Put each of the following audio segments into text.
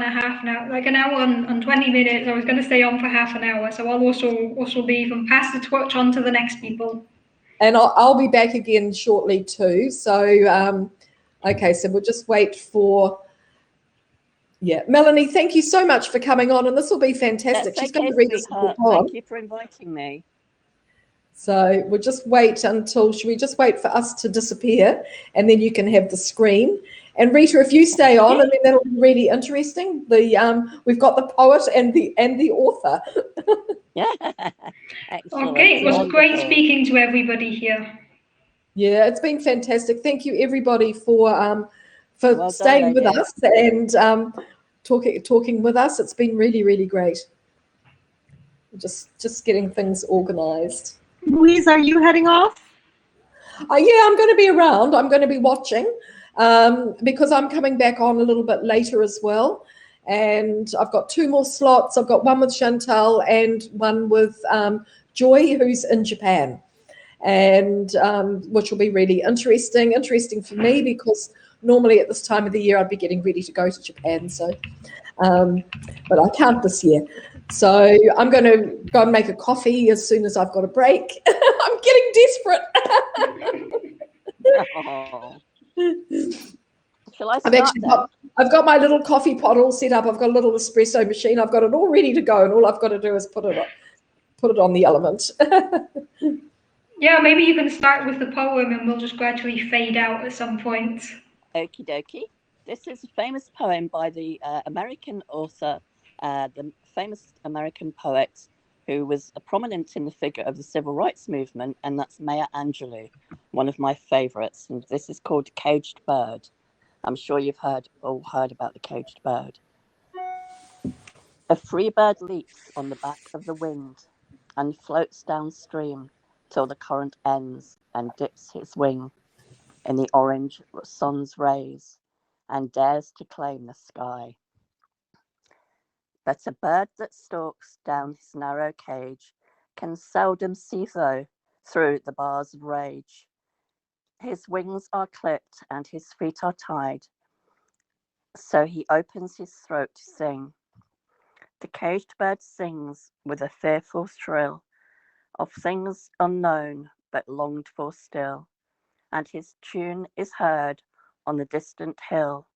a half now, like an hour and 20 minutes. I was going to stay on for half an hour, so I'll also leave and pass the torch on to the next people. And I'll be back again shortly too. So, okay, so we'll just wait for. Yeah, Melanie, thank you so much for coming on, and this will be fantastic. That's She's going to read us a poem. Thank you for inviting me. So we'll just wait until, should we just wait for us to disappear, and then you can have the screen. And Rita, if you stay on, and then that'll be really interesting. We've got the poet and the author. Yeah. Excellent. Okay, it was great speaking to everybody here. Yeah, it's been fantastic. Thank you everybody for Well staying done, with us and talking with us. It's been really, really great. Just getting things organized. Louise, are you heading off? Yeah, I'm going to be around. I'm going to be watching because I'm coming back on a little bit later as well. And I've got 2 more slots. I've got one with Chantal and one with Joy, who's in Japan, and which will be really interesting for me, because normally at this time of the year I'd be getting ready to go to Japan. So, but I can't this year. So I'm going to go and make a coffee as soon as I've got a break. I'm getting desperate. Oh. Shall I start? I've got my little coffee pot all set up. I've got a little espresso machine. I've got it all ready to go, and all I've got to do is put it on the element. Yeah, maybe you can start with the poem, and we'll just gradually fade out at some point. Okie dokie. This is a famous poem by the American author, the famous American poet who was prominent in the figure of the civil rights movement, and that's Maya Angelou, one of my favorites. And this is called Caged Bird. I'm sure you've all heard about the caged bird. A free bird leaps on the back of the wind and floats downstream till the current ends, and dips his wing in the orange sun's rays and dares to claim the sky. But a bird that stalks down his narrow cage can seldom see through the bars of rage. His wings are clipped and his feet are tied, so he opens his throat to sing. The caged bird sings with a fearful thrill of things unknown but longed for still, and his tune is heard on the distant hill,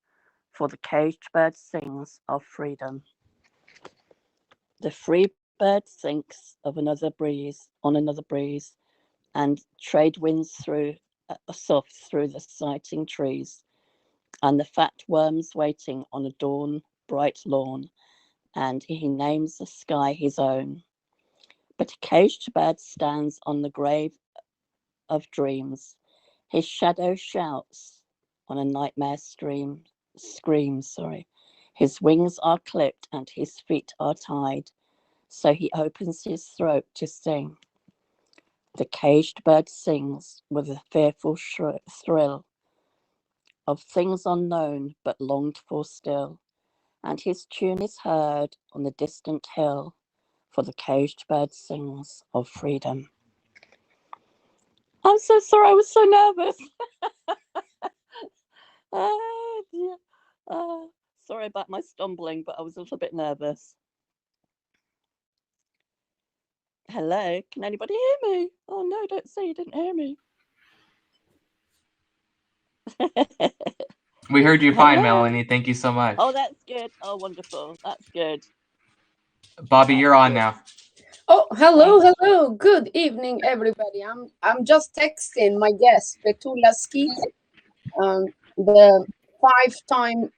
for the caged bird sings of freedom. The free bird thinks of another breeze, and trade winds soft through the sighting trees, and the fat worms waiting on a dawn bright lawn, and he names the sky his own. But a caged bird stands on the grave of dreams. His shadow shouts on a nightmare screams. His wings are clipped and his feet are tied, so he opens his throat to sing. The caged bird sings with a fearful thrill of things unknown but longed for still, and his tune is heard on the distant hill, for the caged bird sings of freedom. I'm so sorry, I was so nervous. Oh, dear. Sorry about my stumbling, but I was a little bit nervous. Hello, can anybody hear me? Oh no, don't say you didn't hear me. We heard you fine, Melanie. Thank you so much. Oh, that's good. Oh, wonderful. That's good. Bobby, you're on now. Oh, hello. Good evening, everybody. I'm just texting my guest, Petula Skeet, the 5-time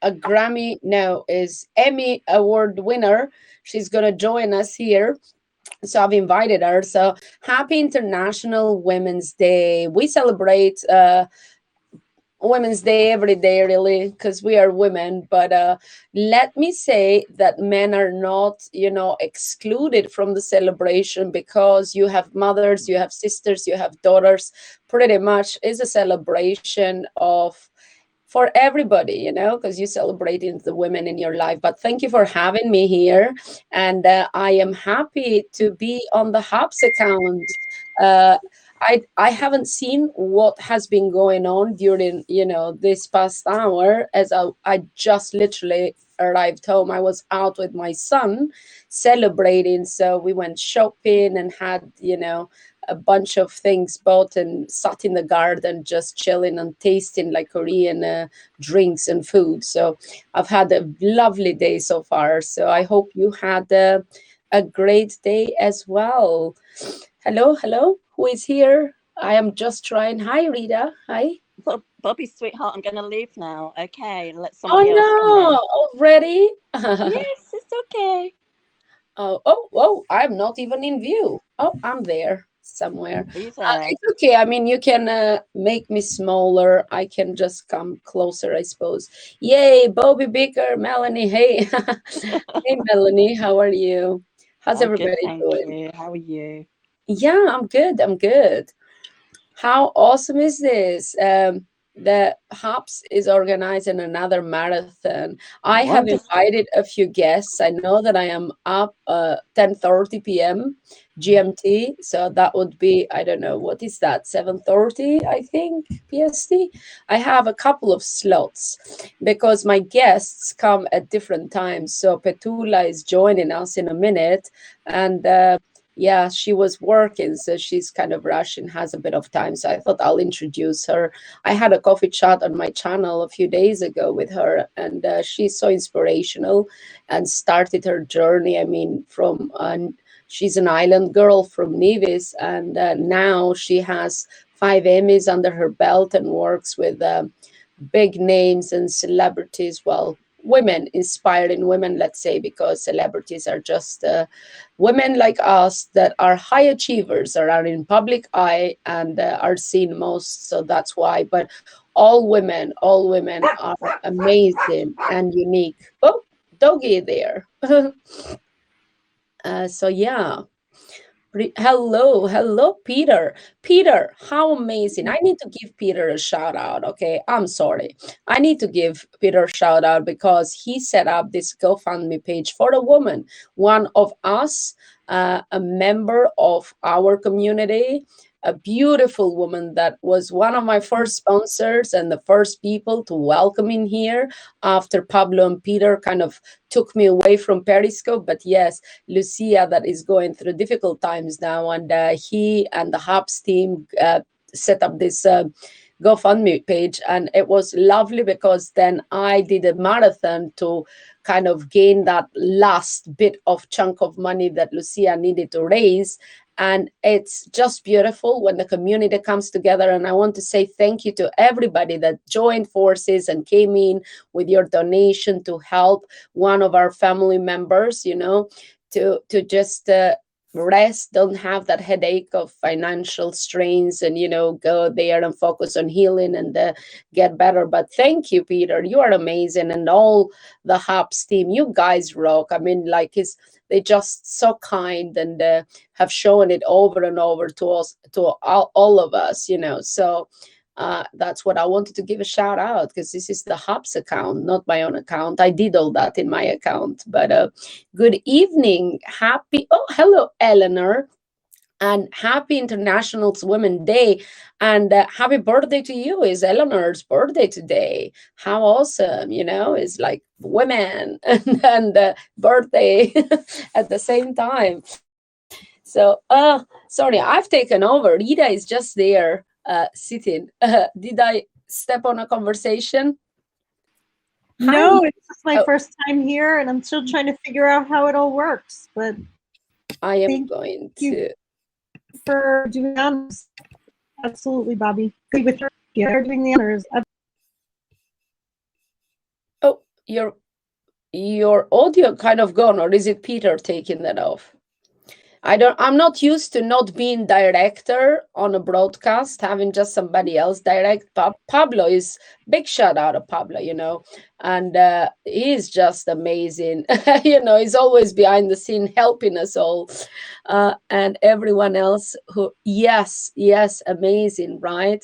Emmy Award winner. She's gonna join us here. So I've invited her. So happy International Women's Day. We celebrate Women's Day every day, really, because we are women. But let me say that men are not, excluded from the celebration, because you have mothers, you have sisters, you have daughters. Pretty much is a celebration for everybody, because you celebrating the women in your life. But thank you for having me here. And I am happy to be on the Hubs account. I haven't seen what has been going on during, this past hour, as I just literally arrived home, I was out with my son celebrating. So we went shopping and had, a bunch of things bought and sat in the garden just chilling and tasting like Korean drinks and food. So I've had a lovely day so far. So I hope you had a great day as well. Hello. Who is here? I am just trying. Hi, Rita. Hi. Bobby, sweetheart, I'm going to leave now. Okay, let somebody else come in. Already? Yes, it's okay. Oh, I'm not even in view. Oh, I'm there somewhere. Are you there? It's okay. I mean, you can make me smaller. I can just come closer, I suppose. Yay, Bobby Baker, Melanie. Hey. Hey, Melanie, how are you? How's I'm everybody good, thank doing? you. How are you? Yeah, I'm good. How awesome is this? The HOPS is organizing another marathon. I have Wonderful. invited a few guests. I know that I am up 10:30 p.m. GMT, so that would be, I don't know, what is that, 7:30, I think, PST? I have a couple of slots because my guests come at different times. So Petula is joining us in a minute, and yeah, she was working, so she's kind of rushing, has a bit of time. So I thought I'll introduce her. I had a coffee chat on my channel a few days ago with her, and she's so inspirational and started her journey. I mean, from she's an island girl from Nevis, and now she has 5 Emmys under her belt and works with big names and celebrities. Well, women, inspiring women, let's say, because celebrities are just women like us that are high achievers, or are in public eye and are seen most. So that's why. But all women are amazing and unique. Oh, doggy there. So yeah. Hello, Peter. Peter, how amazing. I need to give Peter a shout out, okay? I'm sorry. I need to give Peter a shout out because he set up this GoFundMe page for a woman, one of us, a member of our community, a beautiful woman that was one of my first sponsors and the first people to welcome in here after Pablo and Peter kind of took me away from Periscope. But yes, Lucia, that is going through difficult times now, and he and the HOPS team set up this GoFundMe page, and it was lovely because then I did a marathon to kind of gain that last bit of chunk of money that Lucia needed to raise. And it's just beautiful when the community comes together. And I want to say thank you to everybody that joined forces and came in with your donation to help one of our family members, to just rest, don't have that headache of financial strains, and go there and focus on healing and get better. But thank you, Peter, you are amazing, and all the HOPS team, you guys rock. I mean, they're just so kind, and have shown it over and over to us, to all of us, so that's what I wanted to give a shout out, because this is the HOPS account, not my own account. I did all that in my account. But good evening. Hello, Eleanor, and happy International Women's Day, and happy birthday to you. Is Eleanor's birthday today. How awesome. It's like women and birthday at the same time. So sorry, I've taken over. Rita is just there sitting. Did I step on a conversation? No, Hi. it's just my first time here, and I'm still trying to figure out how it all works. But I am going to for doing the honors. Absolutely, Bobby. Good with her. You're doing the honors. Oh, your audio kind of gone, or is it Peter taking that off? I'm not used to not being director on a broadcast, having just somebody else direct. Pablo is big shout out to Pablo, and he's just amazing. He's always behind the scene helping us all, and everyone else who, yes, amazing, right?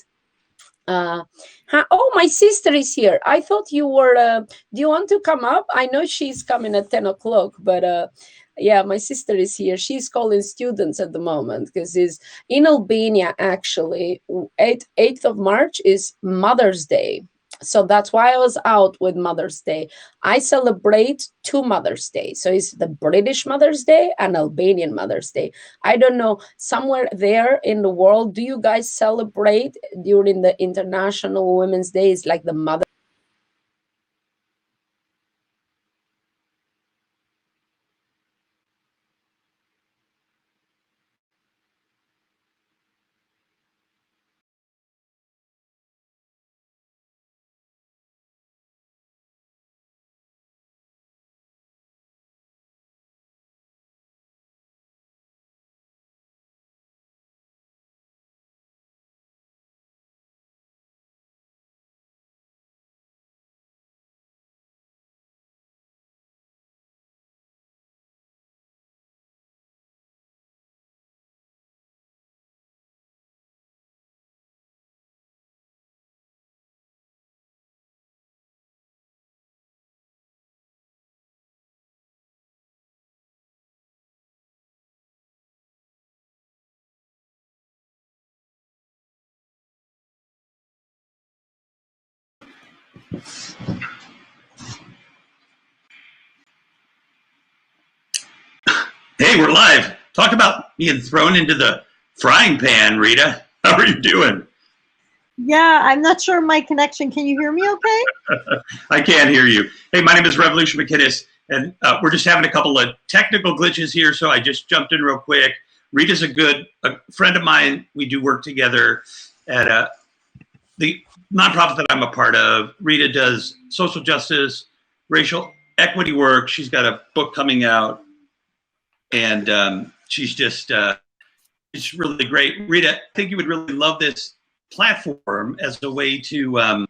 Oh, my sister is here. I thought you were, do you want to come up? I know she's coming at 10 o'clock, but yeah, my sister is here. She's calling students at the moment because is in Albania, actually. 8th of March is Mother's Day. So that's why I was out with Mother's Day. I celebrate 2 Mother's Day. So it's the British Mother's Day and Albanian Mother's Day. I don't know, somewhere there in the world, do you guys celebrate during the International Women's Days like the Mother? Hey, we're live. Talk about being thrown into the frying pan, Rita. How are you doing? Yeah, I'm not sure my connection. Can you hear me okay? I can't hear you. Hey, my name is Revolution McKinnis, and we're just having a couple of technical glitches here, so I just jumped in real quick. Rita's a friend of mine. We do work together at the nonprofit that I'm a part of. Rita does social justice, racial equity work. She's got a book coming out, and she's just it's really great. Rita, I think you would really love this platform as a way to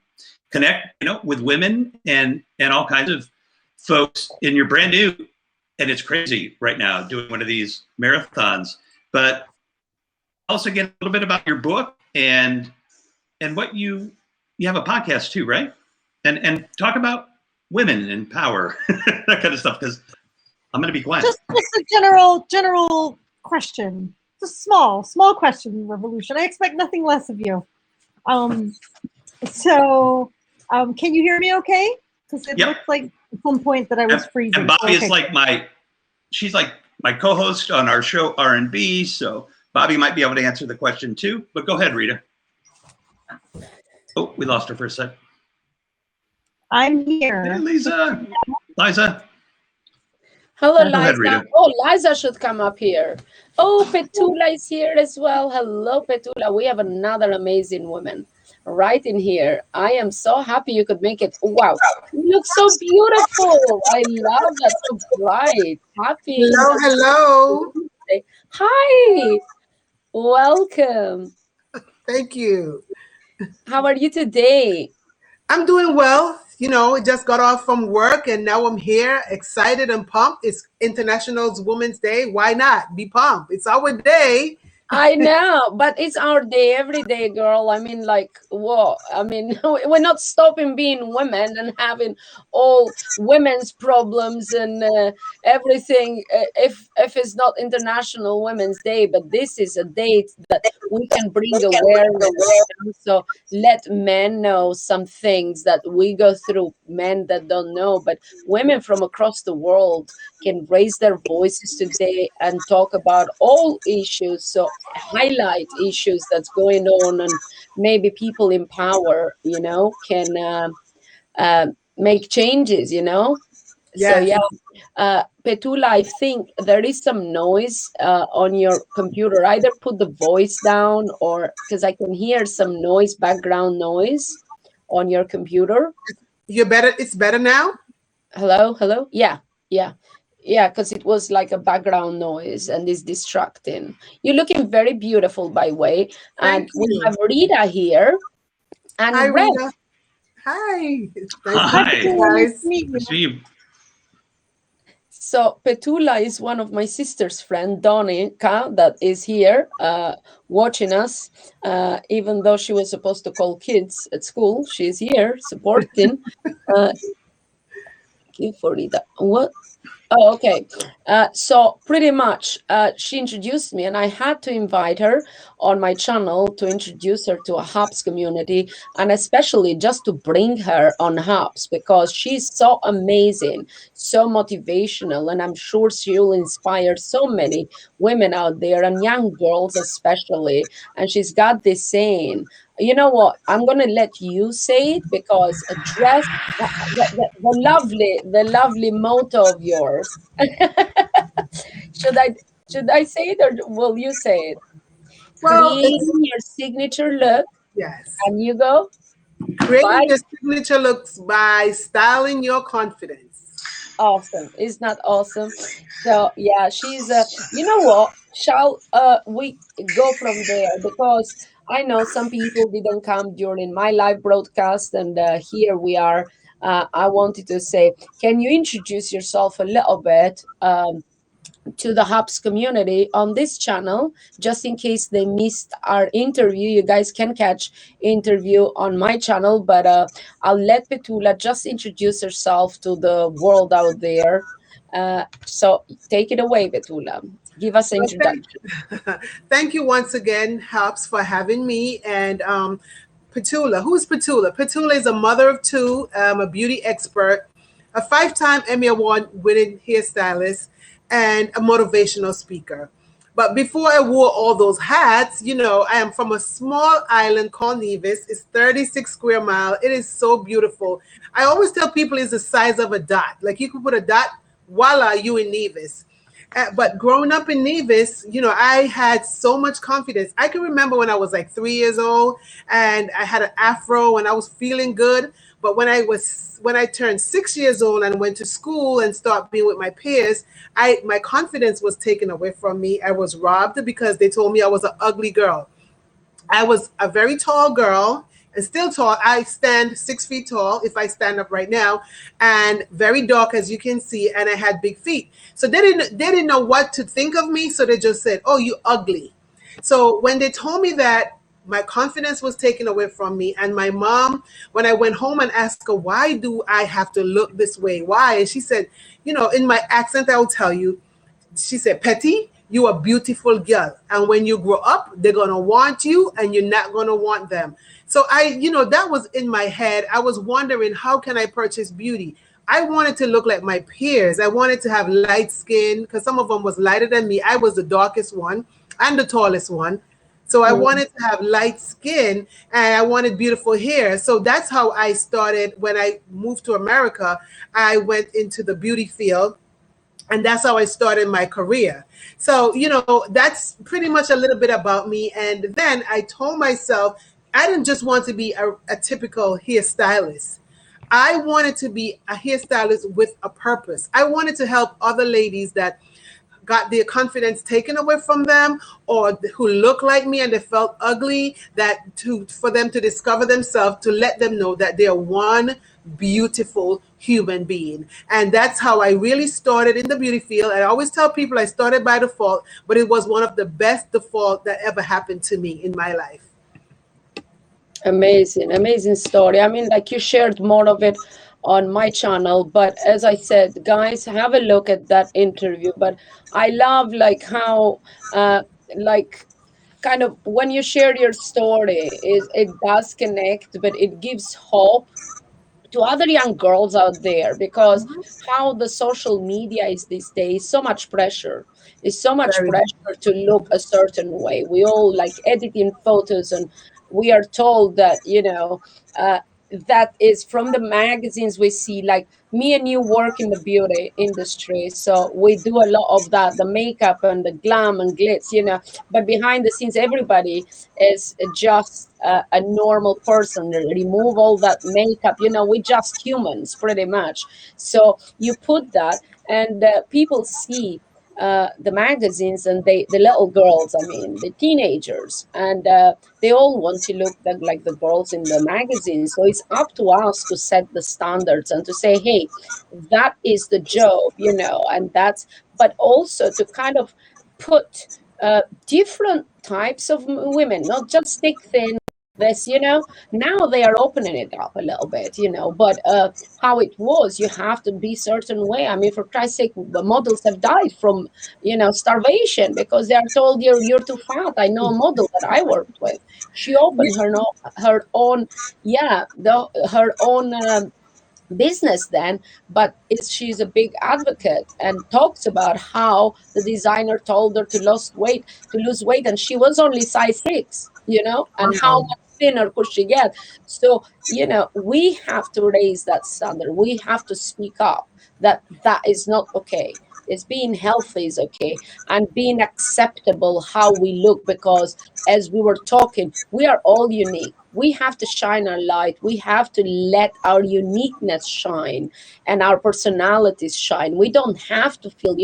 connect, with women and all kinds of folks. And you're brand new, and it's crazy right now doing one of these marathons. But also get a little bit about your book and what you have a podcast too, right? And talk about women and power, that kind of stuff. Because I'm going to be quiet. Just a general question. Just small question, Revolution. I expect nothing less of you. So, can you hear me okay? Because it looked like at some point that I was freezing. And Bobby is like she's like my co-host on our show R&B. So Bobby might be able to answer the question too. But go ahead, Rita. Oh, we lost her for a sec. I'm here. Hey, Liza. Hello, Liza. Ahead, Rita. Oh, Liza should come up here. Oh, Petula is here as well. Hello, Petula. We have another amazing woman right in here. I am so happy you could make it. Wow, you look so beautiful. I love that. So bright. Happy. Hello. Hi. Welcome. Thank you. How are you today? I'm doing well. I just got off from work and now I'm here, excited and pumped. It's International Women's Day. Why not be pumped? It's our day. I know, but it's our day every day, girl. I mean, like, whoa. I mean, we're not stopping being women and having all women's problems and everything if it's not International Women's Day. But this is a date that we can bring awareness. So let men know some things that we go through, men that don't know. But women from across the world can raise their voices today and talk about all issues. So highlight issues that's going on, and maybe people in power, can make changes, Yes. So yeah, Petula, I think there is some noise on your computer. Either put the voice down, or because I can hear some noise, background noise on your computer. You're better. It's better now. Hello. Yeah, because it was like a background noise and it's distracting. You're looking very beautiful, by the way. And we have Rita here. And Hi, Rev. Rita. Hi. Hi. Nice to meet you. See you. So Petula is one of my sister's friend, Donica, that is here watching us. Even though she was supposed to call kids at school, she's here supporting. looking for it. What? Oh, okay. So pretty much, she introduced me, and I had to invite her on my channel to introduce her to a Hubs community, and especially just to bring her on Hubs because she's so amazing, so motivational, and I'm sure she'll inspire so many women out there and young girls especially. And she's got this saying, you know what? I'm gonna let you say it because a dress the lovely motto of yours. should I should I say it or will you say it? Well, it's Creating your signature look, yes. and you go by Creating your signature looks by styling your confidence. awesome. Isn't that awesome? So yeah, she's you know what? Shall we go from there because I know some people didn't come during my live broadcast, and here we are. I wanted to say, can you introduce yourself a little bit to the Hubs community on this channel, just in case they missed our interview? You guys can catch interview on my channel, but I'll let Petula just introduce herself to the world out there. So take it away, Petula. Give us an Well, introduction. thank you once again, Helps, for having me. And Petula, who's Petula? Petula is a mother of two, a beauty expert, a 5-time Emmy Award winning hairstylist, and a motivational speaker. But before I wore all those hats, you know, I am from a small island called Nevis. It's 36 square miles. It is so beautiful. I always tell people it's the size of a dot. Like you could put a dot, voila, you in Nevis. But growing up in Nevis, you know, I had so much confidence. I can remember when I was like 3 years old and I had an afro and I was feeling good. But when I turned 6 years old and went to school and started being with my peers, my confidence was taken away from me. I was robbed because they told me I was an ugly girl. I was a very tall girl and still tall. I stand 6 feet tall if I stand up right now, and very dark, as you can see, and I had big feet. So they didn't know what to think of me, so they just said, "Oh, you ugly." So when they told me that, my confidence was taken away from me. And my mom, when I went home and asked her, "Why do I have to look this way? Why?" And she said, you know, in my accent, I will tell you, she said, "Petty, you a beautiful girl. And when you grow up, they're going to want you and you're not going to want them." So that was in my head. I was wondering, how can I purchase beauty? I wanted to look like my peers. I wanted to have light skin because some of them was lighter than me. I was the darkest one and the tallest one. So I wanted to have light skin and I wanted beautiful hair. So that's how I started. When I moved to America, I went into the beauty field. And that's how I started my career. So, that's pretty much a little bit about me. And then I told myself, I didn't just want to be a typical hairstylist. I wanted to be a hairstylist with a purpose. I wanted to help other ladies that got their confidence taken away from them, or who look like me and they felt ugly, for them to discover themselves, to let them know that they're one beautiful human being. And that's how I really started in the beauty field. I always tell people I started by default, but it was one of the best default that ever happened to me in my life. Amazing story. I mean, like, you shared more of it on my channel, but as I said, guys, have a look at that interview. But I love like how kind of when you share your story, it does connect, but it gives hope to other young girls out there, because how the social media is these days, so much pressure. It's so much Very. pressure to look a certain way. We all like editing photos, and we are told that, that is from the magazines we see. Like, me and you work in the beauty industry, so we do a lot of that, the makeup and the glam and glitz, but behind the scenes, everybody is just a normal person. Remove all that makeup, we're just humans pretty much. So you put that, and people see the magazines, and the little girls, I mean, the teenagers, and they all want to look like the girls in the magazine. So it's up to us to set the standards and to say, hey, that is the job, and that's, but also to kind of put different types of women, not just stick thin this, now they are opening it up a little bit, but how it was, you have to be certain way. I mean, for Christ's sake, models have died from, starvation because they are told you're too fat. I know a model that I worked with. She opened her own, her own business then, but she's a big advocate and talks about how the designer told her to lose weight, and she was only size 6, and how much thinner could she get. So we have to raise that standard. We have to speak up that is not okay. It's being healthy is okay, and being acceptable how we look, because as we were talking, we are all unique. We have to shine our light. We have to let our uniqueness shine and our personalities shine. We don't have to feel,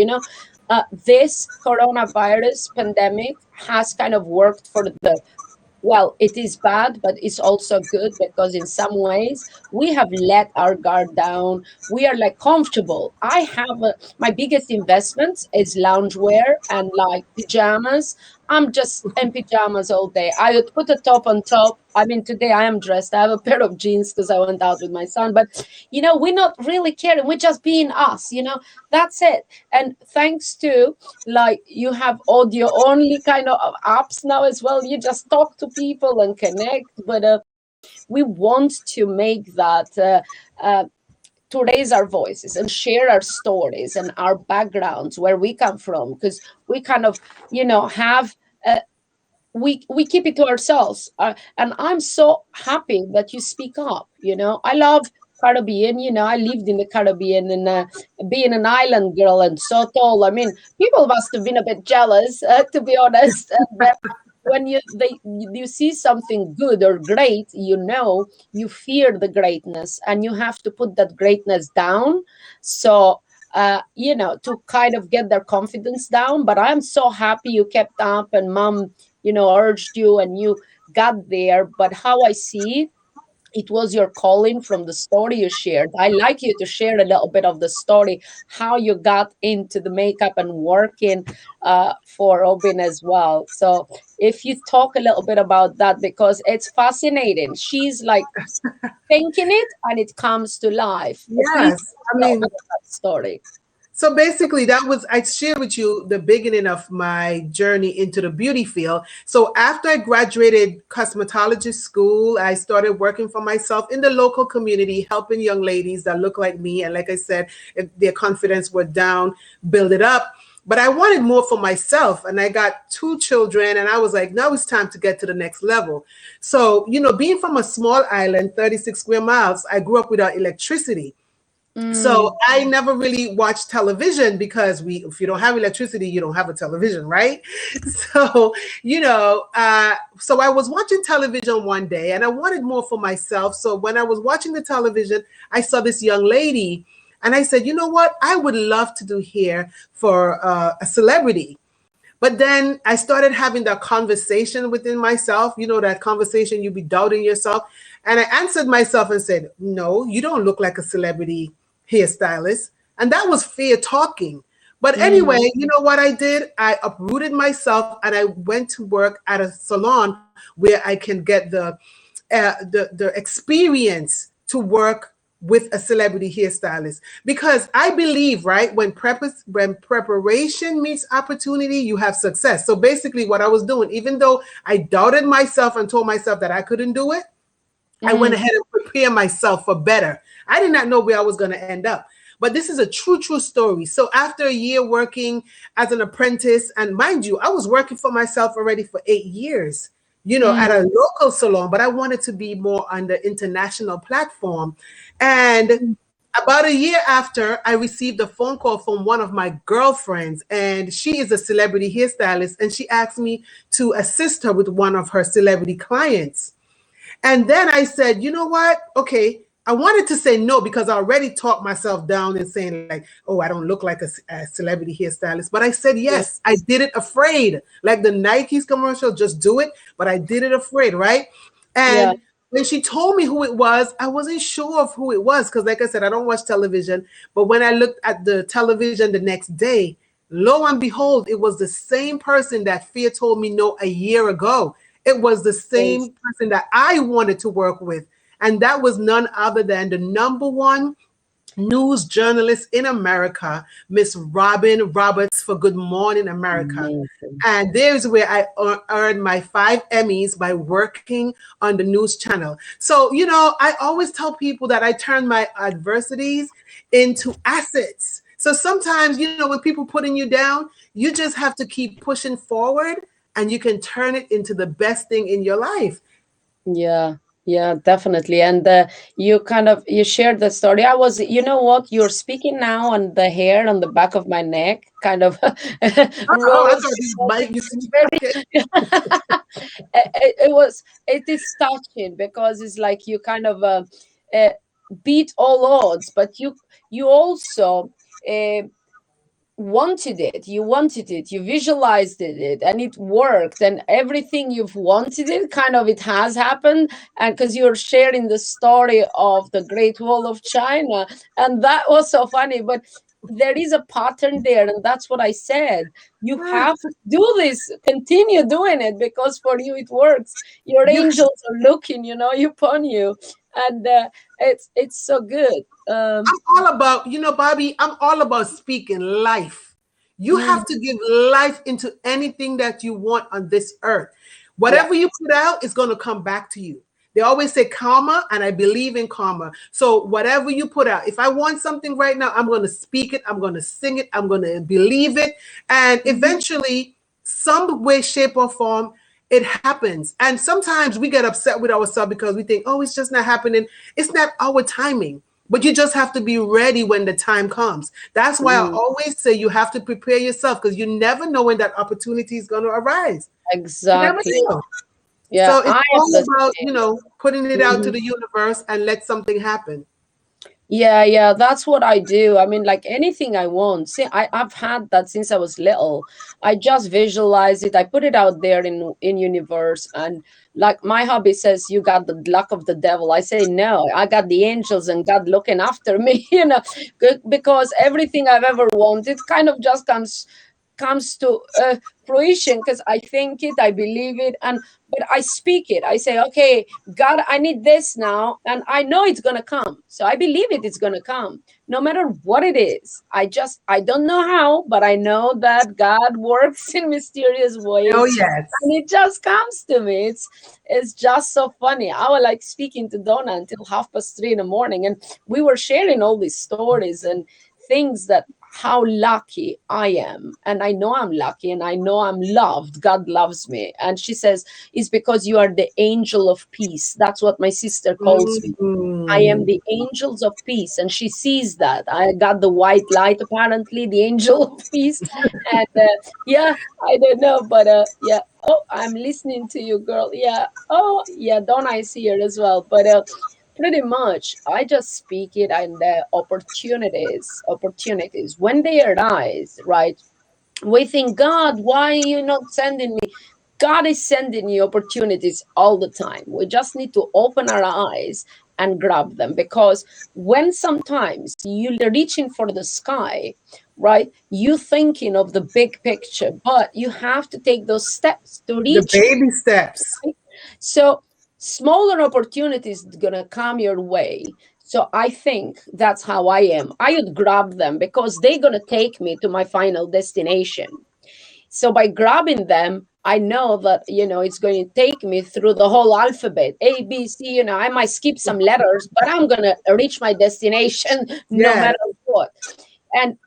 this coronavirus pandemic has kind of worked for well, it is bad, but it's also good, because in some ways we have let our guard down. We are like comfortable. I have my biggest investments is loungewear and like pajamas. I'm just in pajamas all day. I would put a top on top. I mean, today I am dressed. I have a pair of jeans because I went out with my son. But, we're not really caring. We're just being us, that's it. And thanks to, like, you have audio only kind of apps now as well. You just talk to people and connect. But we want to make that to raise our voices and share our stories and our backgrounds, where we come from, because we kind of, have we keep it to ourselves. And I'm so happy that you speak up. I love Caribbean. I lived in the Caribbean, and being an island girl and so tall. I mean, people must have been a bit jealous, to be honest. When you see something good or great, you fear the greatness, and you have to put that greatness down. So, to kind of get their confidence down. But I'm so happy you kept up, and Mom, urged you, and you got there. But how I see it was your calling from the story you shared. I like you to share a little bit of the story, how you got into the makeup and working for Robin as well. So if you talk a little bit about that, because it's fascinating. She's like thinking it and it comes to life. Yes, I mean, that story. So basically, I shared with you the beginning of my journey into the beauty field. So after I graduated cosmetology school, I started working for myself in the local community, helping young ladies that look like me. And like I said, if their confidence were down, build it up. But I wanted more for myself. And I got 2 children, and I was like, now it's time to get to the next level. So, being from a small island, 36 square miles, I grew up without electricity. So I never really watched television, because if you don't have electricity, you don't have a television, right? So, so I was watching television one day, and I wanted more for myself. So when I was watching the television, I saw this young lady, and I said, you know what? I would love to do hair for a celebrity. But then I started having that conversation within myself, that conversation, you be doubting yourself. And I answered myself and said, no, you don't look like a celebrity hairstylist. And that was fear talking. But anyway, you know what I did? I uprooted myself, and I went to work at a salon where I can get the experience to work with a celebrity hairstylist. Because I believe, right, when preparation meets opportunity, you have success. So basically what I was doing, even though I doubted myself and told myself that I couldn't do it, I went ahead and prepared myself for better. I did not know where I was going to end up. But this is a true story. So after a year working as an apprentice, and mind you, I was working for myself already for 8 years, at a local salon, but I wanted to be more on the international platform. And about a year after, I received a phone call from one of my girlfriends, and she is a celebrity hairstylist, and she asked me to assist her with one of her celebrity clients. And then I said, you know what? Okay. I wanted to say no, because I already talked myself down and saying like, oh, I don't look like a celebrity hairstylist. But I said yes. I did it afraid. Like the Nike's commercial, just do it. But I did it afraid, right? And when she told me who it was, I wasn't sure of who it was, because like I said, I don't watch television. But when I looked at the television the next day, lo and behold, it was the same person that fear told me no a year ago. It was the same person that I wanted to work with. And that was none other than the #1 news journalist in America, Miss Robin Roberts for Good Morning America. Amazing. And there's where I earned my 5 Emmys by working on the news channel. So, you know, I always tell people that I turn my adversities into assets. So sometimes, you know, when people putting you down, you just have to keep pushing forward and you can turn it into the best thing in your life. Yeah, definitely. And you shared the story. You know what, you're speaking now, and the hair on the back of my neck kind of rose. It is touching, because it's like you kind of beat all odds, but you also wanted it, you visualized it, and it worked, and everything you've wanted, it has happened. And because you're sharing the story of the Great Wall of China, and that was so funny, but there is a pattern there, and that's what I said. You have to do this, continue doing it, because for you it works. Your angels are looking, upon you, and it's so good. I'm all about, Bobby, I'm all about speaking life. You have to give life into anything that you want on this earth. Whatever you put out is going to come back to you. They always say karma, and I believe in karma. So whatever you put out, if I want something right now, I'm going to speak it, I'm going to sing it, I'm going to believe it. And eventually, some way, shape, or form, it happens. And sometimes we get upset with ourselves because we think, oh, it's just not happening. It's not our timing. But you just have to be ready when the time comes. That's why I always say you have to prepare yourself, because you never know when that opportunity is going to arise. Exactly. Yeah, so it's all about, putting it out to the universe and let something happen. Yeah, that's what I do. I mean, like anything I want. See, I've had that since I was little. I just visualize it. I put it out there in universe. And like my hubby says, you got the luck of the devil. I say, no, I got the angels and God looking after me, because everything I've ever wanted kind of just comes to fruition, because I think it, I believe it, but I speak it. I say, okay, God, I need this now, and I know it's gonna come. So I believe it's gonna come, no matter what it is. I don't know how, but I know that God works in mysterious ways. Oh yes, and it just comes to me. It's just so funny. I was like speaking to Donna until 3:30 in the morning, and we were sharing all these stories and things that how lucky I am. And I know I'm lucky, and I know I'm loved. God loves me. And she says, it's because you are the angel of peace. That's what my sister calls me. I am the angels of peace. And she sees that. I got the white light, apparently, the angel of peace. And I don't know, but yeah. Oh, I'm listening to you, girl. Yeah. Oh, yeah, Donna is here as well. But pretty much, I just speak it, and opportunities, when they arise, right? We think, God, why are you not sending me? God is sending you opportunities all the time. We just need to open our eyes and grab them, because when sometimes you're reaching for the sky, right? You thinking of the big picture, but you have to take those steps to reach the baby steps. Right? So smaller opportunities gonna come your way. So I think that's how I am. I would grab them, because they're gonna take me to my final destination. So by grabbing them, I know that, it's going to take me through the whole alphabet, A, B, C, I might skip some letters, but I'm going to reach my destination no matter what. And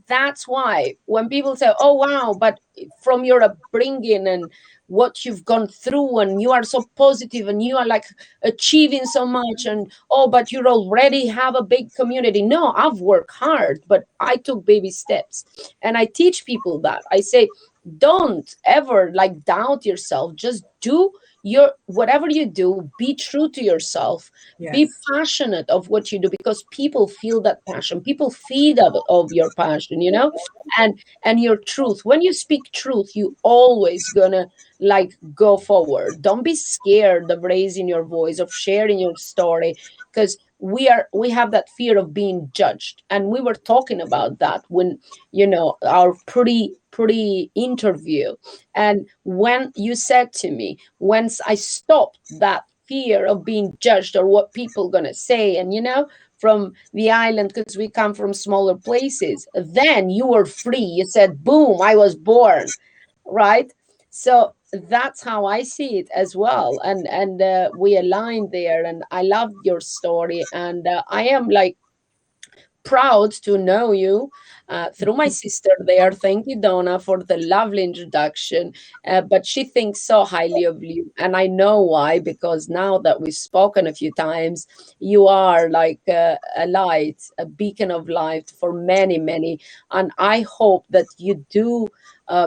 that's why when people say, oh, wow, but from your upbringing and what you've gone through, and you are so positive, and you are like achieving so much, and but you already have a big community. No, I've worked hard, but I took baby steps. And I teach people that. I say, don't ever doubt yourself. Just do whatever you do, be true to yourself. Yes. Be passionate of what you do, because people feel that passion. People feed of your passion, and your truth. When you speak truth, you always gonna go forward. Don't be scared of raising your voice, of sharing your story, because we have that fear of being judged. And we were talking about that when, our pretty interview. And when you said to me, once I stopped that fear of being judged or what people gonna say, and from the island, because we come from smaller places, then you were free. You said, boom, I was born, right? So that's how I see it as well. And we aligned there, and I love your story. And I am like proud to know you through my sister there. Thank you, Donna, for the lovely introduction. But she thinks so highly of you. And I know why, because now that we've spoken a few times, you are like a light, a beacon of light for many, many. And I hope that you do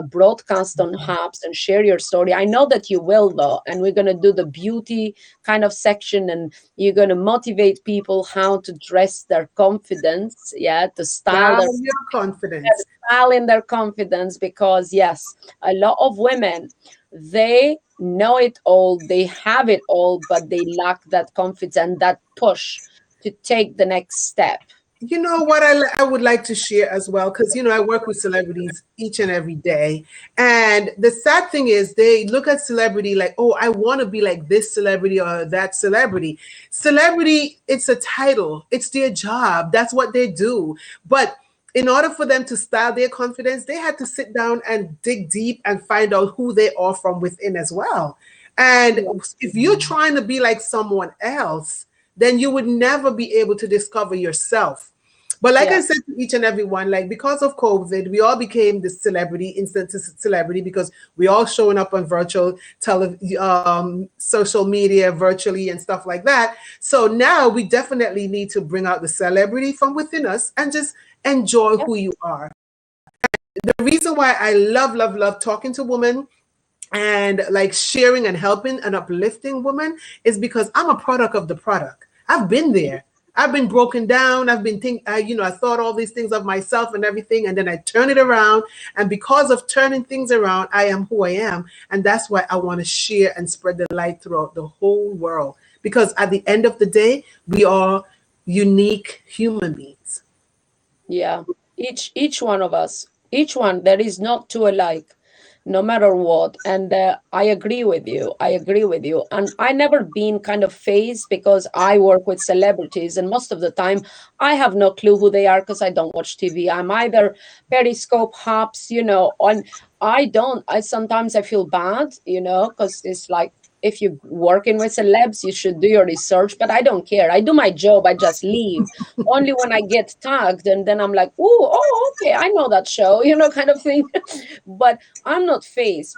broadcast on Hubs and share your story. I know that you will, though, and we're going to do the beauty kind of section, and you're going to motivate people how to dress their confidence, to style your confidence, style in their confidence, because yes, a lot of women, they know it all, they have it all, but they lack that confidence and that push to take the next step. You know what I would like to share as well, because, I work with celebrities each and every day. And the sad thing is they look at celebrity like, oh, I want to be like this celebrity or that celebrity. Celebrity, it's a title. It's their job. That's what they do. But in order for them to style their confidence, they had to sit down and dig deep and find out who they are from within as well. And if you're trying to be like someone else, then you would never be able to discover yourself. But like I said to each and every one, like because of COVID, we all became the celebrity, instant celebrity, because we all showing up on virtual social media virtually and stuff like that. So now we definitely need to bring out the celebrity from within us and just enjoy who you are. The reason why I love talking to women and like sharing and helping and uplifting women is because I'm a product of the product. I've been there. I've been broken down. I've been I thought all these things of myself and everything, and then I turn it around. And because of turning things around, I am who I am. And that's why I want to share and spread the light throughout the whole world. Because at the end of the day, we are unique human beings. Yeah, each one of us, there is not two alike, no matter what. And I agree with you. And I never been kind of phased, because I work with celebrities, and most of the time I have no clue who they are because I don't watch TV. I'm either Periscope, Hubs, I sometimes I feel bad, because it's like, if you're working with celebs, you should do your research, but I don't care. I do my job. I just leave. Only when I get tagged, and then I'm like, oh, okay, I know that show, kind of thing. But I'm not phased,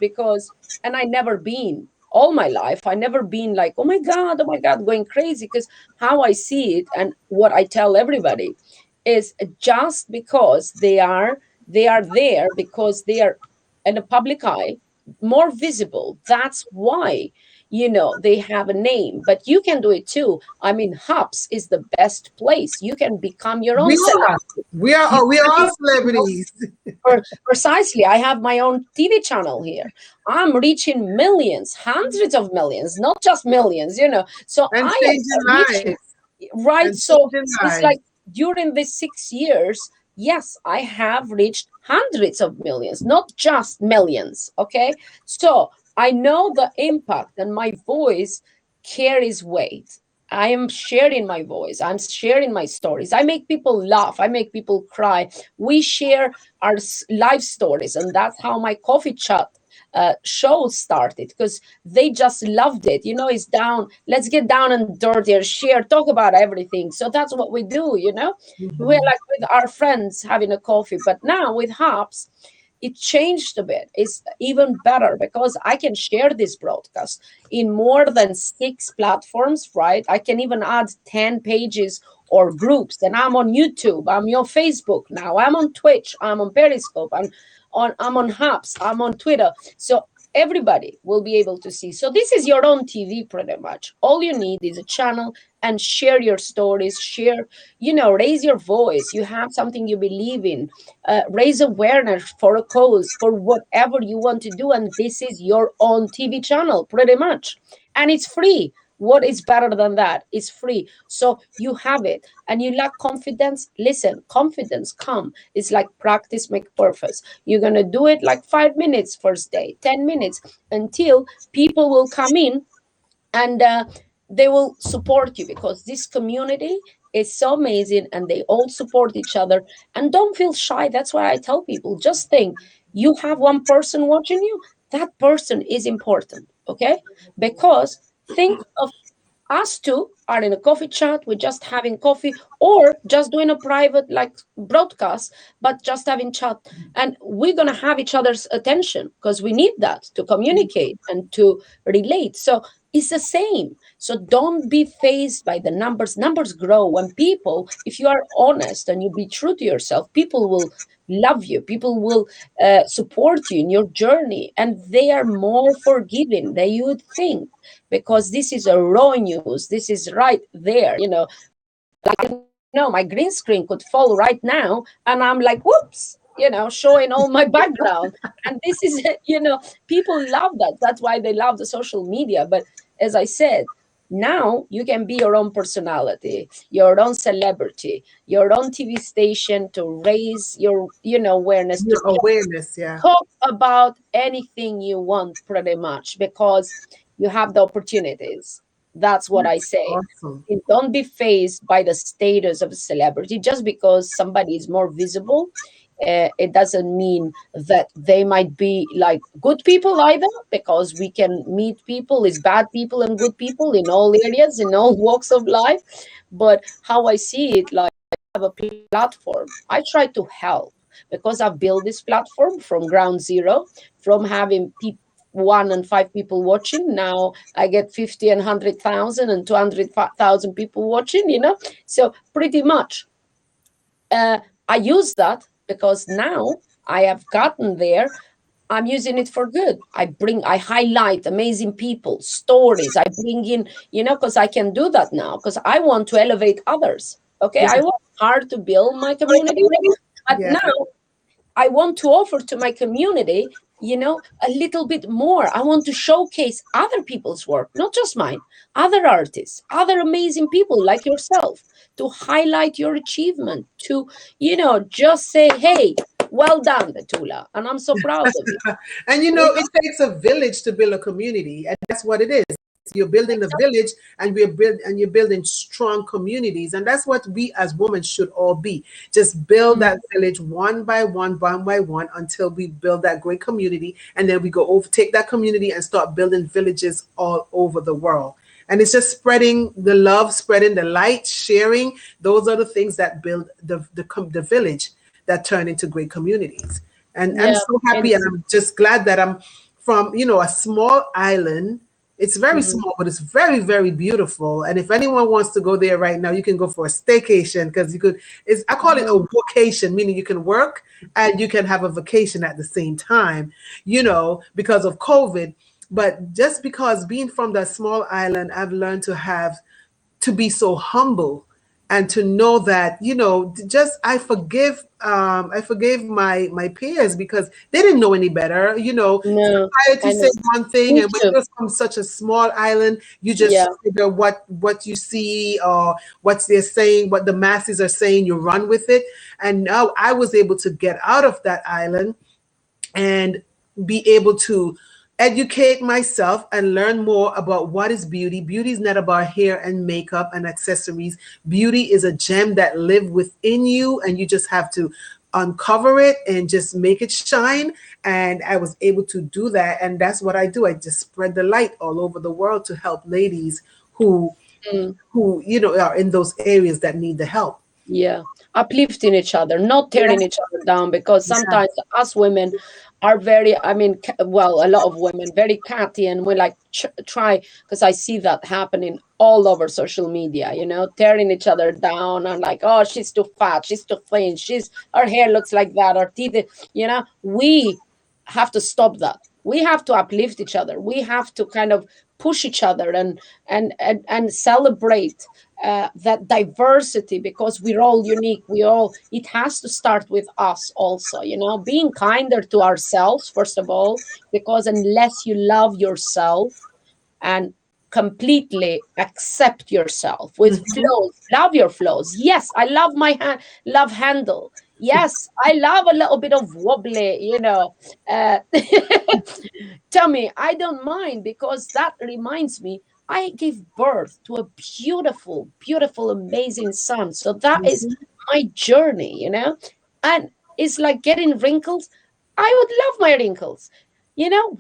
and I never been all my life. I never been like, oh my God, going crazy, because how I see it and what I tell everybody is just because they are there, because they are in the public eye, more visible. That's why they have a name, but you can do it too. I mean, Hubs is the best place. You can become your own celebrity. We are all celebrities. Precisely. I have my own TV channel here. I'm reaching millions, hundreds of millions, not just millions, So and I am reaching, right? And so it's like during these 6 years, yes, I have reached hundreds of millions, not just millions. Okay. So I know the impact, and my voice carries weight. I am sharing my voice. I'm sharing my stories. I make people laugh. I make people cry. We share our life stories. And that's how my coffee chat show started, because they just loved it. It's down. Let's get down and dirty, or share, talk about everything. So that's what we do, We're like with our friends having a coffee. But now with Hubs, it changed a bit. It's even better, because I can share this broadcast in more than 6 platforms, right? I can even add 10 pages or groups. And I'm on YouTube. I'm on Facebook now. I'm on Twitch. I'm on Periscope. I'm on Hubs. I'm on Twitter. So everybody will be able to see. So this is your own TV, pretty much. All you need is a channel, and share your stories, raise your voice. You have something you believe in, raise awareness for a cause, for whatever you want to do. And this is your own TV channel, pretty much. And it's free. What is better than that? It's free. So you have it and you lack confidence. Listen, confidence come. It's like practice make perfect. You're going to do it like 5 minutes first day, 10 minutes until people will come in and they will support you, because this community is so amazing and they all support each other. And don't feel shy. That's why I tell people, just think, you have one person watching you, that person is important. Okay, because think of us two are in a coffee chat, we're just having coffee, or just doing a private like broadcast, but just having chat, and we're going to have each other's attention because we need that to communicate and to relate. So it's the same. So don't be fazed by the numbers grow when people, if you are honest and you be true to yourself, people will love you, people will support you in your journey, and they are more forgiving than you would think, because this is a raw news. This is right there, like, my green screen could fall right now and I'm like, whoops, showing all my background. And this is, people love that. That's why they love the social media. But as I said, now you can be your own personality, your own celebrity, your own TV station to raise your, awareness. Your awareness, yeah. Talk about anything you want, pretty much, because you have the opportunities. That's what I say. Awesome. Don't be fazed by the status of a celebrity. Just because somebody is more visible, it doesn't mean that they might be like good people either, because we can meet people, is bad people and good people in all areas, in all walks of life. But how I see it, like, I have a platform. I try to help, because I've built this platform from ground zero, from having 1 and 5 people watching. Now I get 50 and 100,000 and 200,000 people watching, So pretty much I use that because now I have gotten there. I'm using it for good. I highlight amazing people, stories. I bring in, because I can do that now, because I want to elevate others. Okay. Yeah. I work hard to build my community, but now I want to offer to my community, a little bit more. I want to showcase other people's work, not just mine, other artists, other amazing people like yourself, to highlight your achievement, to, just say, hey, well done, Petula. And I'm so proud of you. And it takes a village to build a community, and that's what it is. You're building the village, and you're building strong communities, and that's what we as women should all be. Just build that village one by one until we build that great community, and then we go over, take that community and start building villages all over the world. And it's just spreading the love, spreading the light, sharing. Those are the things that build the village that turn into great communities. And I'm so happy, and I'm just glad that I'm from a small island. It's very small, but it's very, very beautiful. And if anyone wants to go there right now, you can go for a staycation, because I call it a vacation, meaning you can work and you can have a vacation at the same time, because of COVID. But just because being from that small island, I've learned to be so humble, and to know that, I forgive my peers, because they didn't know any better, society said one thing, and when you're from such a small island, you just figure what you see, or what they're saying, what the masses are saying, you run with it. And now I was able to get out of that island and be able to educate myself and learn more about what is beauty. Beauty is not about hair and makeup and accessories. Beauty is a gem that lives within you, and you just have to uncover it and just make it shine. And I was able to do that, and that's what I do. I just spread the light all over the world to help ladies who are in those areas that need the help. Yeah, uplifting each other, not tearing each other down, because sometimes us women are very, a lot of women, very catty, and we like try, because I see that happening all over social media, tearing each other down, and like, oh, she's too fat, she's too thin, her hair looks like that, her teeth, we have to stop that. We have to uplift each other. We have to kind of push each other and celebrate that diversity, because we're all unique. It has to start with us also, being kinder to ourselves, first of all, because unless you love yourself and completely accept yourself with flows. Love your flows. Yes, I love my love handle. Yes, I love a little bit of wobbly, tummy. I don't mind, because that reminds me I gave birth to a beautiful, beautiful, amazing son. So that is my journey, and it's like getting wrinkles. I would love my wrinkles.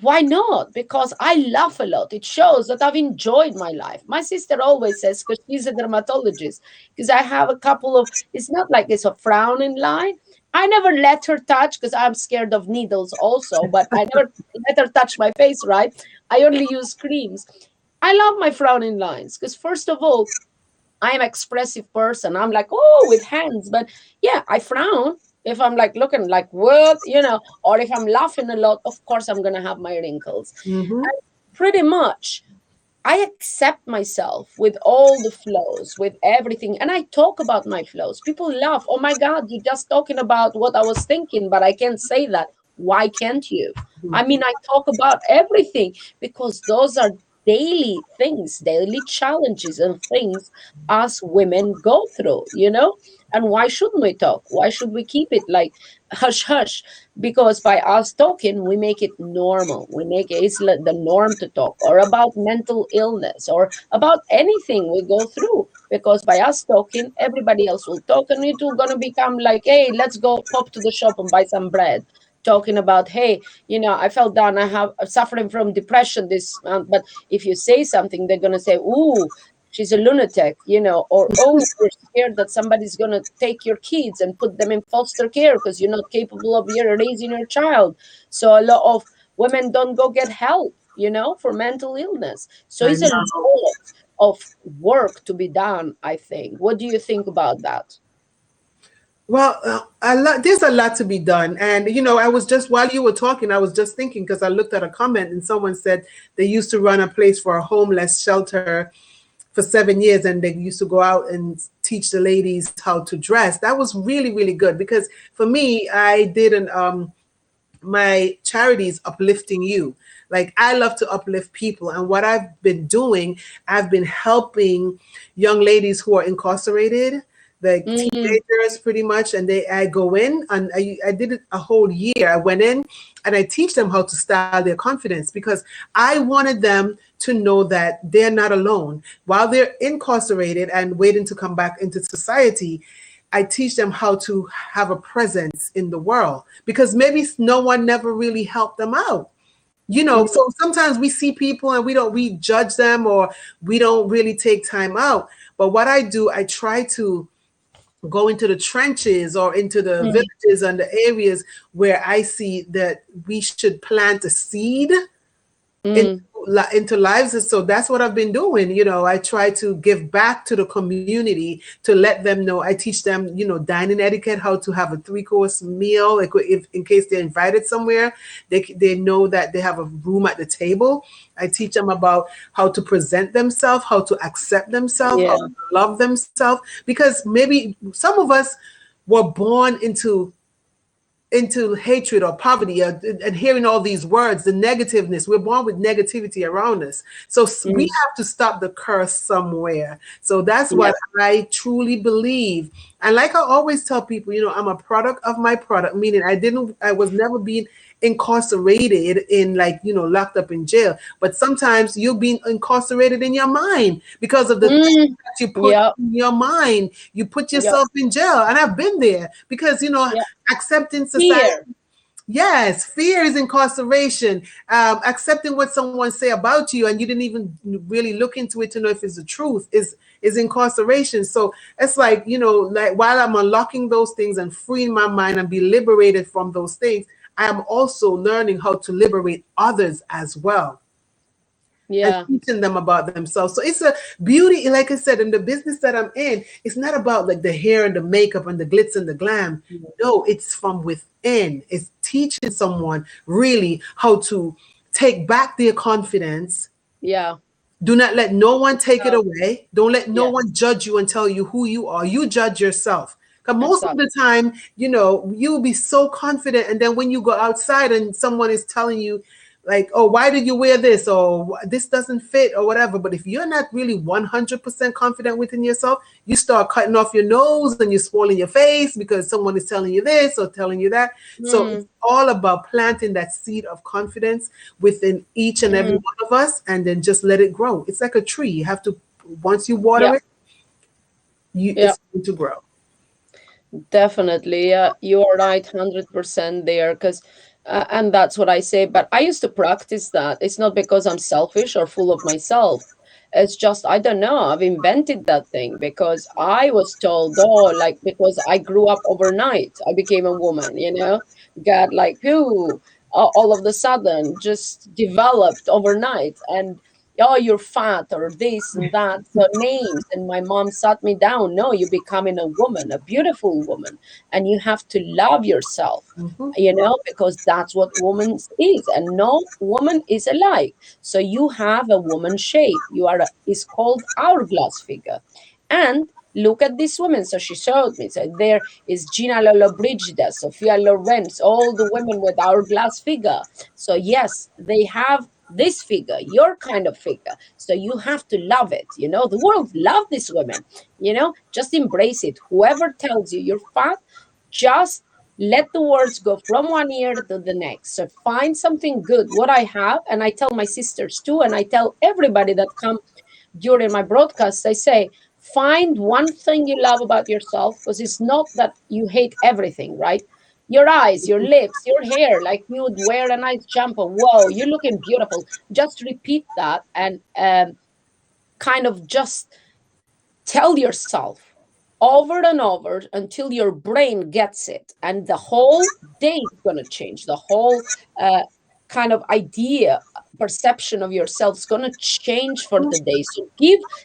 Why not? Because I laugh a lot. It shows that I've enjoyed my life. My sister always says, because she's a dermatologist, because I have a couple of, it's not like it's a frowning line. I never let her touch, because I'm scared of needles also, but I never let her touch my face, right? I only use creams. I love my frowning lines, because first of all, I'm an expressive person. I'm like, oh, with hands. But yeah, I frown if I'm like looking like what, or if I'm laughing a lot, of course I'm going to have my wrinkles. And pretty much, I accept myself with all the flows, with everything. And I talk about my flows. People laugh. Oh my God, you're just talking about what I was thinking, but I can't say that. Why can't you? I mean, I talk about everything, because those are daily things, daily challenges and things us women go through, And why shouldn't we talk? Why should we keep it like hush hush? Because by us talking, we make it normal. We make it the norm to talk, or about mental illness, or about anything we go through. Because by us talking, everybody else will talk, and it's all gonna become like, hey, let's go pop to the shop and buy some bread. Talking about, hey, I fell down, I'm suffering from depression this month. But if you say something, they're gonna say, ooh, she's a lunatic, or, oh, you're scared that somebody's going to take your kids and put them in foster care because you're not capable of raising your child. So a lot of women don't go get help, for mental illness. So it's a lot of work to be done, I think. What do you think about that? Well, there's a lot to be done. And, I was just, while you were talking, I was just thinking, because I looked at a comment and someone said they used to run a place for a homeless shelter for 7 years, and they used to go out and teach the ladies how to dress. That was really, really good, because for me, I did my charities Uplifting You. Like, I love to uplift people. And what I've been doing, I've been helping young ladies who are incarcerated, the teenagers pretty much. And I go in, and I did it a whole year. I went in and I teach them how to style their confidence, because I wanted them to know that they're not alone. While they're incarcerated and waiting to come back into society, I teach them how to have a presence in the world, because maybe no one never really helped them out. So sometimes we see people and we judge them, or we don't really take time out. But what I do, I try to go into the trenches or into the villages and the areas where I see that we should plant a seed into lives. So that's what I've been doing. I try to give back to the community, to let them know. I teach them, dining etiquette, how to have a 3-course meal. Like, if in case they're invited somewhere, they know that they have a room at the table. I teach them about how to present themselves, how to accept themselves, how to love themselves. Because maybe some of us were born into hatred or poverty, and hearing all these words, the negativeness. We're born with negativity around us. So we have to stop the curse somewhere. So that's what I truly believe. And like I always tell people, I'm a product of my product, meaning I was never being incarcerated in locked up in jail. But sometimes you're being incarcerated in your mind because of the things that you put in your mind. You put yourself in jail. And I've been there because, accepting society. Fear. Yes, fear is incarceration. Accepting what someone say about you and you didn't even really look into it to know if it's the truth is incarceration. So it's like, while I'm unlocking those things and freeing my mind and be liberated from those things, I am also learning how to liberate others as well. And teaching them about themselves. So it's a beauty, like I said, in the business that I'm in, it's not about like the hair and the makeup and the glitz and the glam. No, it's from within. It's teaching someone really how to take back their confidence. Do not let no one take it away. Don't let no one judge you and tell you who you are. You judge yourself. Because most of the time, you'll be so confident. And then when you go outside and someone is telling you like, oh, why did you wear this? Or this doesn't fit or whatever. But if you're not really 100% confident within yourself, you start cutting off your nose and you're spoiling your face because someone is telling you this or telling you that. So it's all about planting that seed of confidence within each and every one of us, and then just let it grow. It's like a tree. You have to, once you water it, it's going to grow. Definitely. Yeah, you are right, 100% there. Because, and that's what I say. But I used to practice that. It's not because I'm selfish or full of myself. It's just, I don't know. I've invented that thing because I was told, oh, like, because I grew up overnight, I became a woman, you know, got like, ooh, all of the sudden just developed overnight. And oh, you're fat or this and that. So names. And my mom sat me down. No, you're becoming a woman, a beautiful woman. And you have to love yourself, you know, because that's what woman is. And no woman is alike. So you have a woman shape. You are, is called hourglass figure. And look at this woman. So she showed me. So there is Gina Lollobrigida, Sophia Lorenz, all the women with hourglass figure. So yes, they have this figure, your kind of figure. So you have to love it. You know, the world love these women. You know, just embrace it. Whoever tells you you're fat, just let the words go from one ear to the next. So find something good. What I have, and I tell my sisters too, and I tell everybody that come during my broadcasts, I say, find one thing you love about yourself, because it's not that you hate everything, right? Your eyes, your lips, your hair, like you would wear a nice jumper. Whoa, you're looking beautiful. Just repeat that and kind of just tell yourself over and over until your brain gets it. And the whole day is going to change. The whole kind of idea, perception of yourself is going to change for the day. So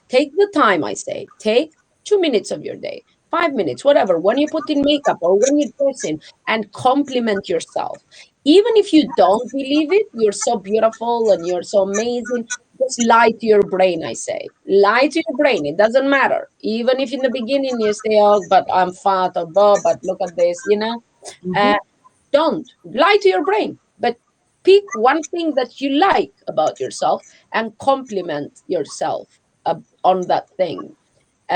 take the time, I say, take 2 minutes of your day, 5 minutes, whatever, when you put in makeup or when you're dressing, and compliment yourself. Even if you don't believe it, you're so beautiful and you're so amazing. Just lie to your brain, I say. Lie to your brain. It doesn't matter. Even if in the beginning you say, oh, but I'm fat, or oh, but look at this, you know. Don't lie to your brain, but pick one thing that you like about yourself and compliment yourself on that thing.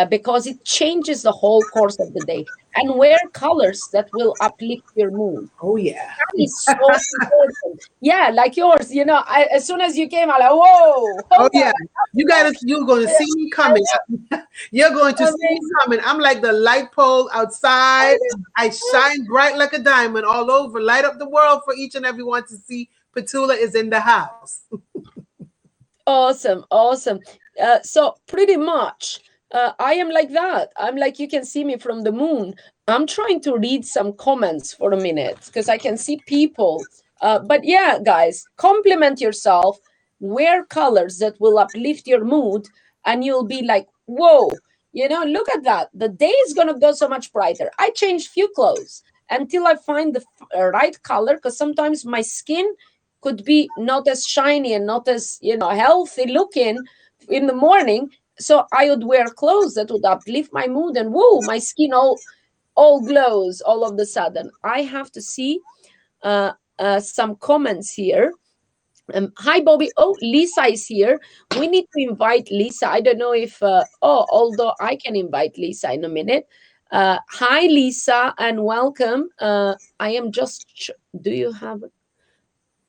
Because it changes the whole course of the day. And wear colors that will uplift your mood. Oh yeah, that is so important. Yeah, like yours. You know, as soon as you came, I'm like, whoa. Oh yeah, you're going to see me coming. You're going to see me coming. I'm like the light pole outside. I shine bright like a diamond all over. Light up the world for each and everyone to see. Petula is in the house. Awesome, awesome. So pretty much. I am like that. I'm like, you can see me from the moon. I'm trying to read some comments for a minute because I can see people. But yeah, guys, compliment yourself. Wear colors that will uplift your mood, and you'll be like, whoa, you know, look at that. The day is going to go so much brighter. I changed few clothes until I find the right color, because sometimes my skin could be not as shiny and not as, you know, healthy looking in the morning. So I would wear clothes that would uplift my mood, and whoa, my skin all glows all of the sudden. I have to see some comments here. Hi, Bobby. Oh, Lisa is here. We need to invite Lisa. I don't know if, although I can invite Lisa in a minute. Hi, Lisa, and welcome. I am just, do you have,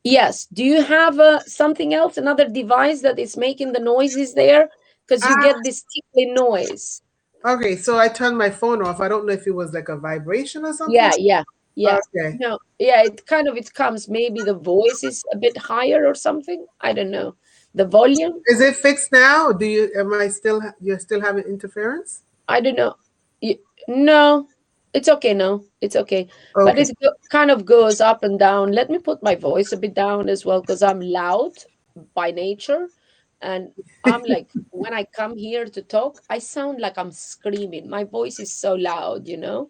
yes, do you have something else, another device that is making the noises there? Because you get this tickling noise. Okay, so I turned my phone off. I don't know if it was like a vibration or something. Yeah. Okay. No, yeah, it comes. Maybe the voice is a bit higher or something. I don't know. The volume. Is it fixed now? You're still having interference? I don't know. No, it's okay. No, it's okay. But it kind of goes up and down. Let me put my voice a bit down as well, because I'm loud by nature. And I'm like, when I come here to talk, I sound like I'm screaming. My voice is so loud, you know.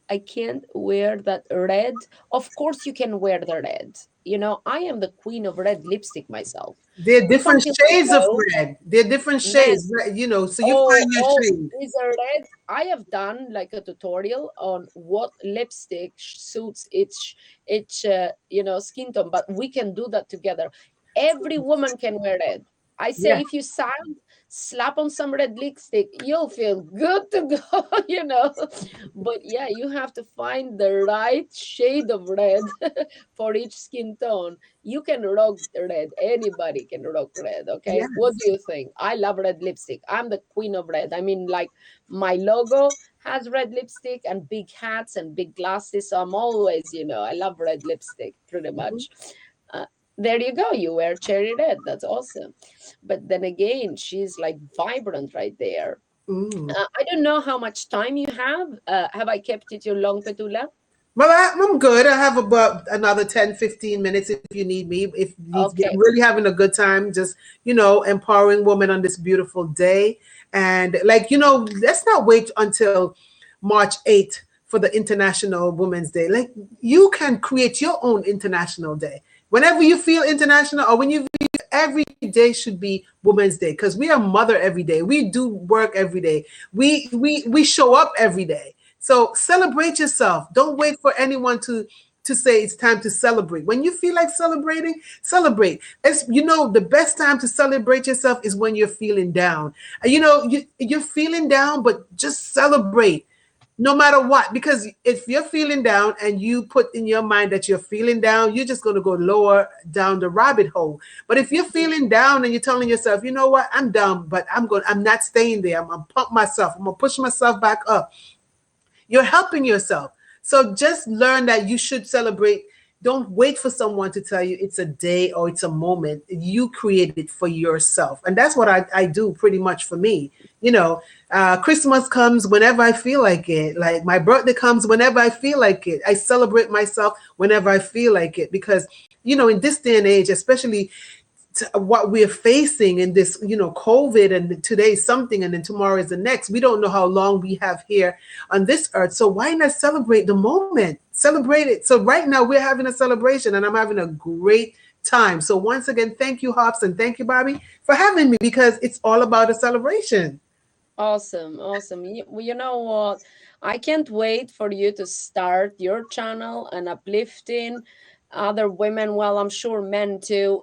I can't wear that red. Of course, you can wear the red. You know, I am the queen of red lipstick myself. They're If I'm different feeling shades of low, red. They're different man, shades, right? You know, so you find your oh, shade. is a red. I have done like a tutorial on what lipstick suits each skin tone, but we can do that together. Every woman can wear red. I say Yeah. if you slap on some red lipstick, you'll feel good to go, you know. But yeah, you have to find the right shade of red for each skin tone. You can rock red. Anybody can rock red. Okay. Yes. What do you think? I love red lipstick. I'm the queen of red. I mean, like my logo has red lipstick and big hats and big glasses. So I'm always, I love red lipstick pretty much. Uh, there you go. You wear cherry red. That's awesome. But then again, she's like vibrant right there. Mm. I don't know how much time you have. Have I kept it too long, Petula? Well, I'm good. I have about another 10, 15 minutes if you need me. If you need Okay. I'm really having a good time, just, empowering women on this beautiful day. And let's not wait until March 8th for the International Women's Day. Like, you can create your own International Day. Whenever you feel international, or when you every day should be Women's Day, because we are mother every day. We do work every day. We show up every day. So celebrate yourself. Don't wait for anyone to say it's time to celebrate. When you feel like celebrating, celebrate. The best time to celebrate yourself is when you're feeling down. You're feeling down, but just celebrate. No matter what, because if you're feeling down and you put in your mind that you're feeling down, you're just going to go lower down the rabbit hole. But if you're feeling down and you're telling yourself, you know what, I'm down, but I'm not staying there. I'm going to pump myself. I'm going to push myself back up. You're helping yourself. So just learn that you should celebrate. Don't wait for someone to tell you it's a day or it's a moment. You create it for yourself. And that's what I do pretty much for me. Christmas comes whenever I feel like it. Like my birthday comes whenever I feel like it. I celebrate myself whenever I feel like it. Because, in this day and age, especially what we're facing in this, COVID, and today is something and then tomorrow is the next. We don't know how long we have here on this earth. So why not celebrate the moment? Celebrate it. So right now we're having a celebration and I'm having a great time. So once again, thank you, Hops, and thank you, Bobby, for having me, because it's all about a celebration. Awesome. You know what? I can't wait for you to start your channel and uplifting other women. Well, I'm sure men too.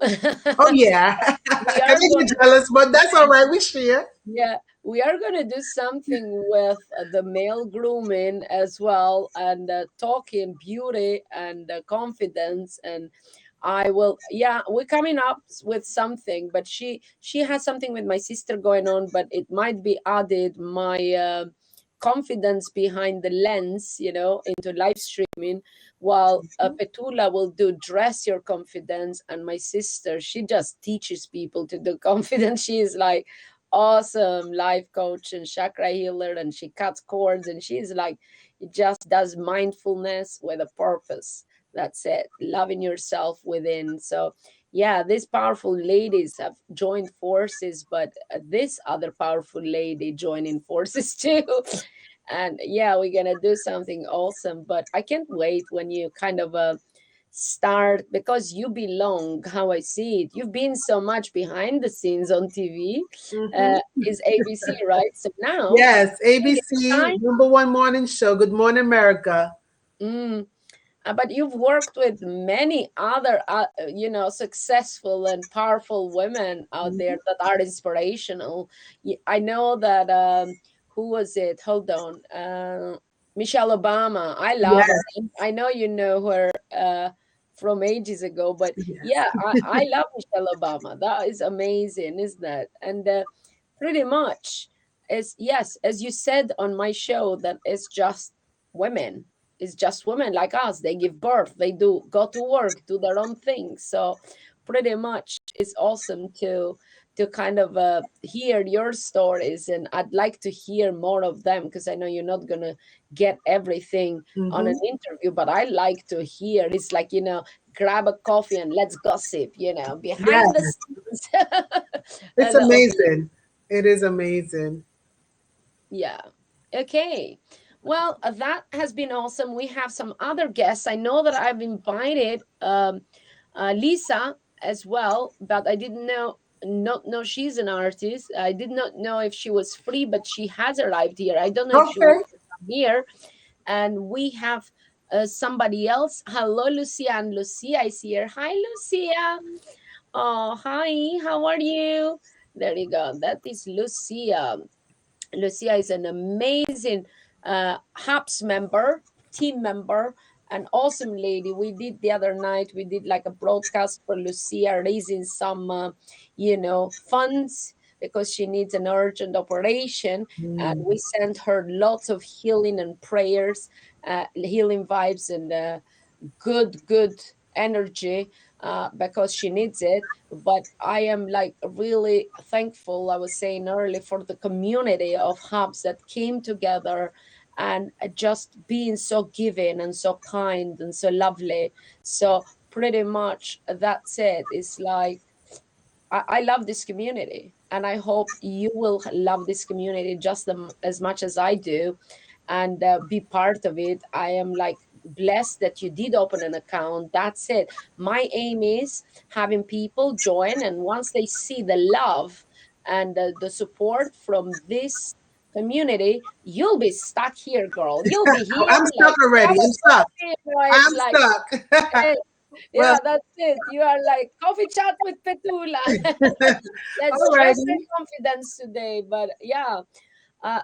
Oh, yeah. We I are think going you're jealous, but that's all right. We share. Yeah, we are going to do something with the male grooming as well, and talking beauty and confidence. And we're coming up with something, but she has something with my sister going on, but it might be added my confidence behind the lens, into live streaming, while Petula will do dress your confidence, and my sister, she just teaches people to do confidence. She is like awesome life coach and chakra healer, and she cuts cords, and she's like, just does mindfulness with a purpose. That's it, loving yourself within. So yeah, these powerful ladies have joined forces, but this other powerful lady joining forces too. And yeah, we're gonna do something awesome. But I can't wait when you kind of start, because you belong. How I see it, you've been so much behind the scenes on TV. Is ABC, right? So now, Yes, ABC, time. #1 morning show. Good Morning America. But you've worked with many other, successful and powerful women out there that are inspirational. I know that, who was it? Hold on. Michelle Obama. I love her. I know you know her from ages ago, but yeah, I love Michelle Obama. That is amazing, isn't that? And pretty much, as you said on my show, that it's just women. It's just women like us. They give birth, they go to work, do their own thing. So pretty much it's awesome to kind of hear your stories, and I'd like to hear more of them, because I know you're not gonna get everything on an interview, but I like to hear. It's like, grab a coffee and let's gossip, behind the scenes. It's amazing. It is amazing. Yeah. Okay. Well, that has been awesome. We have some other guests. I know that I've invited Lisa as well, but I didn't not know she's an artist. I did not know if she was free, but she has arrived here. I don't know if she Okay. wants to come here. And we have somebody else. Hello, Lucia. And Lucia is here. Hi, Lucia. Oh, hi. How are you? There you go. That is Lucia. Lucia is an amazing HAPS member, team member, an awesome lady. We did the other night, we did like a broadcast for Lucia, raising some, funds because she needs an urgent operation. And we sent her lots of healing and prayers, healing vibes, and good energy because she needs it. But I am like really thankful, I was saying earlier, for the community of hubs that came together and just being so giving and so kind and so lovely. So pretty much that's it. It's like I love this community, and I hope you will love this community just as much as I do, and be part of it. I am like blessed that you did open an account. That's it. My aim is having people join, and once they see the love and the support from this community, you'll be stuck here, girl. You'll be here. I'm stuck already. I'm stuck. I'm Like, stuck. hey, Well- yeah, that's it. You are like coffee chat with Petula. Let's Alrighty. stress and confidence today. But yeah,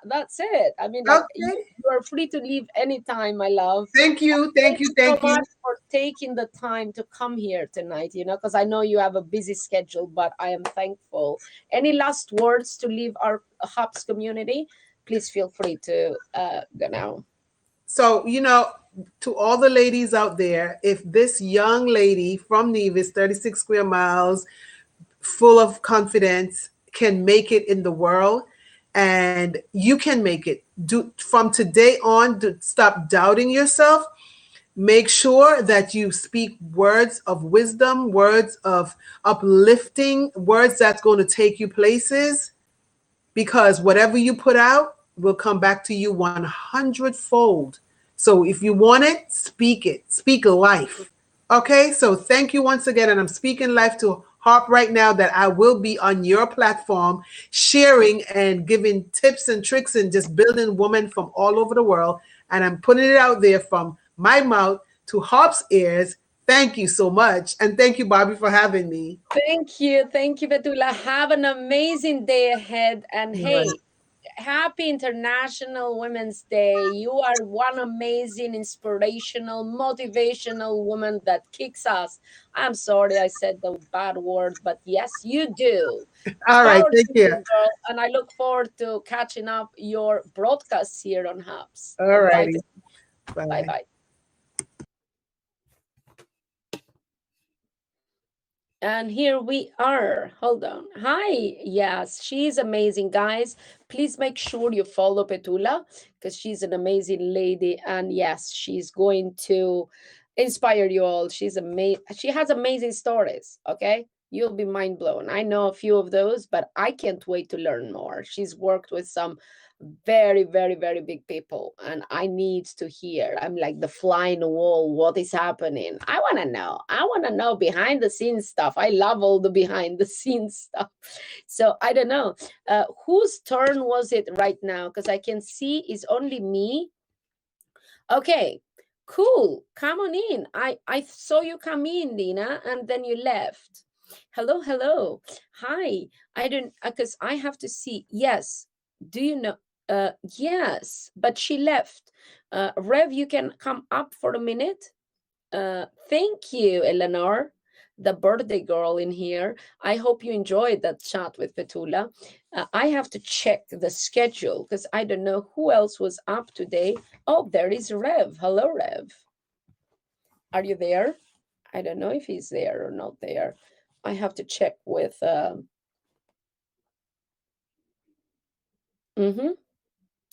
that's it. I mean, like, Okay. you are free to leave anytime, my love. Thank you. Thank you. so Thank you. much for taking the time to come here tonight, because I know you have a busy schedule, but I am thankful. Any last words to leave our HUBS community? Please feel free to go now. So, to all the ladies out there, if this young lady from Nevis, 36 square miles, full of confidence, can make it in the world, and you can make it. From today on, stop doubting yourself. Make sure that you speak words of wisdom, words of uplifting, words that's going to take you places, because whatever you put out will come back to you 100-fold. So if you want it, speak life. Okay, so thank you once again. And I'm speaking life to Harp right now, that I will be on your platform sharing and giving tips and tricks and just building women from all over the world. And I'm putting it out there from my mouth to Harp's ears. Thank you so much. And thank you, Bobby, for having me. Thank you. Thank you, Petula. Have an amazing day ahead. And hey, happy International Women's Day. You are one amazing, inspirational, motivational woman that kicks ass. I'm sorry I said the bad word, but yes, you do. All right, take care. Girl, and I look forward to catching up your broadcasts here on HUBS. All righty. Bye-bye. And here we are. Hold on. Hi. Yes, she's amazing, guys. Please make sure you follow Petula, because she's an amazing lady. And yes, she's going to inspire you all. She's amazing. She has amazing stories. Okay. You'll be mind blown. I know a few of those, but I can't wait to learn more. She's worked with some very, very, very big people, and I need to hear. I'm like the fly in the wall. What is happening? I want to know behind the scenes stuff. I love all the behind the scenes stuff. So I don't know whose turn was it right now, because I can see it's only me. Okay, cool. Come on in. I saw you come in, Lina, and then you left. Hello. Hi. I don't, because I have to see. Yes. Do you know? Yes, but she left. Rev, you can come up for a minute. Thank you, Eleanor, the birthday girl in here. I hope you enjoyed that chat with Petula. I have to check the schedule because I don't know who else was up today. Oh, there is Rev. Hello, Rev. Are you there? I don't know if he's there or not there. I have to check with...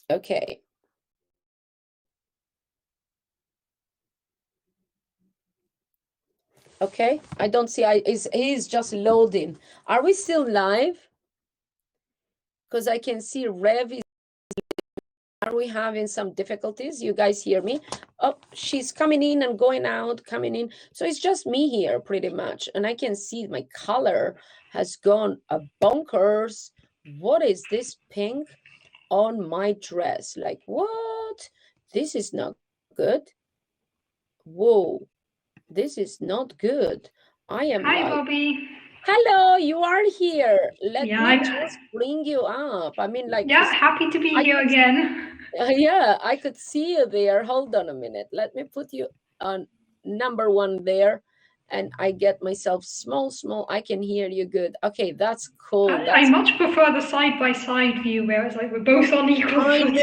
Okay. Okay, I don't see. He's just loading. Are we still live? Because I can see Rev is. Are we having some difficulties. You guys hear me? Oh, she's coming in and going out, coming in. So it's just me here pretty much. And I can see my color has gone bonkers. What is this pink on my dress? Like, what? This is not good. Whoa, this is not good. I am Hi, like, Bobby. hello, you are here. Let Yeah, me just bring you up. I mean, like, Yeah, happy to be I here could- again. yeah, I could see you there. Hold on a minute. Let me put you on number 1 there. And I get myself small. I can hear you good. Okay, that's cool. I much prefer the side-by-side view where it's like we're both on equal footing.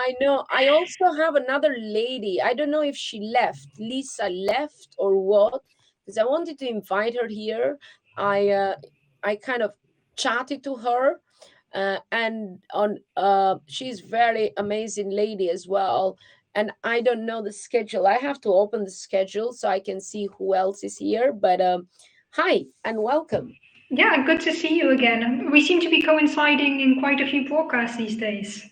I know. I also have another lady. I don't know if she left. Lisa left or what? Because I wanted to invite her here. I kind of chatted to her, and she's very amazing lady as well. And I don't know the schedule. I have to open the schedule so I can see who else is here. But hi and welcome. Yeah, good to see you again. We seem to be coinciding in quite a few broadcasts these days.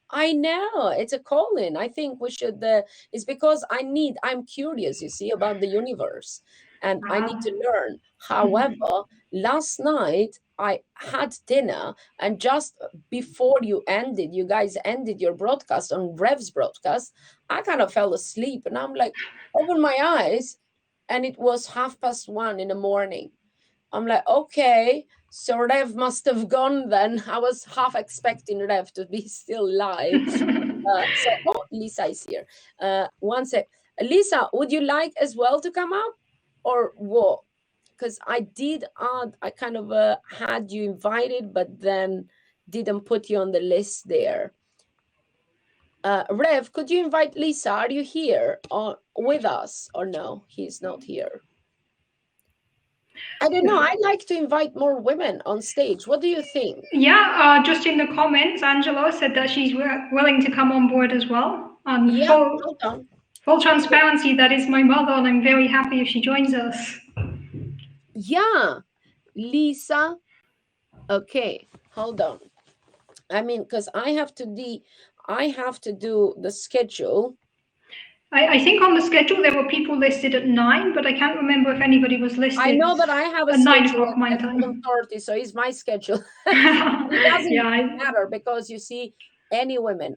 I know, it's a call-in. I think we should, it's because I'm curious, you see, about the universe, and I need to learn. However, last night I had dinner, and just before you guys ended your broadcast on Rev's broadcast, I kind of fell asleep, and I'm like, open my eyes, and it was 1:30 in the morning. I'm like, okay, so Rev must have gone then. I was half expecting Rev to be still live. Lisa is here. One sec. Lisa, would you like as well to come up or what? Because I kind of had you invited, but then didn't put you on the list there. Rev, could you invite Lisa? Are you here with us or no? He's not here. I don't know. I'd like to invite more women on stage. What do you think? Yeah, just in the comments, Angela said that she's willing to come on board as well. Full transparency, that is my mother, and I'm very happy if she joins us. Yeah, Lisa. Okay, hold on. I mean, because I have to do the schedule. I think on the schedule there were people listed at 9, but I can't remember if anybody was listed. I know that I have a at 9 schedule o'clock my at time. 7:30, so it's my schedule. It doesn't matter because you see,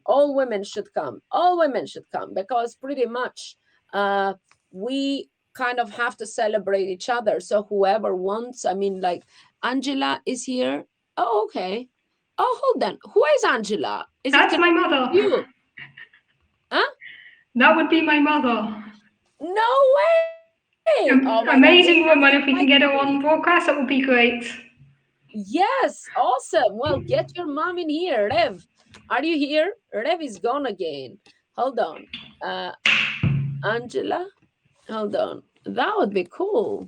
all women should come. All women should come because pretty much we kind of have to celebrate each other. So whoever wants, I mean, like Angela is here. Oh, okay. Oh, hold on. Who is Angela? That's my mother. You? Huh? That would be my mother. No way! Amazing woman. If we can get her on broadcast, that would be great. Yes, awesome. Well, get your mom in here. Rev, are you here? Rev is gone again. Hold on. Angela, hold on. That would be cool.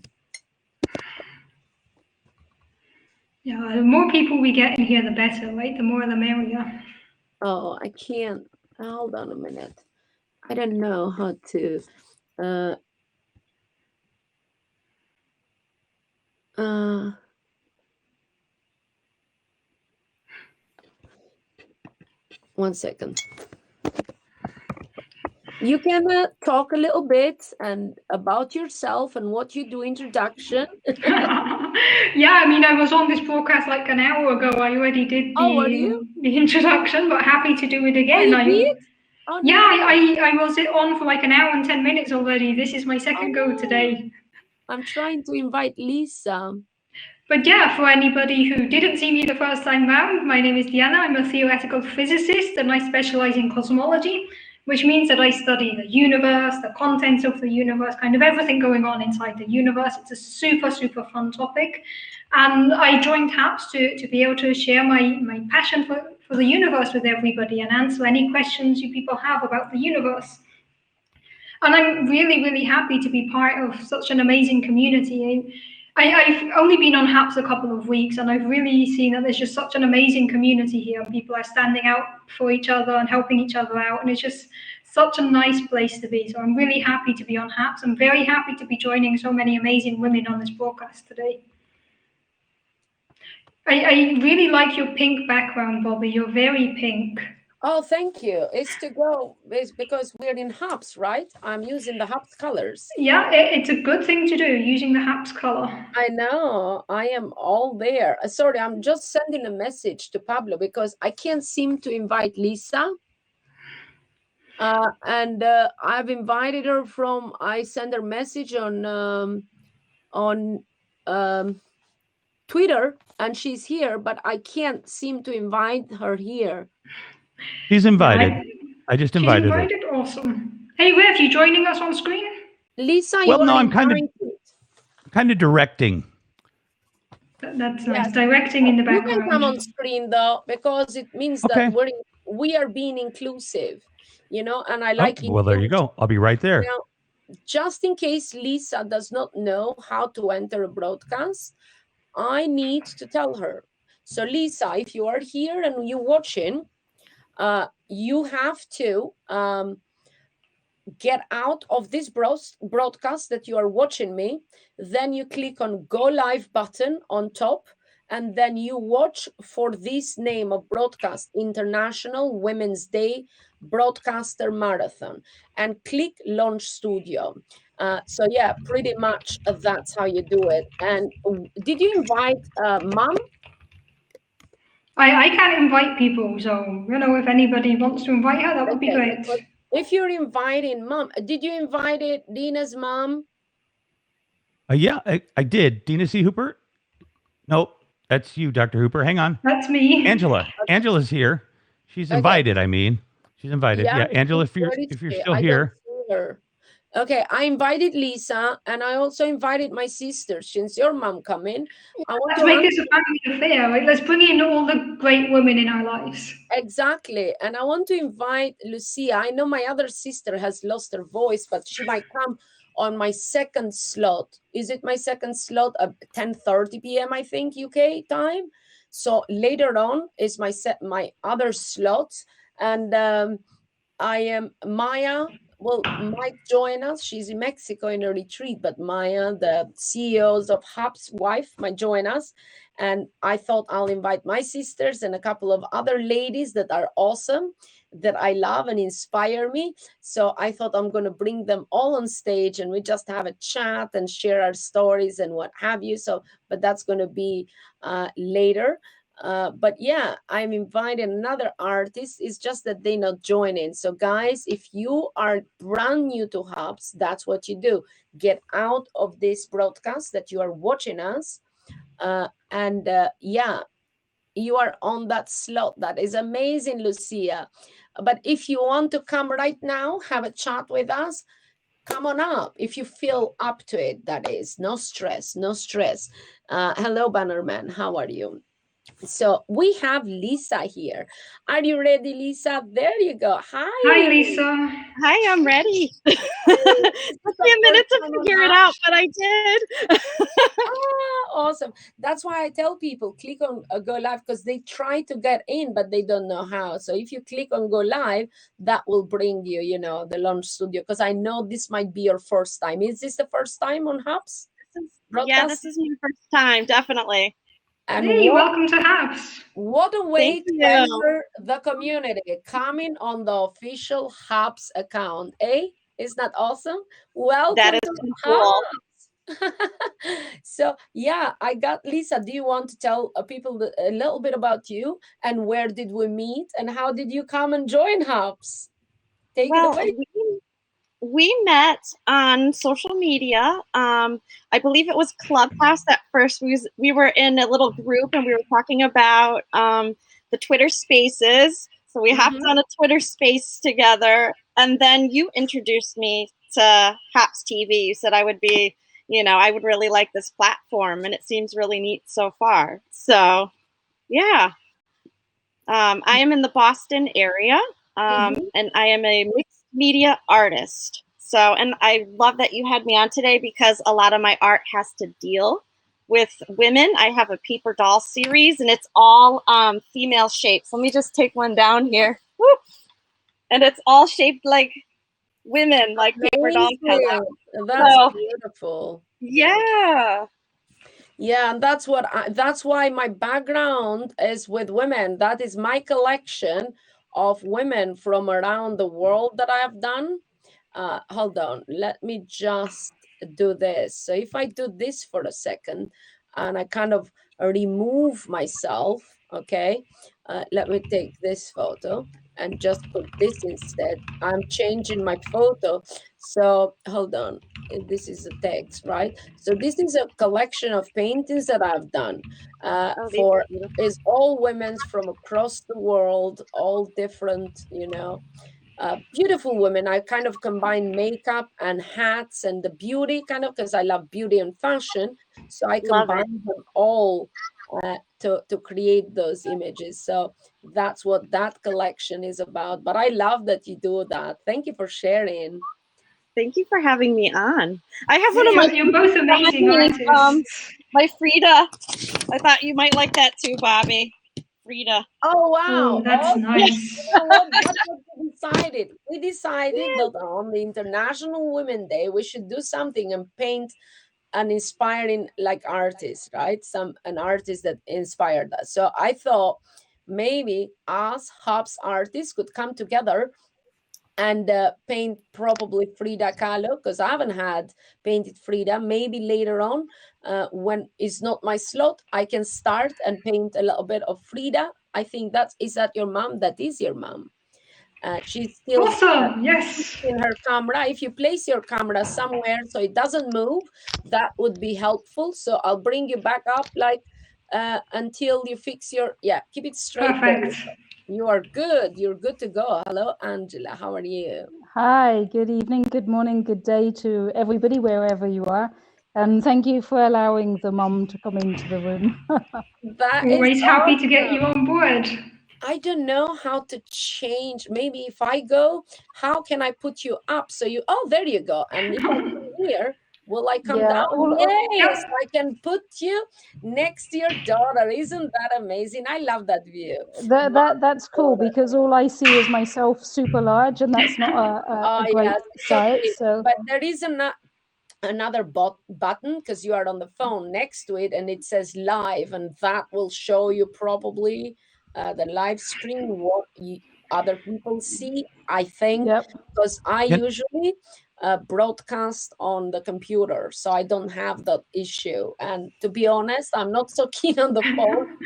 Yeah, the more people we get in here, the better, right? The more the merrier. Oh, I can't. Hold on a minute. I don't know how to. One second. You can talk a little bit and about yourself and what you do, introduction. Yeah, I mean, I was on this broadcast like an hour ago. I already did the introduction, but happy to do it again. Oh, you did? Oh, no. Yeah, I was on for like an hour and 10 minutes already. This is my second go today. I'm trying to invite Lisa. But yeah, for anybody who didn't see me the first time round, my name is Diana. I'm a theoretical physicist and I specialize in cosmology, which means that I study the universe, the contents of the universe, kind of everything going on inside the universe. It's a super, super fun topic. And I joined HAPS to be able to share my passion for the universe with everybody and answer any questions you people have about the universe. And I'm really, really happy to be part of such an amazing community. I've only been on HAPS a couple of weeks, and I've really seen that there's just such an amazing community here. People are standing out for each other and helping each other out, and it's just such a nice place to be. So I'm really happy to be on HAPS. I'm very happy to be joining so many amazing women on this broadcast today. I really like your pink background, Bobby. You're very pink. Oh, thank you. It's to go. It's because we're in hubs, right? I'm using the hubs colors. Yeah, it's a good thing to do, using the HAPS color. I know. I am all there. Sorry, I'm just sending a message to Pablo because I can't seem to invite Lisa. And I've invited her from. I sent her message on Twitter, and she's here, but I can't seem to invite her here. She's invited. I just invited her. Awesome. Hey, where are you joining us on screen? Lisa, Well, you no, are I'm kind of directing. That's nice. Directing in the background. You can come on screen though, because it means that we are being inclusive, you know, and I like well, there you go. I'll be right there. Now, just in case Lisa does not know how to enter a broadcast, I need to tell her. So Lisa, if you are here and you're watching, you have to get out of this broadcast that you are watching me. Then you click on Go Live button on top, and then you watch for this name of broadcast, International Women's Day Broadcaster Marathon, and click Launch Studio. So yeah, pretty much that's how you do it. And did you invite Mom? I can't invite people, so you know, if anybody wants to invite her, that would be great. If you're inviting Mom, did you invite Dina's mom? Yeah, I did. Dina C. Hooper? Nope, that's you, Dr. Hooper. Hang on. That's me. Angela's here. She's invited. I mean, she's invited. Yeah, Angela, if you're still here. Okay, I invited Lisa, and I also invited my sister. Since your mom coming, I want to make this a family affair. Right? Let's bring in all the great women in our lives. Exactly, and I want to invite Lucia. I know my other sister has lost her voice, but she might come on my second slot. Is it my second slot at 10:30 p.m. I think UK time? So later on is my other slot, and I am Maya. Well, might join us. She's in Mexico in a retreat, but Maya, the CEOs of Hub's wife, might join us. And I thought I'll invite my sisters and a couple of other ladies that are awesome, that I love and inspire me. So I thought I'm going to bring them all on stage, and we just have a chat and share our stories and what have you. So, but that's going to be later. But yeah, I'm inviting another artist. It's just that they're not joining. So guys, if you are brand new to Hubs, that's what you do. Get out of this broadcast that you are watching us. Yeah, you are on that slot. That is amazing, Lucia. But if you want to come right now, have a chat with us, come on up. If you feel up to it, that is. No stress, no stress. Hello, Bannerman. How are you? So we have Lisa here. Are you ready, Lisa? There you go. Hi. Hi, Lisa. Hi, I'm ready. It took me a minute to figure it out, but I did. Awesome. That's why I tell people click on Go Live, because they try to get in, but they don't know how. So if you click on Go Live, that will bring you, you know, the Launch Studio, because I know this might be your first time. Is this the first time on Hubs? Yeah, this is my first time, definitely. And hey, welcome to Hubs. What a way to enter the community, coming on the official Hubs account. Isn't that awesome? Welcome that is to cool. Hubs. So yeah, I got Lisa. Do you want to tell people a little bit about you, and where did we meet, and how did you come and join Hubs? Take it away. We met on social media. I believe it was Clubhouse at first. We were in a little group, and we were talking about the Twitter Spaces. So we hopped on a Twitter Space together, and then you introduced me to Hubs TV. You said I would be, you know, I would really like this platform, and it seems really neat so far. So, yeah. I am in the Boston area, and I am a mixed media artist. So, and I love that you had me on today, because a lot of my art has to deal with women. I have a paper doll series, and it's all female shapes. Let me just take one down here. Woo! And it's all shaped like women, like paper dolls. That's beautiful. Yeah. Yeah, and that's why my background is with women. That is my collection of women from around the world that I have done. Hold on, let me just do this. So if I do this for a second and I kind of remove myself, okay, let me take this photo and just put this instead. I'm changing my photo. So hold on, this is a text, right? So this is a collection of paintings that I've done for is all women from across the world, all different, beautiful women. I kind of combine makeup and hats and the beauty kind of, because I love beauty and fashion. So I combine them all to create those images. So that's what that collection is about. But I love that you do that. Thank you for sharing. Thank you for having me on. I have one of my. You're both amazing artists. My Frida. I thought you might like that too, Bobby. Frida. Oh wow! Oh, that's nice. You know what? That's what we decided. We decided that on the International Women's Day we should do something and paint an inspiring like artist, right? An artist that inspired us. So I thought maybe us Hops artists could come together and paint probably Frida Kahlo, because I haven't had painted Frida. Maybe later on, when it's not my slot, I can start and paint a little bit of Frida. I think is that your mom? That is your mom. She's still awesome. Yes. in her camera. If you place your camera somewhere so it doesn't move, that would be helpful. So I'll bring you back up like until you fix your, keep it straight. Perfect. You are good. You're good to go. Hello, Angela. How are you? Hi, good evening, good morning, good day to everybody, wherever you are. And thank you for allowing the mom to come into the room. Always happy to get you on board. I don't know how to change. Maybe if I go, how can I put you up? So there you go. And if I come here, will I come down? Yes, I can put you next to your daughter. Isn't that amazing? I love that view. That's cool, because all I see is myself super large, and that's not a great sight. Okay. So, but there is another button, because you are on the phone next to it, and it says live, and that will show you probably the live stream, what other people see, I think, because I usually broadcast on the computer, so I don't have that issue. And to be honest, I'm not so keen on the phone.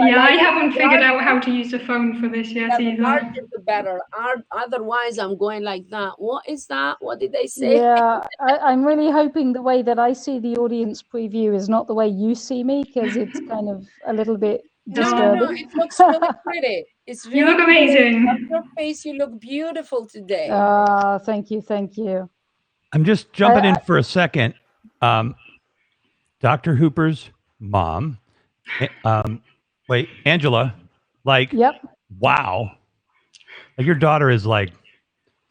I haven't figured out how to use the phone for this yet either. The larger the better. Otherwise, I'm going like that. What is that? What did they say? Yeah, I'm really hoping the way that I see the audience preview is not the way you see me, because it's kind of a little bit disturbing. No, it looks really pretty. It's really you look amazing. On your face, you look beautiful today. Thank you. I'm just jumping in for a second. Dr. Hooper's mom, Angela, wow. Like, your daughter is like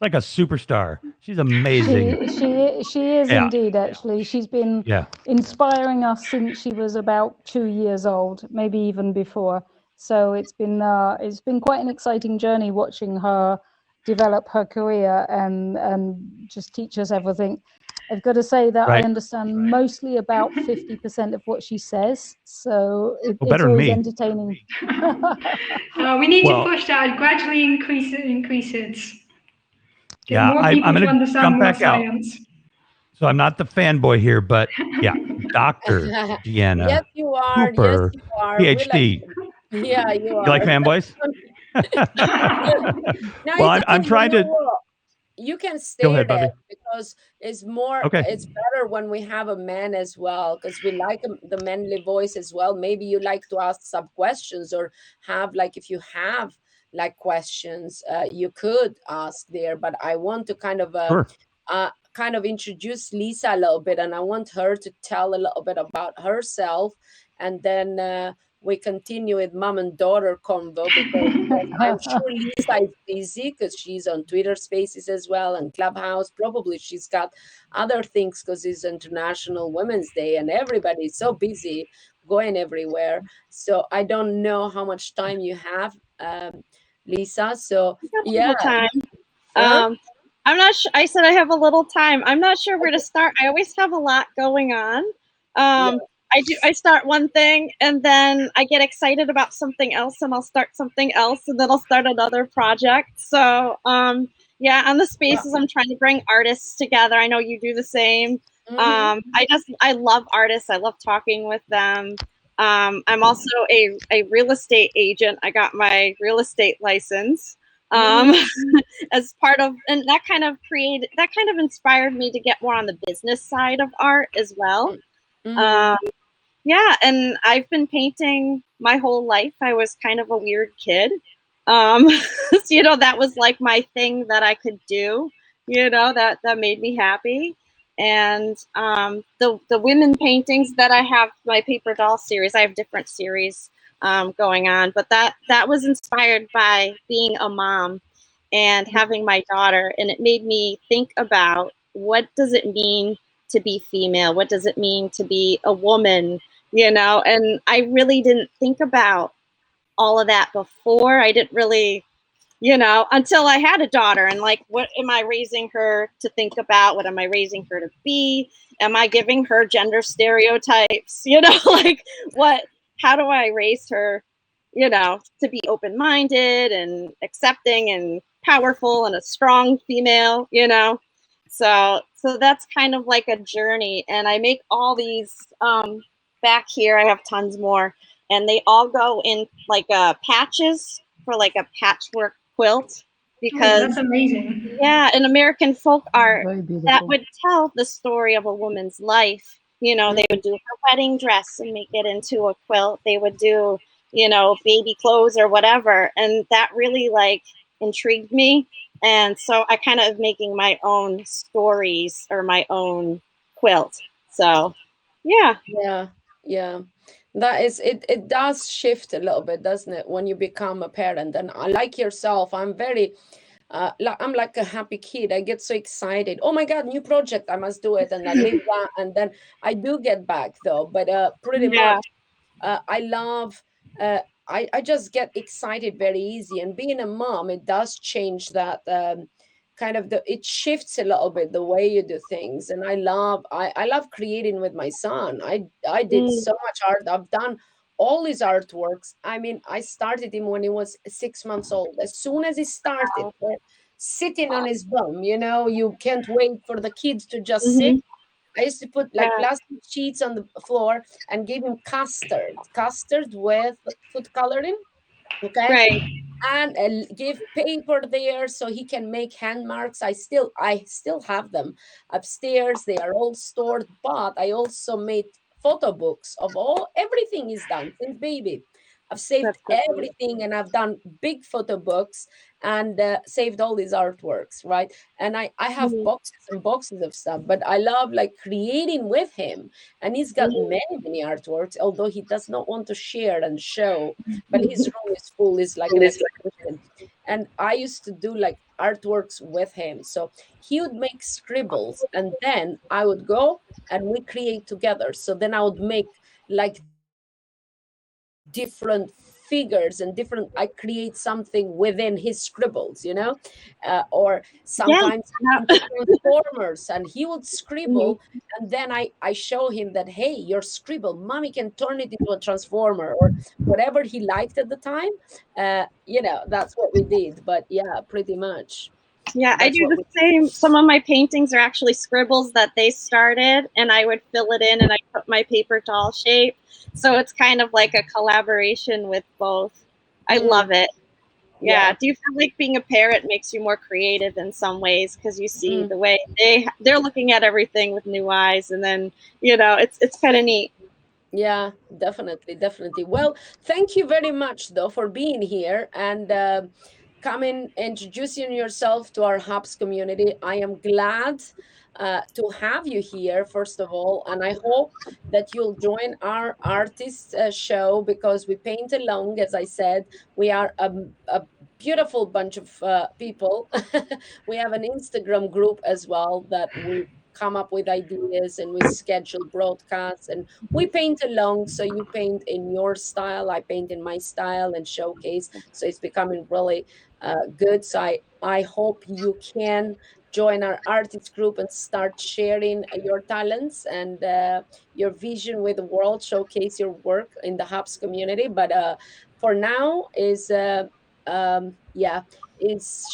a superstar. She's amazing. She is indeed, actually. She's been inspiring us since she was about 2 years old, maybe even before. So it's been quite an exciting journey watching her develop her career and just teach us everything. I've got to say that I understand mostly about 50% of what she says, so it's always entertaining. We need to push that, gradually increase it. Get more people I'm to going to understand jump more back science. out. So I'm not the fanboy here, but Dr. Deanna Yes, you are. Hooper, yes, you are. PhD. You are. You like fanboys? Well, I'm trying to. You can stay there because it's more. Okay. It's better when we have a man as well, because we like the manly voice as well. Maybe you like to ask some questions, or have if you have questions, you could ask there. But I want to kind of introduce Lisa a little bit, and I want her to tell a little bit about herself, and then we continue with mom and daughter convo, because I'm sure Lisa is busy because she's on Twitter Spaces as well and Clubhouse. Probably she's got other things because it's International Women's Day and everybody's so busy going everywhere. So I don't know how much time you have, Lisa. So time. I'm not sure. I said I have a little time. I'm not sure where to start. I always have a lot going on. I start one thing and then I get excited about something else and I'll start something else and then I'll start another project. So yeah, on the spaces I'm trying to bring artists together. I know you do the same. I love artists. I love talking with them. I'm also a real estate agent. I got my real estate license as part of, and that kind of inspired me to get more on the business side of art as well. Yeah, and I've been painting my whole life. I was kind of a weird kid. So, that was like my thing that I could do, that made me happy. And the women paintings that I have, my paper doll series, I have different series going on, but that was inspired by being a mom and having my daughter, and it made me think about what does it mean to be female? What does it mean to be a woman? And I really didn't think about all of that before. I didn't really, until I had a daughter, and like, what am I raising her to think about? What am I raising her to be? Am I giving her gender stereotypes? Like how do I raise her, to be open-minded and accepting and powerful and a strong female, So that's kind of like a journey. And I make all these, back here, I have tons more, and they all go in like patches for like a patchwork quilt, because that's amazing. Yeah, in American folk art, that would tell the story of a woman's life. They would do her wedding dress and make it into a quilt. They would do, baby clothes or whatever. And that really like intrigued me. And so I kind of making my own stories or my own quilt. So yeah. Yeah. That is it. It does shift a little bit, doesn't it, when you become a parent? And like yourself, I'm very I'm like a happy kid. I get so excited. Oh my God, new project, I must do it. And I leave that, and then I do get back though. But pretty much I love I just get excited very easy. And being a mom, it does change that kind of it shifts a little bit the way you do things. And I love creating with my son. I did so much art. I've done all his artworks. I mean, I started him when he was 6 months old. As soon as he started sitting on his bum, you can't wait for the kids to just sit. I used to put like plastic sheets on the floor and give him custard with food coloring. Okay. Right. And give paper there so he can make hand marks. I still have them upstairs. They are all stored, but I also made photo books of everything he's done since baby. I've saved everything, and I've done big photo books and saved all these artworks, right? And I have boxes and boxes of stuff, but I love like creating with him. And he's got many artworks, although he does not want to share and show, but his room is full, is like an exhibition. And I used to do like artworks with him. So he would make scribbles, and then I would go and we create together. So then I would make like different figures and I create something within his scribbles, or sometimes transformers, and he would scribble, and then I show him that, hey, your scribble, mommy can turn it into a transformer, or whatever he liked at the time. That's what we did. But yeah, pretty much. Yeah, I do the same. Some of my paintings are actually scribbles that they started, and I would fill it in and I put my paper doll shape. So it's kind of like a collaboration with both. I love it. Yeah. Do you feel like being a parent makes you more creative in some ways, because you see the way they're looking at everything with new eyes, and then it's kind of neat. Yeah, definitely. Well, thank you very much though for being here and coming, introducing yourself to our Hubs community. I am glad to have you here, first of all, and I hope that you'll join our artist show, because we paint along, as I said. We are a beautiful bunch of people. We have an Instagram group as well that we come up with ideas, and we schedule broadcasts, and we paint along. So you paint in your style, I paint in my style, and showcase. So it's becoming really good. So I hope you can join our artist group and start sharing your talents and your vision with the world, showcase your work in the Hubs community. But for now it's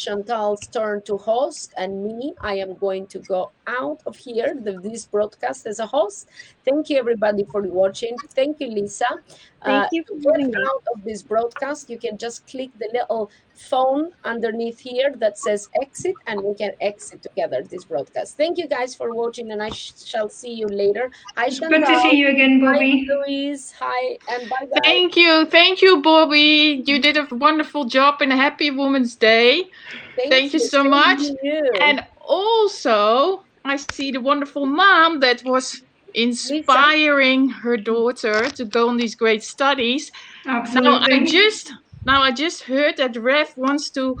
Chantal's turn to host, and me, I am going to go out of here, this broadcast as a host. Thank you, everybody, for watching. Thank you, Lisa. Thank you To for get having me. out of this broadcast, you can just click the little phone underneath here that says exit, and we can exit together this broadcast. Thank you guys for watching, and I shall see you later. Hi, Chantal. Good to see you again, Bobby. Hi, Louise. Hi, and bye-bye. Thank you, Bobby. You did a wonderful job, and a happy Women's Day. Thank you so much. And also, I see the wonderful mom that was inspiring her daughter to go on these great studies. Absolutely. Now I just heard that Rev wants to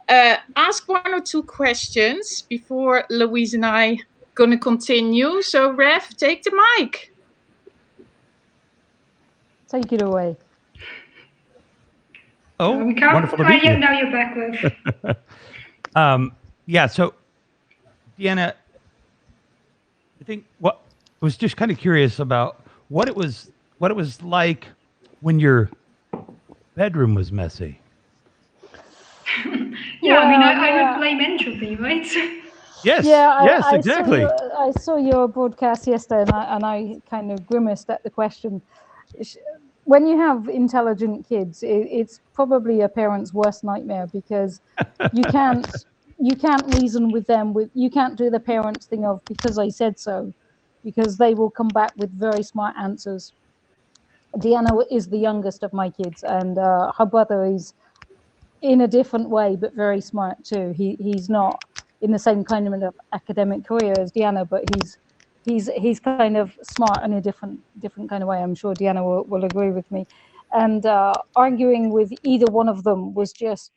ask 1 or 2 questions before Louise and I gonna continue. So Rev, take the mic. Take it away. Oh, we can't. Wonderful to meet you. Now you're back with. Yeah. So, Deanna, I think I was just kind of curious about what it was like when your bedroom was messy. Yeah, I mean, I would blame entropy, right? Yes. Yeah, yes, exactly. I saw your broadcast yesterday, and I kind of grimaced at the question. When you have intelligent kids, it's probably a parent's worst nightmare, because you can't reason with them. You can't do the parents thing of because I said so, because they will come back with very smart answers. Deanna is the youngest of my kids, and her brother is in a different way, but very smart too. He's not in the same kind of academic career as Deanna, but he's kind of smart in a different kind of way. I'm sure Deanna will agree with me. And arguing with either one of them was just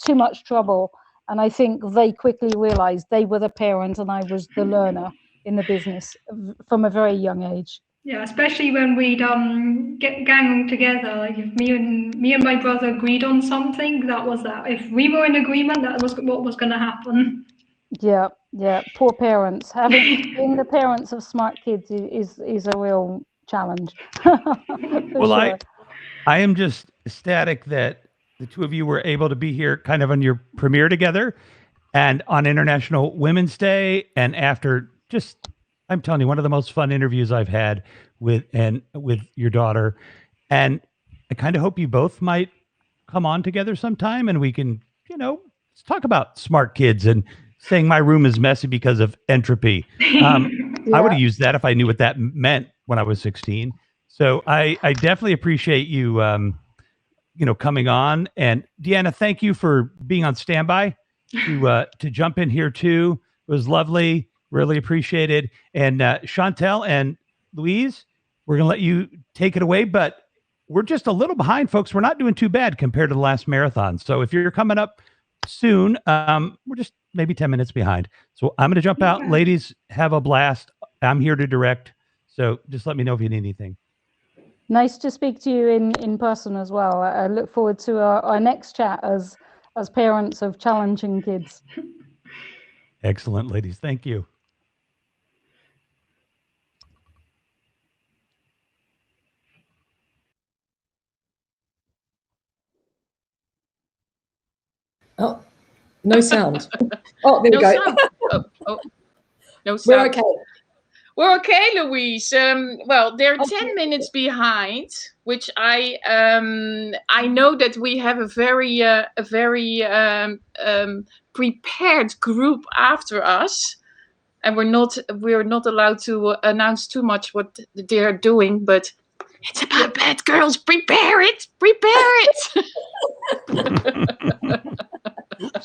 too much trouble. And I think they quickly realized they were the parent and I was the learner in the business from a very young age. Yeah, especially when we'd gang together. Like if me and my brother agreed on something, that was that. If we were in agreement, that was what was going to happen. Yeah. Poor parents. Being the parents of smart kids is a real challenge. Well, sure. I am just ecstatic that the two of you were able to be here, kind of on your premiere together, and on International Women's Day, and after just. I'm telling you, one of the most fun interviews I've had with your daughter. And I kind of hope you both might come on together sometime and we can, let's talk about smart kids and saying my room is messy because of entropy. Yeah. I would have used that if I knew what that meant when I was 16. So I definitely appreciate you, coming on. And Deanna, thank you for being on standby to jump in here too. It was lovely. Really appreciated. And Chantal and Louise, we're going to let you take it away, but we're just a little behind, folks. We're not doing too bad compared to the last marathon. So if you're coming up soon, we're just maybe 10 minutes behind. So I'm going to jump out. Ladies, have a blast. I'm here to direct. So just let me know if you need anything. Nice to speak to you in person as well. I look forward to our next chat as parents of challenging kids. Excellent, ladies. Thank you. Oh, no sound. Oh, there we go. No sound. We're okay. We're okay, Louise. Well, they're 10 minutes behind, which I know that we have a very prepared group after us, and we're not allowed to announce too much what they're doing, but it's about bad girls. Prepare it.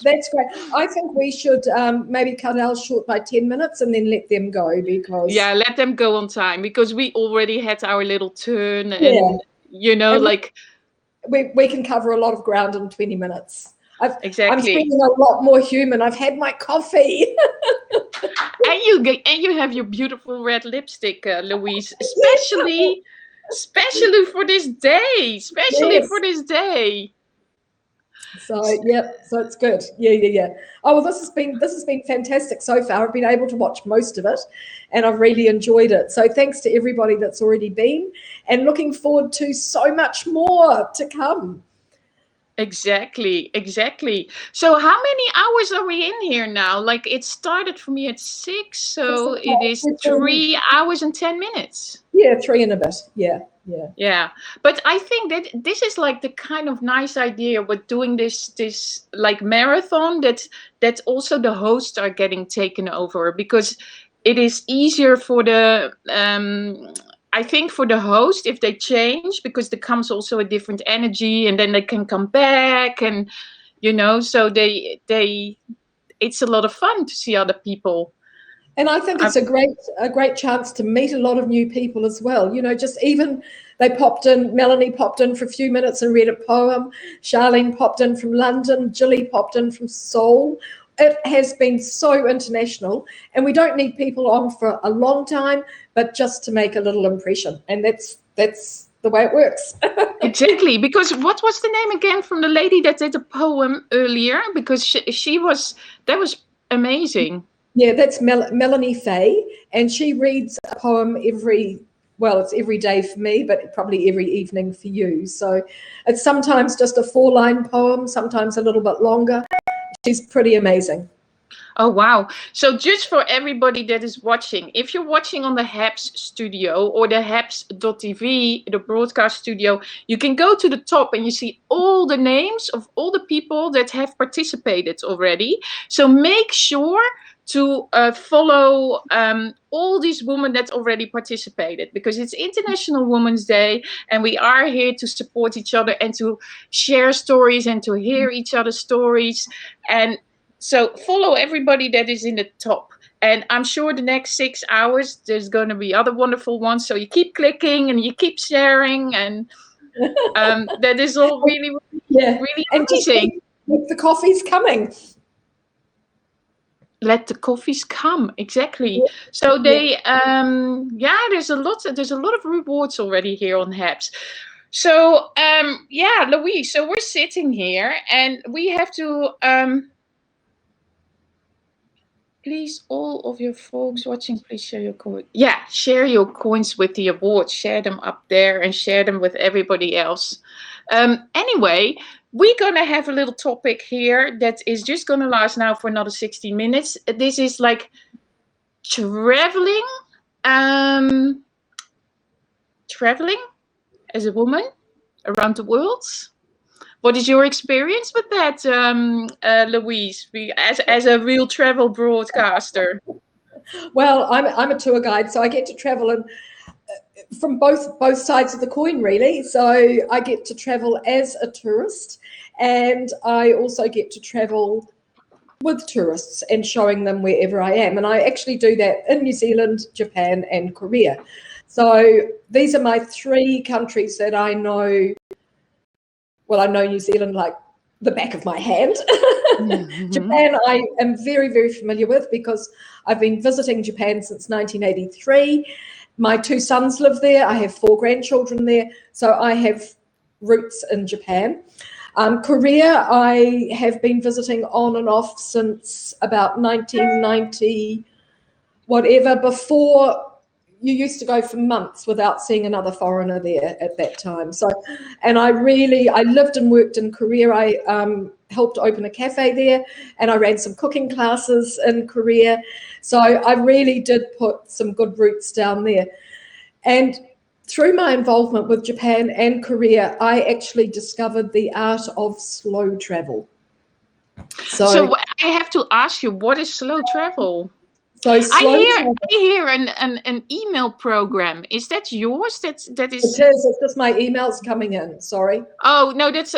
That's great. I think we should maybe cut ours short by 10 minutes and then let them go, because let them go on time, because we already had our little turn, and we can cover a lot of ground in 20 minutes. Exactly. I'm feeling a lot more human. I've had my coffee. and you have your beautiful red lipstick, Louise, especially for this day. For this day. So so it's good. Yeah. Oh well, this has been fantastic so far. I've been able to watch most of it, and I've really enjoyed it. So thanks to everybody that's already been, and looking forward to so much more to come. Exactly. So how many hours are we in here now? Like it started for me at 6, so it is 3 hours and 10 minutes. Yeah, 3 and a bit. Yeah. But I think that this is like the kind of nice idea with doing this like marathon that also the hosts are getting taken over, because it is easier for the I think for the host if they change, because there comes also a different energy, and then they can come back, and so they it's a lot of fun to see other people. And I think it's a great chance to meet a lot of new people as well. Just even Melanie popped in for a few minutes and read a poem. Charlene popped in from London. Jilly popped in from Seoul. It has been so international, and we don't need people on for a long time, but just to make a little impression. And that's the way it works. Exactly, because what was the name again from the lady that did a poem earlier? Because that was amazing. Yeah, that's Melanie Fay, and she reads a poem it's every day for me, but probably every evening for you. So it's sometimes just a 4-line poem, sometimes a little bit longer. She's pretty amazing. Oh, wow. So just for everybody that is watching, if you're watching on the HAPS studio or the HAPS.tv, the broadcast studio, you can go to the top and you see all the names of all the people that have participated already. So make sure to follow all these women that already participated, because it's International Women's Day and we are here to support each other and to share stories and to hear each other's stories. And so follow everybody that is in the top. And I'm sure the next 6 hours, there's going to be other wonderful ones. So you keep clicking and you keep sharing, and that is all really amazing. The coffee's coming. Let the coffees come, exactly. So they there's a lot of rewards already here on HAPS. So Louise, so we're sitting here and we have to please, all of your folks watching, please share your coins. Yeah, share your coins with the awards. Share them up there and share them with everybody else. Anyway, we're going to have a little topic here that is just going to last now for another 60 minutes. This is like traveling as a woman around the world. What is your experience with that, Louise, as a real travel broadcaster? Well, I'm a tour guide, so I get to travel from both sides of the coin, really. So I get to travel as a tourist, and I also get to travel with tourists and showing them wherever I am. And I actually do that in New Zealand, Japan, and Korea. So these are my 3 countries that I know. Well, I know New Zealand like the back of my hand. Mm-hmm. Japan, I am very, very familiar with because I've been visiting Japan since 1983. My 2 sons live there. I have 4 grandchildren there. So I have roots in Japan. Korea, I have been visiting on and off since about 1990, whatever, before. You used to go for months without seeing another foreigner there at that time. So, and I lived and worked in Korea. I helped open a cafe there, and I ran some cooking classes in Korea. So I really did put some good roots down there. And through my involvement with Japan and Korea, I actually discovered the art of slow travel. So I have to ask you, what is slow travel? So I hear an email program. Is that yours? That is. It is. It's just my emails coming in. Sorry. Oh no, that's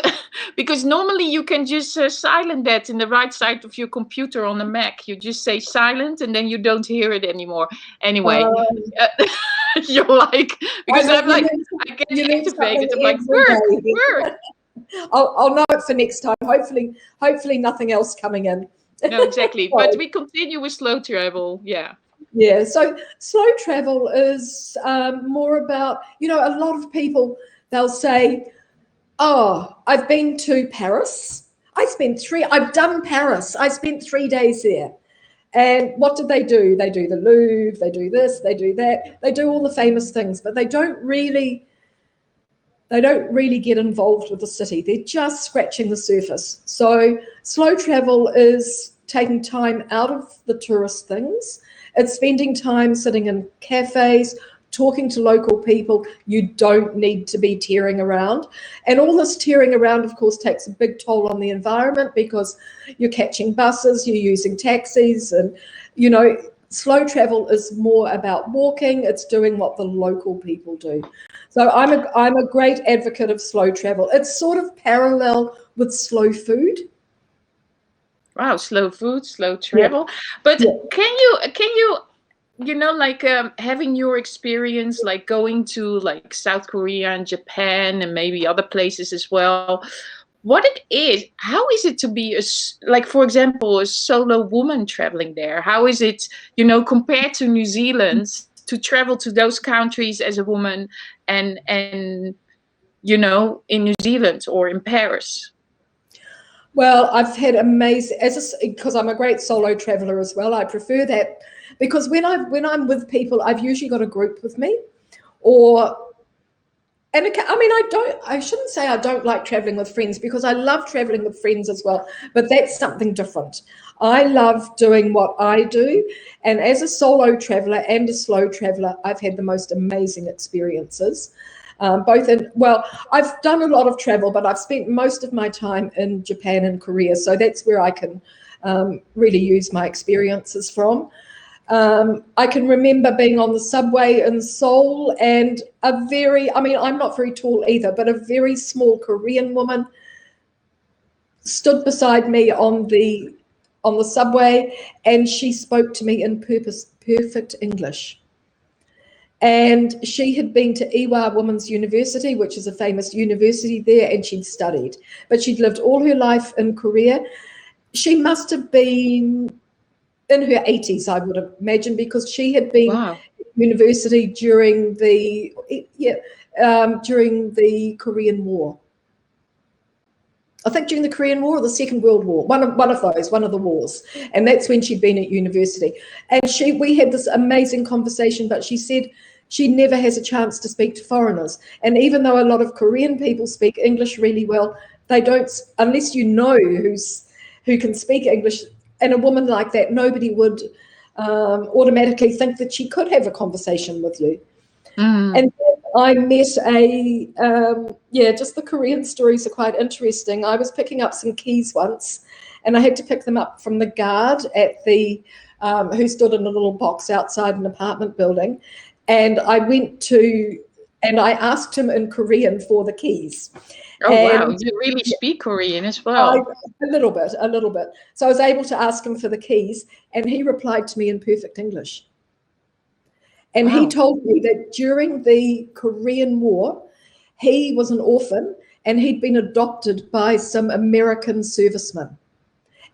because normally you can just silent that in the right side of your computer on the Mac. You just say silent, and then you don't hear it anymore. Anyway, you're like, because I'm like, I get activated. I'm like, work. I'll know it for next time. Hopefully nothing else coming in. No, exactly. But we continue with slow travel. Yeah. Yeah. So slow travel is more about, a lot of people, they'll say, oh, I've been to Paris, I've done Paris. I spent 3 days there. And what did they do? They do the Louvre, they do this, they do that, they do all the famous things, but they don't really get involved with the city. They're just scratching the surface. So slow travel is taking time out of the tourist things. It's spending time sitting in cafes, talking to local people. You don't need to be tearing around. And all this tearing around, of course, takes a big toll on the environment because you're catching buses, you're using taxis, and, you know, slow travel is more about walking. It's doing what the local people do. So I'm a great advocate of slow travel. It's sort of parallel with slow food. Wow, slow food, slow travel. Yeah. But Yeah. can you you know, like having your experience, like going to like South Korea and Japan and maybe other places as well, what it is, how is it to be like, for example, a solo woman traveling there? How is it, you know, compared to New Zealand, to travel to those countries as a woman and you know, in New Zealand or in Paris? Well, I've had amazing, because I'm a great solo traveler as well. I prefer that because when I'm with people, I've usually got a group with me, I shouldn't say I don't like traveling with friends, because I love traveling with friends as well, but that's something different. I love doing what I do, and as a solo traveler and a slow traveler, I've had the most amazing experiences. I've done a lot of travel, but I've spent most of my time in Japan and Korea, so that's where I can really use my experiences from. I can remember being on the subway in Seoul, and I'm not very tall either, but a very small Korean woman stood beside me on the subway, and she spoke to me in perfect English. And she had been to Ewha Women's University, which is a famous university there, and she'd studied. But she'd lived all her life in Korea. She must have been in her 80s, I would imagine, because she had been at university during the Korean War. I think during the Korean War or the Second World War, one of the wars. And that's when she'd been at university. And we had this amazing conversation, but she said she never has a chance to speak to foreigners. And even though a lot of Korean people speak English really well, they don't, unless you know who can speak English. And a woman like that, nobody would automatically think that she could have a conversation with you. Mm. And I met just the Korean stories are quite interesting. I was picking up some keys once, and I had to pick them up from the guard at who stood in a little box outside an apartment building. And I asked him in Korean for the keys. Oh, wow. You really speak Korean as well. A little bit. So I was able to ask him for the keys, and he replied to me in perfect English. And he told me that during the Korean War, he was an orphan, and he'd been adopted by some American servicemen.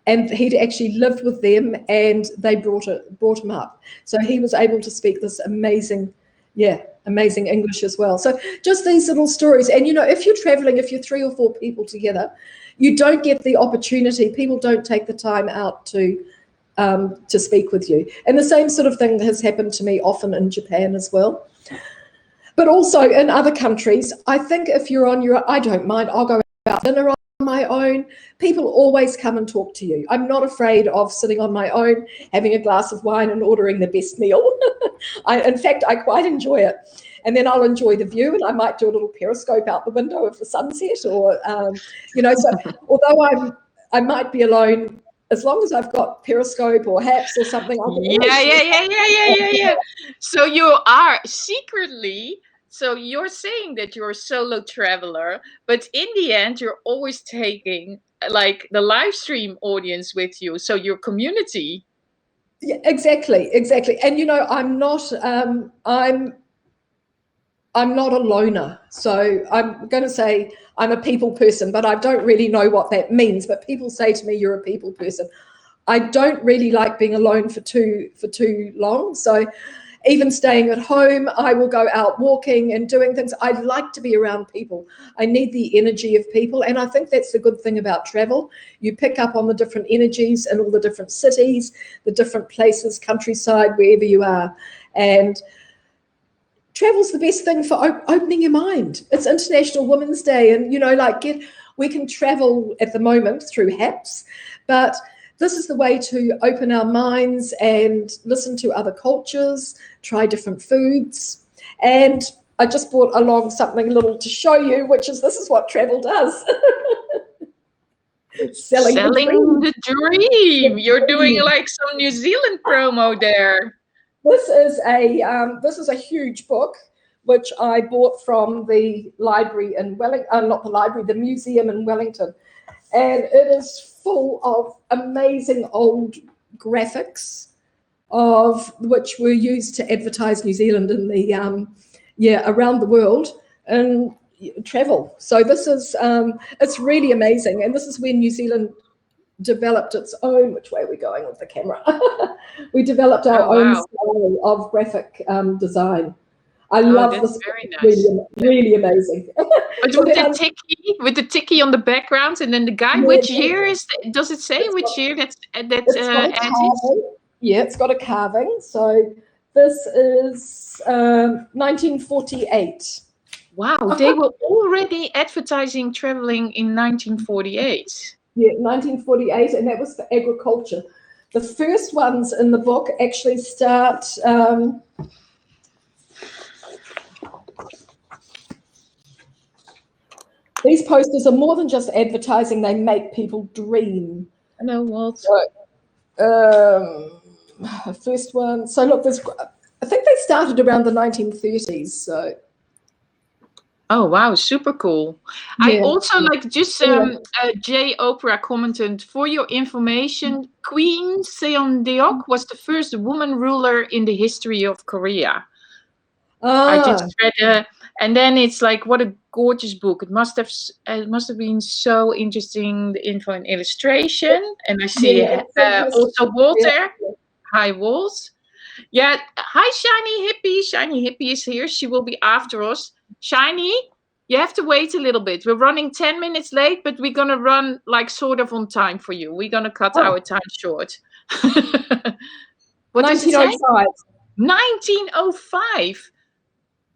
And he'd actually lived with them, and they brought him up. So he was able to speak this amazing English as well. So just these little stories. And, you know, if you're traveling, if you're 3 or 4 people together, you don't get the opportunity. People don't take the time out to speak with you. And the same sort of thing has happened to me often in Japan as well. But also in other countries, I think if you're on your, I don't mind, I'll go out for dinner on my own. People always come and talk to you. I'm not afraid of sitting on my own, having a glass of wine and ordering the best meal. In fact, I quite enjoy it. And then I'll enjoy the view, and I might do a little periscope out the window of the sunset, or, so although I might be alone, as long as I've got periscope or hats or something. Yeah. So you are secretly, so you're saying that you're a solo traveler, but in the end, you're always taking like the live stream audience with you. So your community. Yeah, exactly. And, you know, I'm not a loner. So I'm going to say I'm a people person, but I don't really know what that means. But people say to me, you're a people person. I don't really like being alone for too long. So, even staying at home, I will go out walking and doing things. I like to be around people. I need the energy of people. And I think that's the good thing about travel. You pick up on the different energies in all the different cities, the different places, countryside, wherever you are. And travel's the best thing for opening your mind. It's International Women's Day, and we can travel at the moment through HAPS, but this is the way to open our minds and listen to other cultures, try different foods. And I just brought along something little to show you, this is what travel does. Selling the dream. You're doing like some New Zealand promo there. This is a huge book, which I bought from the library in Wellington, not the library, the museum in Wellington. And it is full of amazing old graphics of which were used to advertise New Zealand in the, around the world and travel. So this is, it's really amazing. And this is when New Zealand developed its own, which way are we going with the camera? We developed our own style of graphic design. I love this. Very nice. Really amazing. But with the ticky on the background, and then the guy. Which year does it say? Which year that's Yeah, it's got a carving. So this is 1948. Wow, they were already advertising traveling in 1948. Yeah, 1948, and that was for agriculture. The first ones in the book actually start. These posters are more than just advertising, they make people dream. I know, Walt. So, first one. So look, I think they started around the 1930s. So. Oh, wow, super cool. Yeah. I also Jay Oprah commented, for your information, Queen Seondeok was the first woman ruler in the history of Korea. I just read and then it's like, what a gorgeous book. It must have been so interesting, the info and illustration. And I see also Walter. Yeah. Hi, Walt. Yeah, hi, Shiny Hippie. Shiny Hippie is here. She will be after us. Shiny, you have to wait a little bit. We're running 10 minutes late, but we're going to run like sort of on time for you. We're going to cut our time short. What 1905. 1905.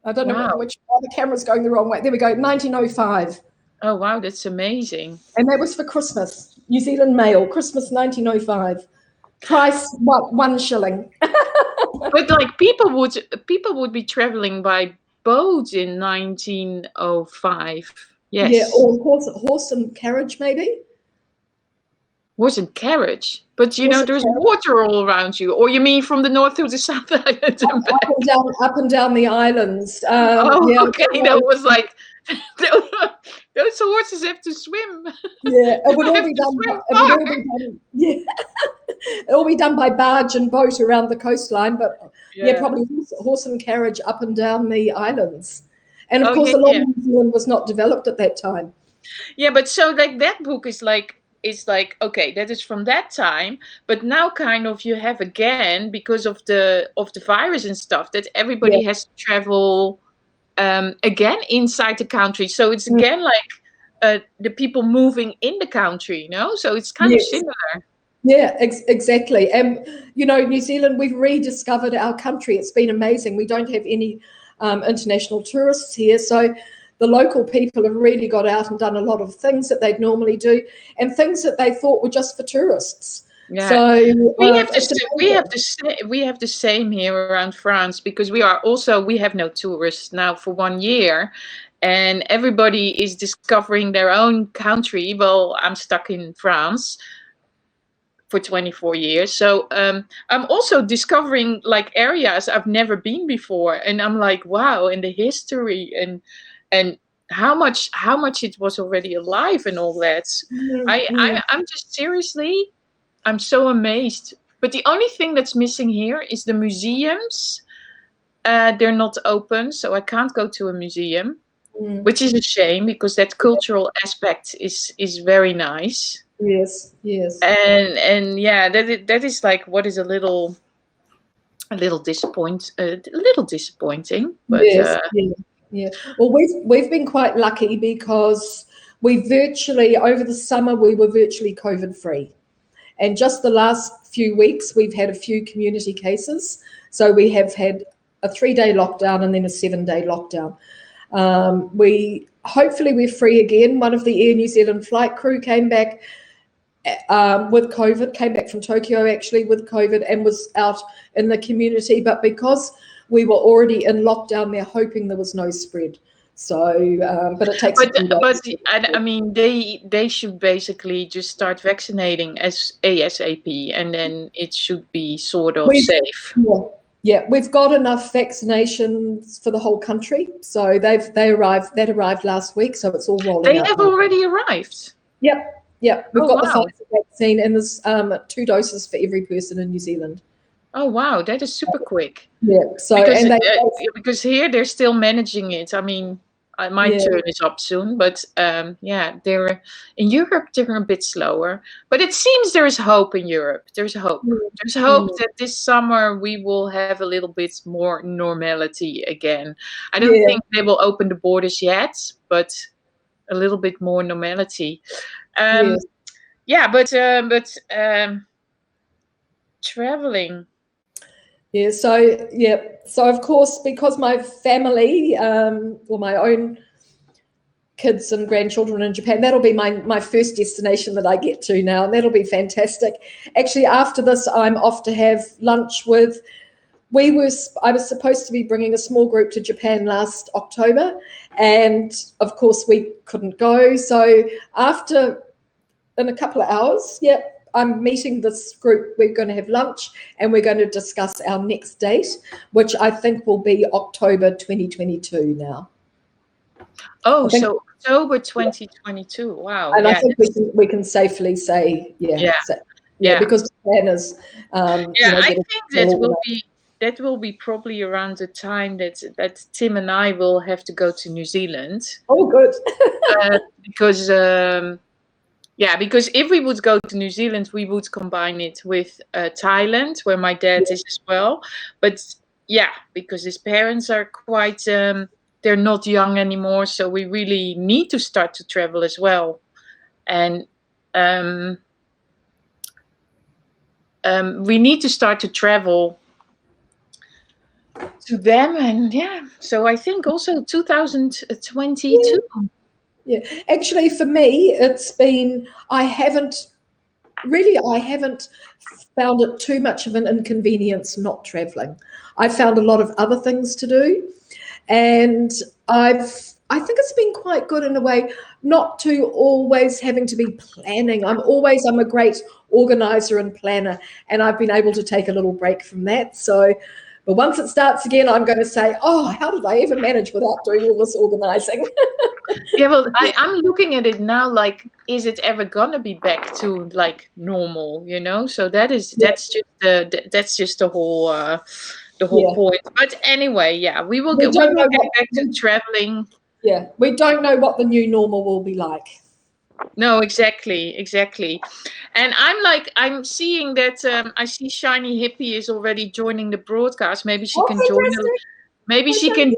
I don't know which the camera's going the wrong way. There we go, 1905. Oh, wow, that's amazing. And that was for Christmas. New Zealand Mail, Christmas 1905. Price, what, 1 shilling. But like people would be traveling by boat in 1905. Yes. Yeah, or horse and carriage, maybe. Horse and carriage, but there's water all around you. Or you mean from the north to the south island? Up and down the islands. Okay, that was like those horses have to swim. Yeah, it would all be done. It'll all be done by barge and boat around the coastline, but probably horse and carriage up and down the islands. And of course, a lot of New Zealand was not developed at that time. Yeah, but so like that book is like, okay, that is from that time, but now kind of you have again, because of the virus and stuff, that everybody has to travel again inside the country. So it's again like the people moving in the country, so it's kind of similar. Yeah, exactly. And New Zealand, we've rediscovered our country. It's been amazing. We don't have any international tourists here, so the local people have really got out and done a lot of things that they'd normally do, and things that they thought were just for tourists. Yeah. So we have the same here around France, because we have no tourists now for 1 year, and everybody is discovering their own country. Well, I'm stuck in France for 24 years, so I'm also discovering like areas I've never been before, and I'm like, wow, and the history and how much it was already alive and all that. I'm just seriously, I'm so amazed. But the only thing that's missing here is the museums. They're not open, so I can't go to a museum, which is a shame, because that cultural aspect is very nice. Yes. And yeah, that is like what is a little a little disappointing. But Yes, yeah. Well, we've been quite lucky because we virtually over the summer we were virtually COVID free, and just the last few weeks we've had a few community cases. So we have had a 3-day lockdown and then a 7-day lockdown. Hopefully we're free again. One of the Air New Zealand flight crew came back with COVID, came back from Tokyo actually with COVID and was out in the community. But because we were already in lockdown, they're hoping there was no spread. So, but it takes. But I mean, they should basically just start vaccinating as ASAP, and then it should be sort of safe. Yeah, we've got enough vaccinations for the whole country. So that arrived last week. So it's all rolling out. They have already arrived. Yep. We've got the Pfizer vaccine, and there's 2 doses for every person in New Zealand. Oh wow, that is super quick. Yeah. So because here they're still managing it. I mean, my turn is up soon, but they're in Europe. They're a bit slower, but it seems there is hope in Europe. There's hope. There's hope that this summer we will have a little bit more normality again. I don't think they will open the borders yet, but a little bit more normality. But traveling. So of course, because my family, or my own kids and grandchildren in Japan, that'll be my first destination that I get to now, and that'll be fantastic. Actually, after this, I'm off to have lunch with. I was supposed to be bringing a small group to Japan last October, and of course we couldn't go. So in a couple of hours, I'm meeting this group. We're going to have lunch and we're going to discuss our next date, which I think will be October 2022 now. Oh, so October 2022. Wow. And I think we can safely say, because Japan is. I think that will be probably around the time that Tim and I will have to go to New Zealand. Oh, good. Because if we would go to New Zealand, we would combine it with Thailand, where my dad is as well. But because his parents are quite, they're not young anymore, so we really need to start to travel as well. And we need to start to travel to them. And so I think also 2022. Yeah, actually, for me, it's been, I haven't found it too much of an inconvenience not traveling. I found a lot of other things to do, and I think it's been quite good in a way, not to always having to be planning. I'm a great organizer and planner, and I've been able to take a little break from that. So, but once it starts again, I'm going to say, oh, how did I ever manage without doing all this organizing? I'm looking at it now like, is it ever gonna be back to like normal? So that's just the whole point. But anyway, we will get back to traveling. Yeah, we don't know what the new normal will be like. No, exactly. And I'm seeing that I see Shiny Hippie is already joining the broadcast. Maybe she can join. Maybe she can.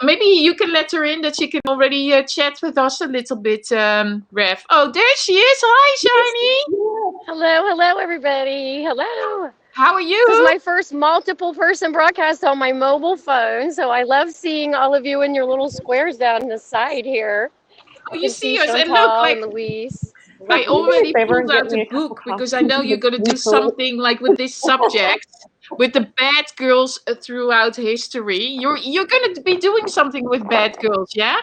Maybe you can let her in that she can already chat with us a little bit, Rev. Oh, there she is. Hi, Shiny. Hello, everybody. Hello. How are you? This is my first multiple person broadcast on my mobile phone, so I love seeing all of you in your little squares down the side here. Oh, you see us, and look, like Louise. I already pulled out the book because I know you're going to do something like with this subject, with the bad girls throughout history. You're going to be doing something with bad girls, yeah?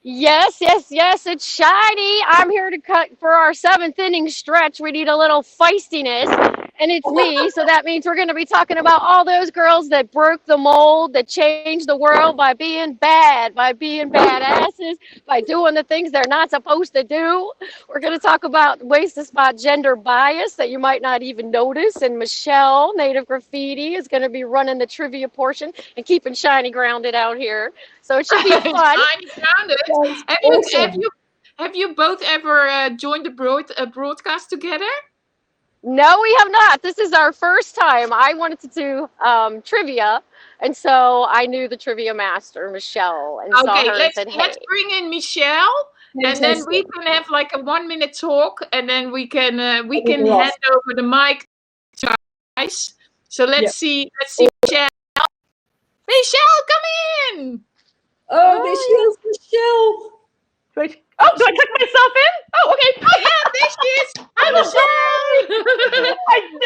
Yes. It's Shiny. I'm here to cut for our 7th inning stretch. We need a little feistiness, and it's me. So that means we're going to be talking about all those girls that broke the mold, that changed the world by being bad, by being badasses, by doing the things they're not supposed to do. We're going to talk about ways to spot gender bias that you might not even notice. And Michelle, Native Graffiti, is going to be running the trivia portion and keeping Shiny grounded out here. So it should be fun. Shiny grounded. Have you both ever joined a broadcast together? No, we have not. This is our first time. I wanted to do trivia, and so I knew the trivia master, Michelle, and saw her and said, "Hey." Let's bring in Michelle, and then we can have like a 1-minute talk, and then we can hand over the mic to guys. So let's see Michelle. Michelle, come in. Oh, there she is, Michelle. Do I click myself in? Oh, okay. Oh, yeah, there she is. Hi, Michelle.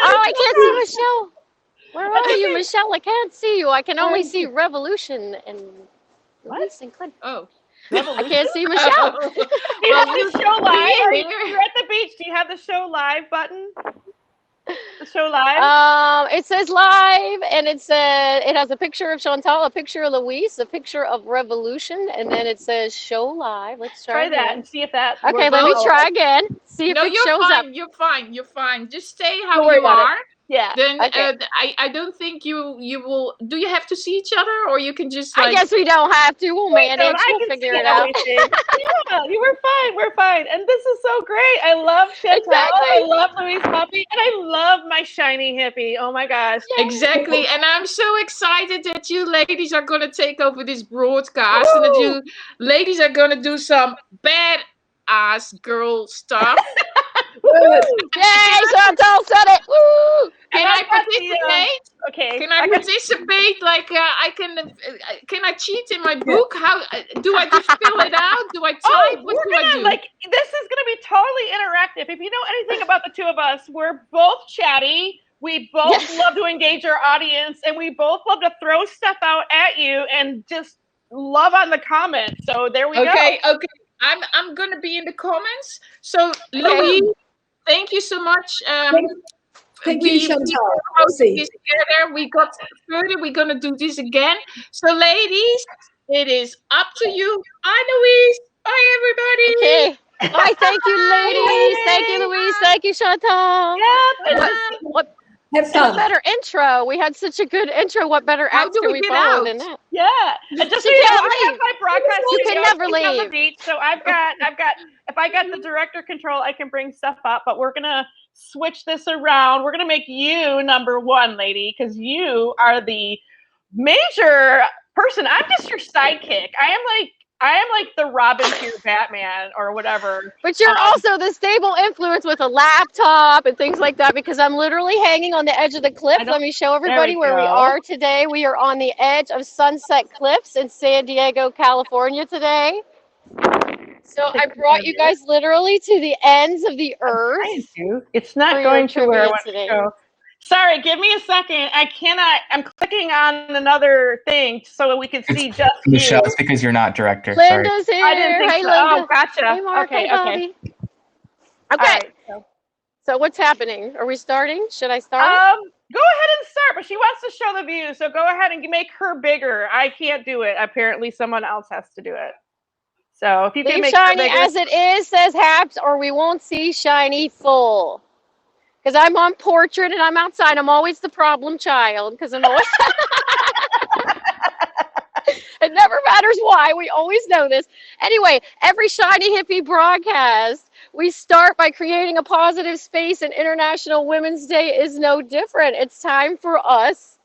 I can't see Michelle. Where are you, Michelle? I can't see you. I can only see Revolution and Louise and Clint. Oh. I can't see Michelle. Do you have the show live? You're at the beach. Do you have the show live button? The show live? It says live, and it has a picture of Chantal, a picture of Louise, a picture of Revolution, and then it says show live. Let's try that and see if that Okay, let me try again. See if it shows up. You're fine. You're fine. Just stay how you are. Yeah. Then I don't think you will. Do you have to see each other, or you can just? I guess we don't have to. We'll manage. We'll figure it out. Yeah, you were fine. We're fine. And this is so great. I love Chantal. I love Louise Puppy, and I love my shiny hippie. Oh my gosh. Exactly. And I'm so excited that you ladies are gonna take over this broadcast, and that you ladies are gonna do some badass girl stuff. Yay, Chantal said it. Woo! Can I participate? Okay. Can I participate? Like, can I cheat in my book? How do I just fill it out? Do I type? What do I do? Like, this is gonna be totally interactive. If you know anything about the two of us, we're both chatty. We both love to engage our audience, and we both love to throw stuff out at you and just love on the comments. So there we go. Okay. I'm gonna be in the comments. So Louise, thank you so much. Thank you, Chantal. We got further. We're gonna do this again. So, ladies, it is up to you. Bye, Louise. Bye, everybody. Okay. Bye. Thank you, ladies. Thank you, Louise. Thank you, Chantal. What better intro? We had such a good intro. What better acts can we follow than that? Yeah. And just so you know, I have my broadcast You can never on the leave. beach, so I've got. If I got the director control, I can bring stuff up. But we're gonna switch this around. We're gonna make you number one, lady, because you are the major person. I'm just your sidekick. I am like the Robin to your Batman or whatever. But you're also the stable influence with a laptop and things like that, because I'm literally hanging on the edge of the cliff. Let me show everybody where we are today. We are on the edge of Sunset Cliffs in San Diego, California today. So I brought you guys literally to the ends of the earth. It's not going to where I want to go. Sorry, give me a second. I cannot. I'm clicking on another thing so that we can see just Michelle, you. it's because you're not director. Linda's Sorry. here. I didn't think Hey, so. Linda. Oh, gotcha. Hey, Mark. Okay. Hey, Bobby. Okay. So what's happening? Are we starting? Should I start? Go ahead and start, but she wants to show the view, so go ahead and make her bigger. I can't do it. Apparently, someone else has to do it. So if you can Leave make shiny her bigger. as it is, says Haps, or we won't see shiny full. Because I'm on portrait and I'm outside. I'm always the problem child. Because I'm always. It never matters why. We always know this. Anyway, every Shiny Hippie broadcast, we start by creating a positive space, and International Women's Day is no different. It's time for us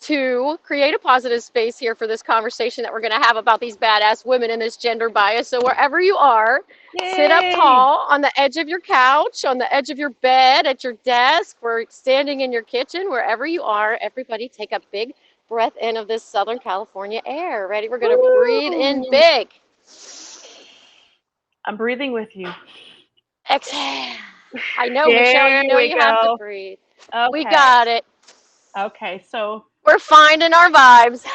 to create a positive space here for this conversation that we're going to have about these badass women and this gender bias. So wherever you are, sit up tall on the edge of your couch, on the edge of your bed, at your desk, or standing in your kitchen, wherever you are. Everybody take a big breath in of this Southern California air. Ready? We're going to breathe in big. I'm breathing with you. Exhale. I know, Michelle, you have to breathe. Okay. We got it. Okay, so we're finding our vibes.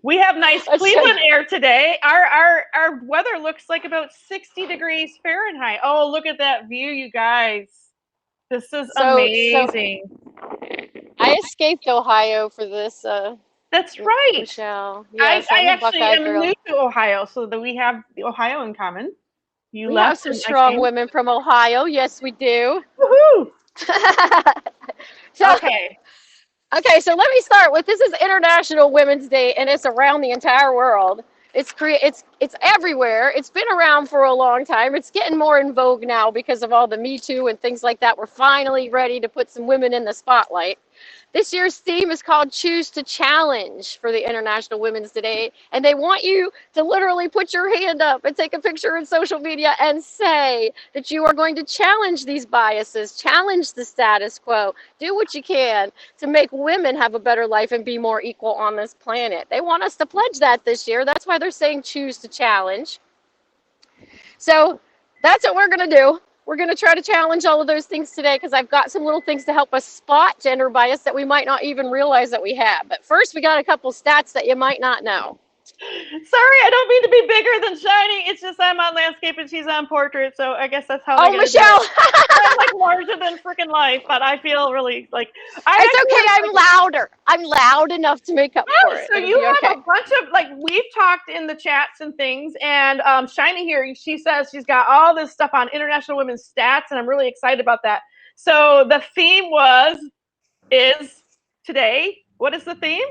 We have nice Cleveland air today. Our weather looks like about 60 degrees Fahrenheit. Oh, look at that view, you guys. This is amazing. I escaped Ohio for this. That's right. Michelle. Yes, I actually am new to Ohio, so that we have the Ohio in common. We have some strong women from Ohio. Yes, we do. Woohoo! Okay, so let me start with, this is International Women's Day, and it's around the entire world. It's everywhere. It's been around for a long time. It's getting more in vogue now because of all the Me Too and things like that. We're finally ready to put some women in the spotlight. This year's theme is called Choose to Challenge for the International Women's Day. And they want you to literally put your hand up and take a picture in social media and say that you are going to challenge these biases, challenge the status quo, do what you can to make women have a better life and be more equal on this planet. They want us to pledge that this year. That's why they're saying choose to challenge. So that's what we're going to do. We're going to try to challenge all of those things today because I've got some little things to help us spot gender bias that we might not even realize that we have. But first, we got a couple stats that you might not know. Sorry, I don't mean to be bigger than Shiny. It's just I'm on landscape and she's on portrait, so I guess that's how. Oh, Michelle! I'm like larger than freaking life, but I feel really like. It's okay. I'm louder. I'm loud enough to make up for it. So you have a bunch of we've talked in the chats and things, and Shiny here, she says she's got all this stuff on International Women's Stats, and I'm really excited about that. So the theme is today. What is the theme?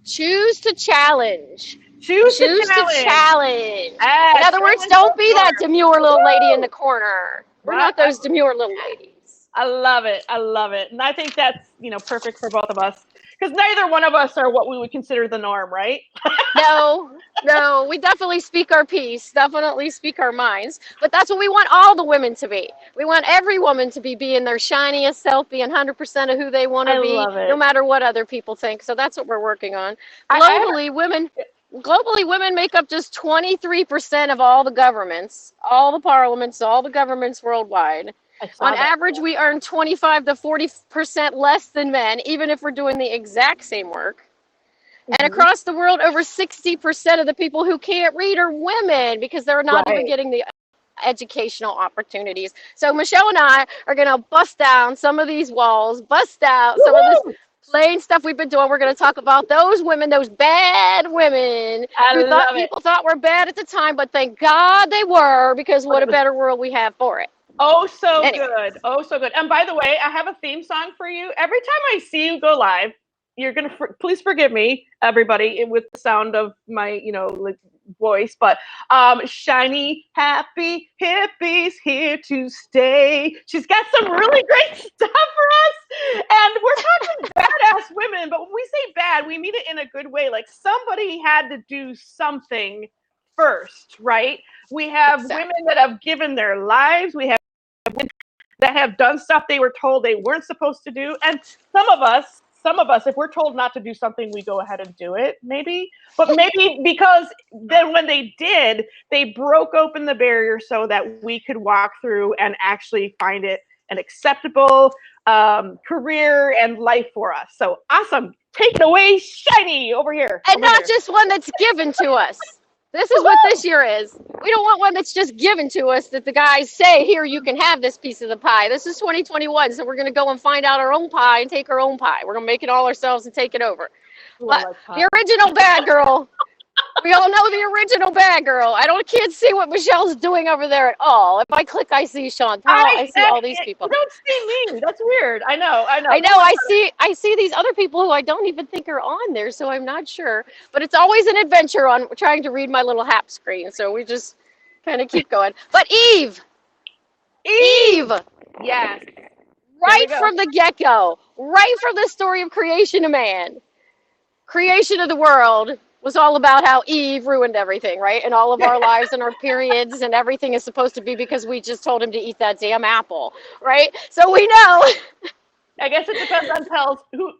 Choose to challenge. Choose to challenge. In other words, don't be that demure little lady in the corner. We're not those demure little ladies. I love it. I love it. And I think that's, perfect for both of us. Because neither one of us are what we would consider the norm, right? No, we definitely speak our piece, definitely speak our minds. But that's what we want all the women to be. We want every woman to be being their shiniest self, being 100% of who they want to be, no matter what other people think. So that's what we're working on. Globally, women make up just 23% of all the governments, all the parliaments, all the governments worldwide. On average, we earn 25 to 40% less than men, even if we're doing the exact same work. And across the world, over 60% of the people who can't read are women because they're not even getting the educational opportunities. So Michelle and I are going to bust down some of these walls, bust out some of this plain stuff we've been doing. We're going to talk about those women, those bad women people thought were bad at the time, but thank God they were, because what a better world we have for it. Oh, so good. Oh, so good. And by the way, I have a theme song for you. Every time I see you go live, you're going to, please forgive me, everybody, with the sound of my, voice, but shiny, happy hippies here to stay. She's got some really great stuff for us. And we're talking badass women, but when we say bad, we mean it in a good way. Like somebody had to do something first, right? We have women that have given their lives. We have women that have done stuff they were told they weren't supposed to do. And some of us, if we're told not to do something, we go ahead and do it, maybe. But maybe because then when they did, they broke open the barrier so that we could walk through and actually find it an acceptable career and life for us. So awesome. Take it away, Shiny, over here. And not just one that's given to us. This is what this year is. We don't want one that's just given to us that the guys say, here, you can have this piece of the pie. This is 2021, so we're going to go and find out our own pie and take our own pie. We're going to make it all ourselves and take it over. But the original bad girl, we all know the original bad girl. Can't see what Michelle's doing over there at all. If I click, I see Sean Paul. I see all these people. You don't see me. That's weird. I know. I see these other people who I don't even think are on there, so I'm not sure. But it's always an adventure on trying to read my little hap screen, so we just kind of keep going. But Eve. Yes. Right from the get-go, right from the story of creation of man, creation of the world was all about how Eve ruined everything, right? And all of our lives and our periods and everything is supposed to be because we just told him to eat that damn apple, right? So we know. I guess it depends on who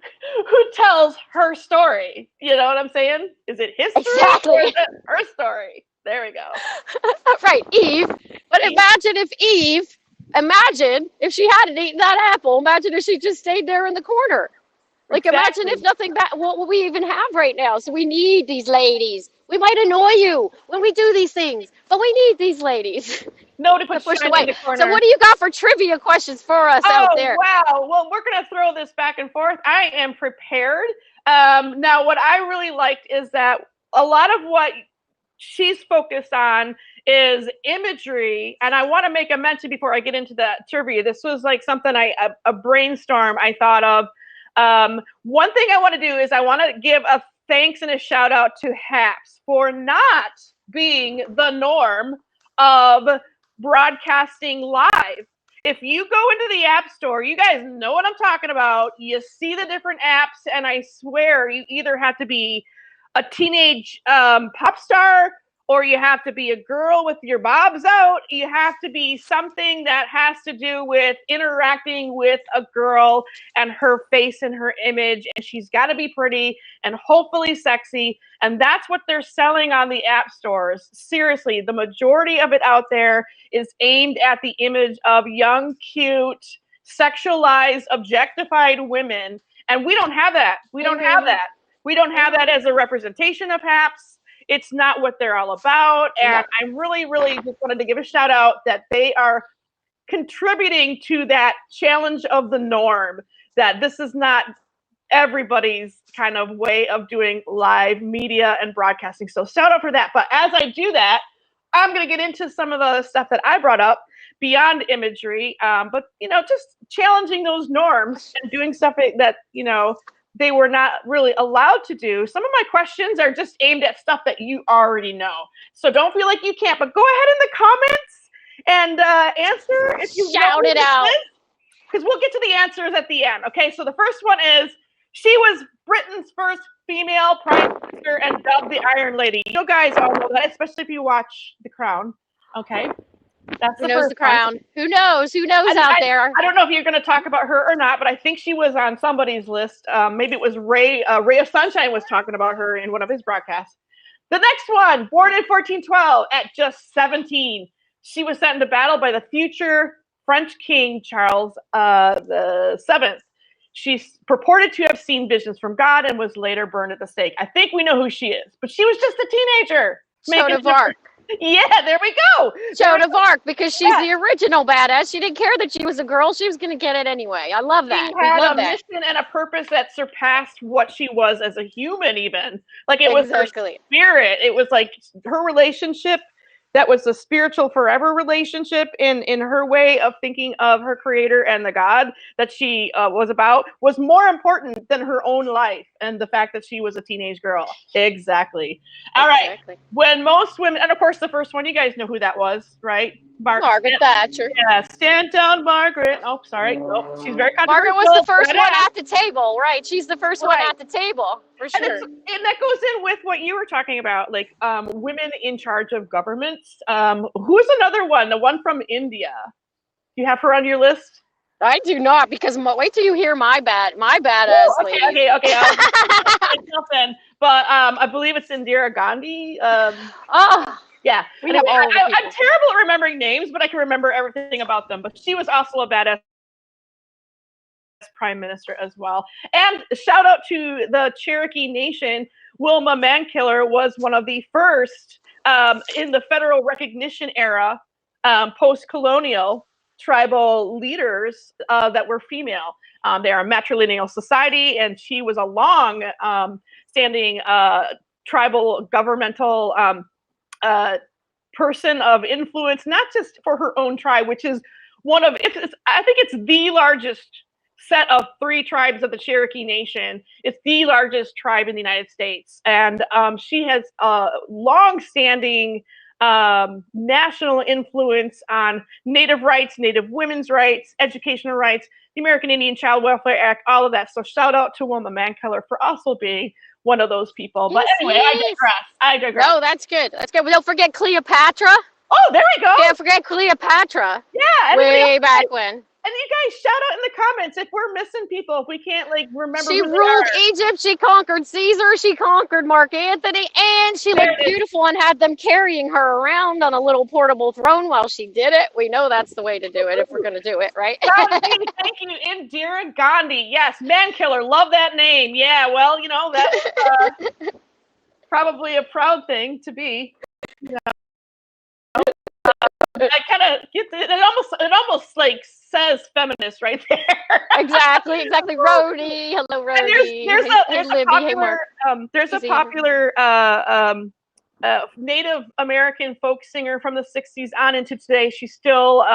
tells her story. You know what I'm saying? Is it his story or is it her story? There we go. Right, Eve. But imagine if she hadn't eaten that apple. Imagine if she just stayed there in the corner. Like, imagine if nothing bad, what we even have right now. So we need these ladies. We might annoy you when we do these things, but we need these ladies. No, to push away. In the corner. So what do you got for trivia questions for us out there? Wow. Well, we're going to throw this back and forth. I am prepared. Now, what I really liked is that a lot of what she's focused on is imagery. And I want to make a mention before I get into the trivia. This was like something a brainstorm I thought of. One thing I want to do is I want to give a thanks and a shout out to Haps for not being the norm of broadcasting live. If you go into the App Store, you guys know what I'm talking about. You see the different apps, and I swear you either have to be a teenage pop star, or you have to be a girl with your bobs out. You have to be something that has to do with interacting with a girl and her face and her image, and she's got to be pretty and hopefully sexy, and that's what they're selling on the app stores. Seriously, the majority of it out there is aimed at the image of young, cute, sexualized, objectified women, and we don't have that. We don't have that. We don't have that as a representation of Haps. It's not what they're all about. And I really, really just wanted to give a shout out that they are contributing to that challenge of the norm, that this is not everybody's kind of way of doing live media and broadcasting. So shout out for that. But as I do that, I'm going to get into some of the stuff that I brought up beyond imagery. But, just challenging those norms and doing stuff that, they were not really allowed to do. Some of my questions are just aimed at stuff that you already know. So don't feel like you can't, but go ahead in the comments and answer if you shout it out. Because we'll get to the answers at the end. Okay, so the first one is, she was Britain's first female prime minister and dubbed the Iron Lady. You guys all know that, especially if you watch The Crown. Okay. That's Who knows The Crown? One. Who knows? Who knows out there? I don't know if you're going to talk about her or not, but I think she was on somebody's list. Maybe it was Ray of Sunshine was talking about her in one of his broadcasts. The next one, born in 1412 at just 17, she was sent into battle by the future French King Charles VII. She's purported to have seen visions from God and was later burned at the stake. I think we know who she is, but she was just a teenager. Joan of Arc. Yeah, there we go. Joan of Arc, because she's the original badass. She didn't care that she was a girl. She was going to get it anyway. I love that. She had a mission and a purpose that surpassed what she was as a human even. Like, it was her spirit. It was like her relationship that was a spiritual forever relationship in her way of thinking of her creator and the God that she was about was more important than her own life and the fact that she was a teenage girl. Exactly. All right. When most women, and of course the first one, you guys know who that was, right? Margaret Thatcher. Yeah, stand down, Margaret. Oh, sorry. Oh, she's very controversial. Margaret was the first one at the table, right? She's the first one at the table, for sure. And that goes in with what you were talking about, like women in charge of governments. Who's another one? The one from India. Do you have her on your list? I do not, because wait till you hear my badass lady. Okay. I'll jump in. But I believe it's Indira Gandhi. Yeah, I'm terrible at remembering names, but I can remember everything about them. But she was also a badass prime minister as well. And shout out to the Cherokee Nation. Wilma Mankiller was one of the first in the federal recognition era, post-colonial tribal leaders that were female. They are a matrilineal society, and she was a long-standing tribal governmental person of influence, not just for her own tribe, which is I think it's the largest set of 3 tribes of the Cherokee Nation. It's the largest tribe in the United States. And she has long-standing national influence on Native rights, Native women's rights, educational rights, the American Indian Child Welfare Act, all of that. So shout out to Wilma Mankiller for also being one of those people. But anyway, I digress. No, that's good. That's good. But don't forget Cleopatra. Oh, there we go. Can't forget Cleopatra. Yeah. Way back when. And you guys shout out in the comments if we're missing people, if we can't remember. She ruled Egypt, she conquered Caesar, she conquered Mark Antony, and she looked beautiful and had them carrying her around on a little portable throne while she did it. We know that's the way to do it if we're going to do it, right? Thank you, Indira Gandhi. Yes, Mankiller, love that name. Yeah, well, that's probably a proud thing to be. I kind of get it almost like says feminist right there. Exactly. Rhodey. Hello, Rhodey. There's a popular Native American folk singer from the 60s on into today. She's still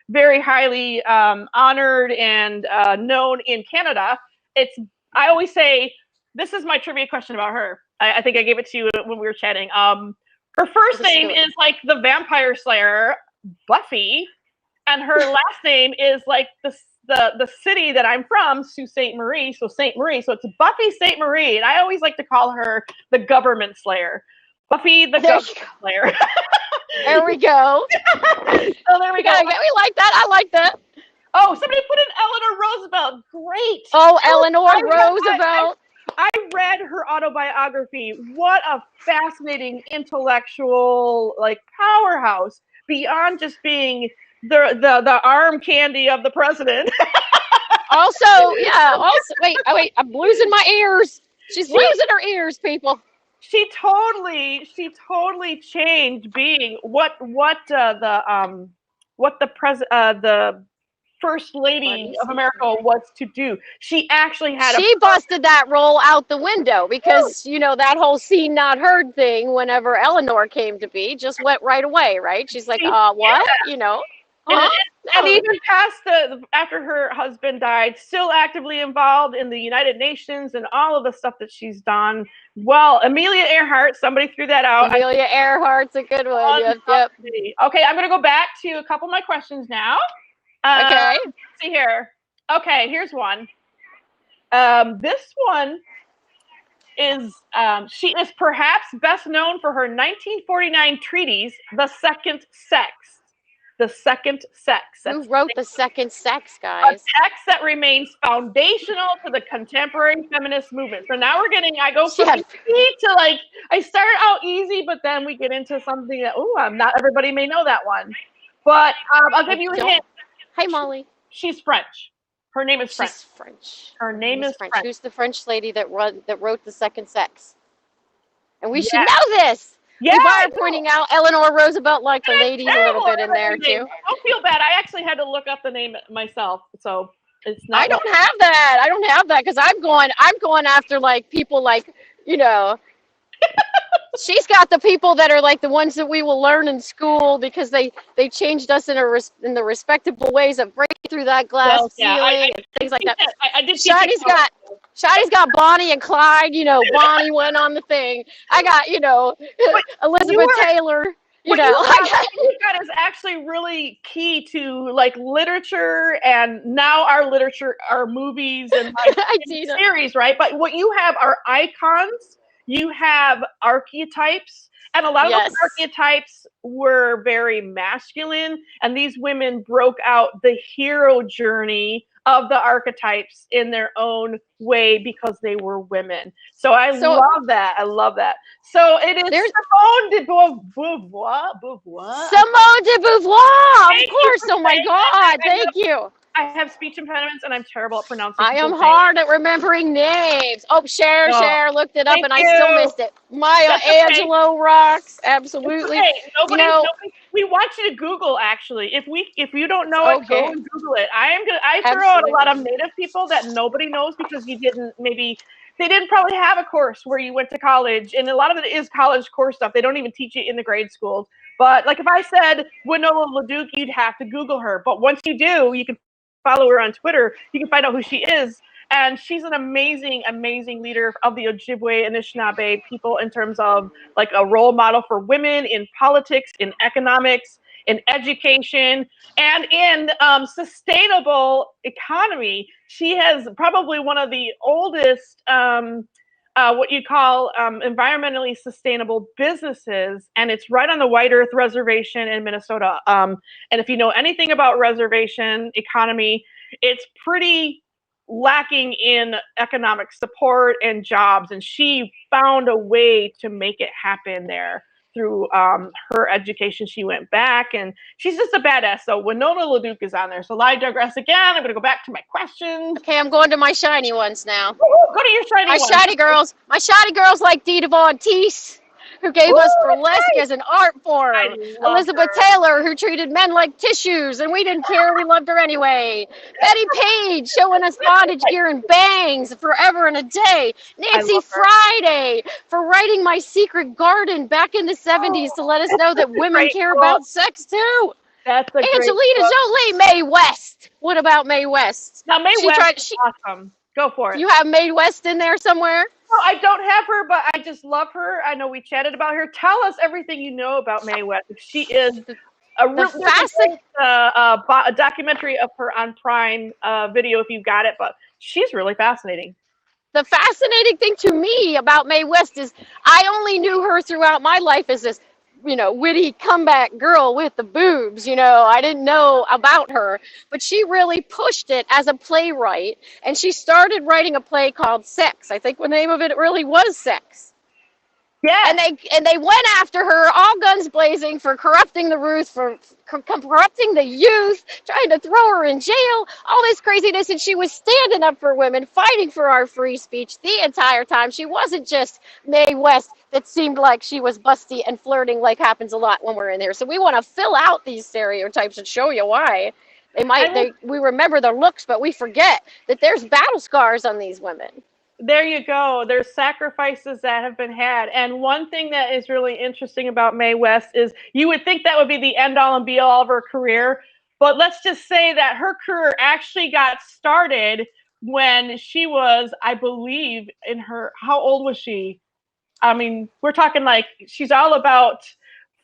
very highly honored and known in Canada. I always say this is my trivia question about her. I think I gave it to you when we were chatting. Her first name is like the vampire slayer, Buffy, and her last name is like the city that I'm from, Sault Ste. Marie. So St. Marie. So it's Buffy St. Marie. And I always like to call her the government slayer. Buffy the government slayer. There we go. So there we go. We like that. I like that. Oh, somebody put in Eleanor Roosevelt. Great. Oh, Eleanor Roosevelt. I read her autobiography. What a fascinating intellectual like powerhouse beyond just being the arm candy of the president. Also, wait, I'm losing my ears. She's losing her ears, people. She totally changed being what the First Lady of America was to do. She actually had busted that role out the window because, that whole seen not heard thing whenever Eleanor came to be just went right away, right? She's like, what? And even past after her husband died, still actively involved in the United Nations and all of the stuff that she's done. Well, Amelia Earhart, somebody threw that out. Amelia Earhart's a good one. Yep. Okay, I'm going to go back to a couple of my questions now. Okay. Let's see here. Okay, here's one. This one is, she is perhaps best known for her 1949 treatise, The Second Sex. The Second Sex. Who wrote The Second Sex, guys? A text that remains foundational to the contemporary feminist movement. So now I go from easy to I start out easy, but then we get into something that, not everybody may know that one. But I'll give you a hint. Hi, Molly. She's French. Her name is French. She's French. Her name is French. Who's the French lady that wrote The Second Sex? And we should know this. Yeah, we are pointing out Eleanor Roosevelt like the ladies a little bit in there too. Don't feel bad. I actually had to look up the name myself, so it's not. I don't have that because I'm going after people She's got the people that are the ones that we will learn in school because they changed us in the respectable ways of breaking through that glass ceiling and things like that. Shadi's got Bonnie and Clyde. Bonnie went on the thing. I got Elizabeth Taylor. That is actually really key to literature and now our movies and series, right? But what you have are icons. You have archetypes, and a lot of those archetypes were very masculine, and these women broke out the hero journey of the archetypes in their own way because they were women. So I love that. So it is Simone de Beauvoir. Simone de Beauvoir, of course. Oh my God, thank you. I have speech impediments and I'm terrible at pronouncing. I am hard at remembering names. Oh, Cher looked it up and I still missed it. Maya Angelou rocks. Absolutely. Nobody, we want you to Google actually. If you don't know it, go and Google it. I throw out a lot of native people that nobody knows because they didn't probably have a course where you went to college, and a lot of it is college course stuff. They don't even teach it in the grade schools. But if I said Winola LaDuke, you'd have to Google her. But once you do, you can follow her on Twitter. You can find out who she is. And she's an amazing, amazing leader of the Ojibwe Anishinaabe people in terms of a role model for women in politics, in economics, in education, and in sustainable economy. She has probably one of the oldest what you call environmentally sustainable businesses, and it's right on the White Earth Reservation in Minnesota. And if you know anything about reservation economy, it's pretty lacking in economic support and jobs, and she found a way to make it happen there through her education. She went back, and she's just a badass. So Winola LaDuke is on there. So I digress again. I'm going to go back to my questions. Okay, I'm going to my shiny ones now. Go to your shiny ones. My shiny girls like Dita Von Teese, who gave us burlesque as an art form. Elizabeth Taylor, who treated men like tissues, and we didn't care. We loved her anyway. Betty Page, showing us bondage gear and bangs forever and a day. Nancy Friday, for writing My Secret Garden back in the 70s to let us know that women care about sex too. That's a Angelina Jolie. Mae West. What about Mae West? Now Mae West is awesome. Go for it. You have Mae West in there somewhere? I don't have her, but I just love her. I know we chatted about her. Tell us everything you know about Mae West. She is a documentary of her on Prime Video if you got it, but she's really fascinating. The fascinating thing to me about Mae West is I only knew her throughout my life as this, witty comeback girl with the boobs. I didn't know about her, but she really pushed it as a playwright, and she started writing a play called Sex. I think the name of it really was Sex. Yeah. And they went after her, all guns blazing, for corrupting the Ruth, for corrupting the youth, trying to throw her in jail, all this craziness. And she was standing up for women, fighting for our free speech the entire time. She wasn't just Mae West that seemed like she was busty and flirting, like happens a lot when we're in here. So we want to fill out these stereotypes and show you why. We remember their looks, but we forget that there's battle scars on these women. There you go. There's sacrifices that have been had. And one thing that is really interesting about Mae West is you would think that would be the end all and be all of her career. But let's just say that her career actually got started when she was, I believe, how old was she? I mean, we're talking like she's all about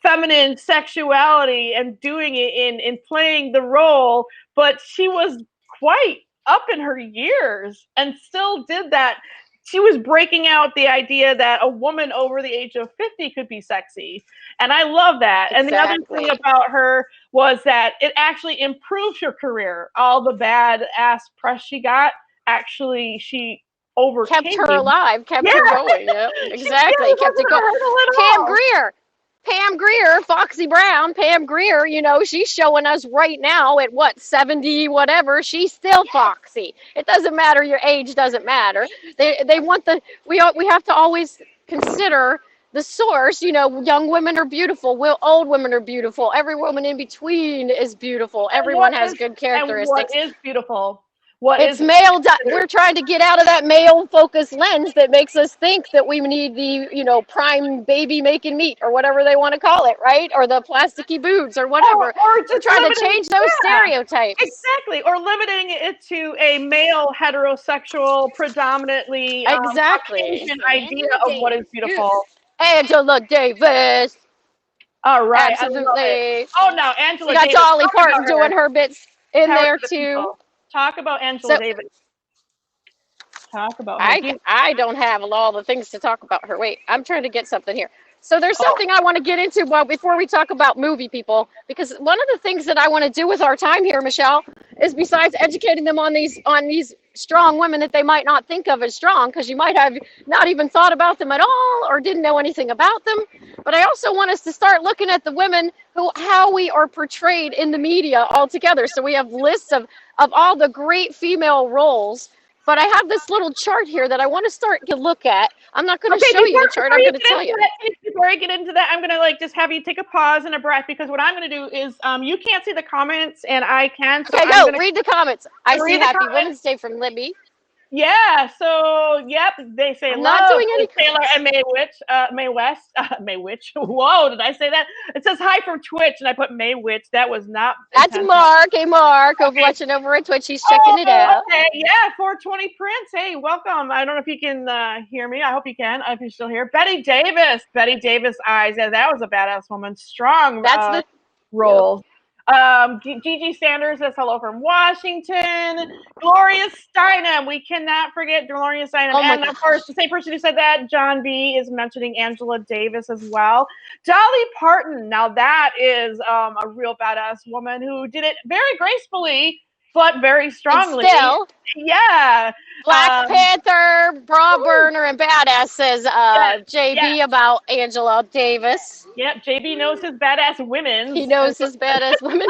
feminine sexuality and doing it in playing the role. But she was quite up in her years and still did that. She was breaking out the idea that a woman over the age of 50 could be sexy. And I love that. Exactly. And the other thing about her was that it actually improved her career. All the bad ass press she got, actually she overcame. Kept her alive, kept her going. Yeah, exactly. Kept it going. Pam Grier, Foxy Brown, Pam Grier, she's showing us right now at 70 whatever, she's still foxy. It doesn't matter, your age doesn't matter. They want we have to always consider the source. Young women are beautiful, old women are beautiful, every woman in between is beautiful, everyone has good characteristics. And what is beautiful? We're trying to get out of that male focused lens that makes us think that we need the prime baby making meat or whatever they want to call it, right? Or the plasticky boobs or whatever. Or just trying to change those stereotypes. Exactly. Or limiting it to a male heterosexual predominantly Caucasian idea of what is beautiful. Angela Davis. All right. Absolutely. Oh no, Angela Davis. You got Dolly Parton doing her bits in there too. Talk about Angela Davis. Talk about her. I don't have all the things to talk about her. Wait, I'm trying to get something here. So there's something I want to get into before we talk about movie people, because one of the things that I want to do with our time here, Michelle, is besides educating them on these strong women that they might not think of as strong, because you might have not even thought about them at all or didn't know anything about them. But I also want us to start looking at the women how we are portrayed in the media altogether. So we have lists of all the great female roles. But I have this little chart here that I want to start to look at. I'm not going to show you the chart. I'm going to tell you. Before I get into that, I'm going to just have you take a pause and a breath, because what I'm going to do is you can't see the comments and I can. So okay, go read the comments. I see Happy Women's Day from Libby. Yeah. So yep, they say I'm not doing any Taylor and Mae West. Mae Witch. Whoa, did I say that? It says hi from Twitch, and I put Mae Witch. That was not. That's Mark. Hey, Mark, watching over at Twitch. He's checking it out. Okay. Yeah, 420 Prince. Hey, welcome. I don't know if you can hear me. I hope you can. If you're still here, Betty Davis. Betty Davis eyes. Yeah, that was a badass woman. Strong. That's the role. Gigi Sanders says hello from Washington. Gloria Steinem, we cannot forget Gloria Steinem. And of course, the same person who said that, John B, is mentioning Angela Davis as well. Dolly Parton, now that is a real badass woman who did it very gracefully, but very strongly. And still, yeah. Black Panther, bra burner, and badass, says JB about Angela Davis. Yep, JB knows his badass women. He knows his badass women.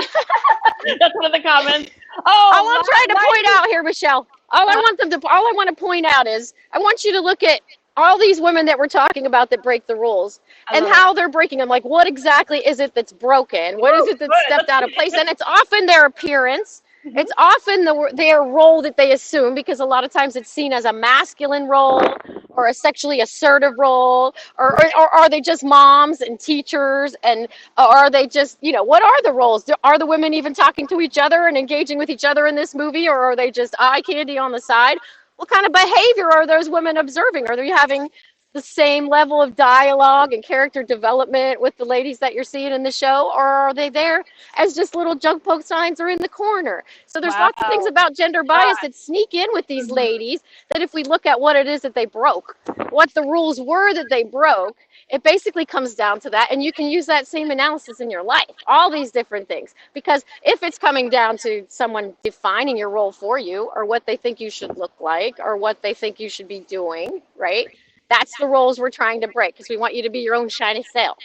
That's one of the comments. All I'm trying to point out here, Michelle, all I want to point out is I want you to look at all these women that we're talking about that break the rules and how they're breaking them. Like, what exactly is it that's broken? What is it that's stepped out of place? And it's often their appearance. It's often their role that they assume, because a lot of times it's seen as a masculine role or a sexually assertive role, or are they just moms and teachers, and are they just, what are the roles? Are the women even talking to each other and engaging with each other in this movie, or are they just eye candy on the side? What kind of behavior are those women observing? Are they having the same level of dialogue and character development with the ladies that you're seeing in the show, or are they there as just little junk poke signs or in the corner? So there's lots of things about gender bias that sneak in with these ladies, that if we look at what it is that they broke, what the rules were that they broke, it basically comes down to that. And you can use that same analysis in your life, all these different things. Because if it's coming down to someone defining your role for you, or what they think you should look like, or what they think you should be doing, right? That's the roles we're trying to break, because we want you to be your own shiny self.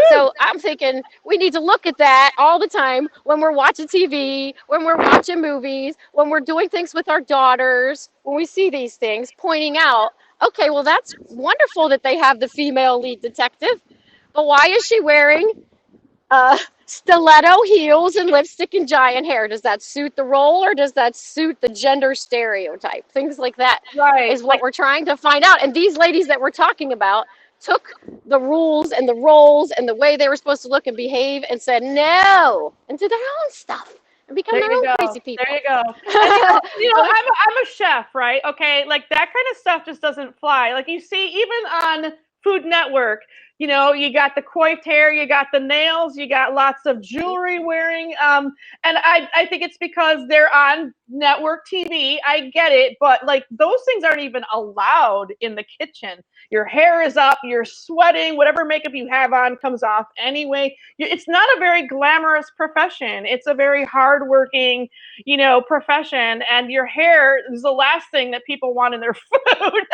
So I'm thinking we need to look at that all the time when we're watching TV, when we're watching movies, when we're doing things with our daughters, when we see these things, pointing out, okay, well, that's wonderful that they have the female lead detective, but why is she wearing stiletto heels and lipstick and giant hair? Does that suit the role, or does that suit the gender stereotype? Things like that is what we're trying to find out. And these ladies that we're talking about took the rules and the roles and the way they were supposed to look and behave and said no and did their own stuff and become their own crazy people. There you go. And, I'm a chef, right? Okay, like that kind of stuff just doesn't fly. Like you see, even on Food Network, you know, you got the coiffed hair, you got the nails, you got lots of jewelry wearing. And I think it's because they're on network TV. I get it, but like those things aren't even allowed in the kitchen. Your hair is up, you're sweating, whatever makeup you have on comes off anyway. It's not a very glamorous profession. It's a very hardworking, you know, profession. And your hair is the last thing that people want in their food.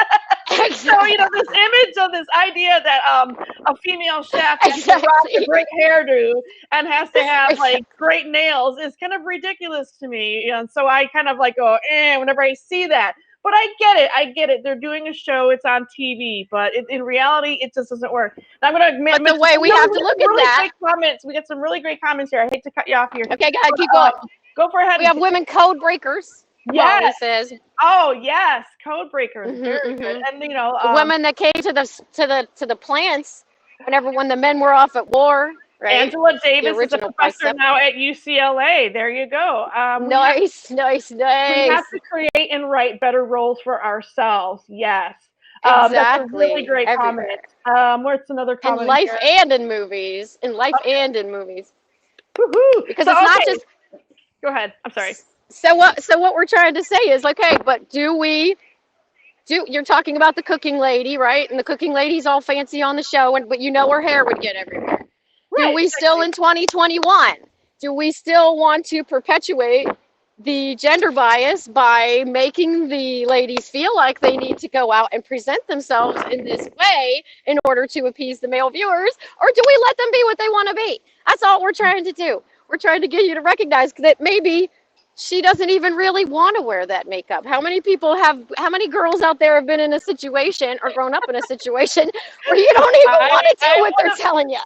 So, you know, this image of this idea that a female chef has to rock a great hairdo and has to have like great nails is kind of ridiculous to me. And so I kind of like go, whenever I see that. But I get it. They're doing a show. It's on TV, but in reality, it just doesn't work. And I'm going to. But the way we have to look at that. Great comments. We get some really great comments here. I hate to cut you off here. Okay, go ahead. Keep going. Go for ahead. We have women code breakers. Yes. Says. Oh yes, code breakers. Very good. And you know, women that came to the plants when the men were off at war. Right? Angela Davis is a professor now at UCLA. There you go. Nice. We have to create and write better roles for ourselves. Yes. Exactly. That's a really great comment. Where's another comment? In life and in movies. And in movies. Woohoo! Because it's not just. Go ahead. I'm sorry. So what we're trying to say is, okay, but you're talking about the cooking lady, right? And the cooking lady's all fancy on the show, but you know her hair would get everywhere. Right, do we still in 2021? Do we still want to perpetuate the gender bias by making the ladies feel like they need to go out and present themselves in this way in order to appease the male viewers? Or do we let them be what they want to be? That's all we're trying to do. We're trying to get you to recognize that maybe she doesn't even really want to wear that makeup. How many girls out there have been in a situation or grown up in a situation where you don't even want to do what they're telling you?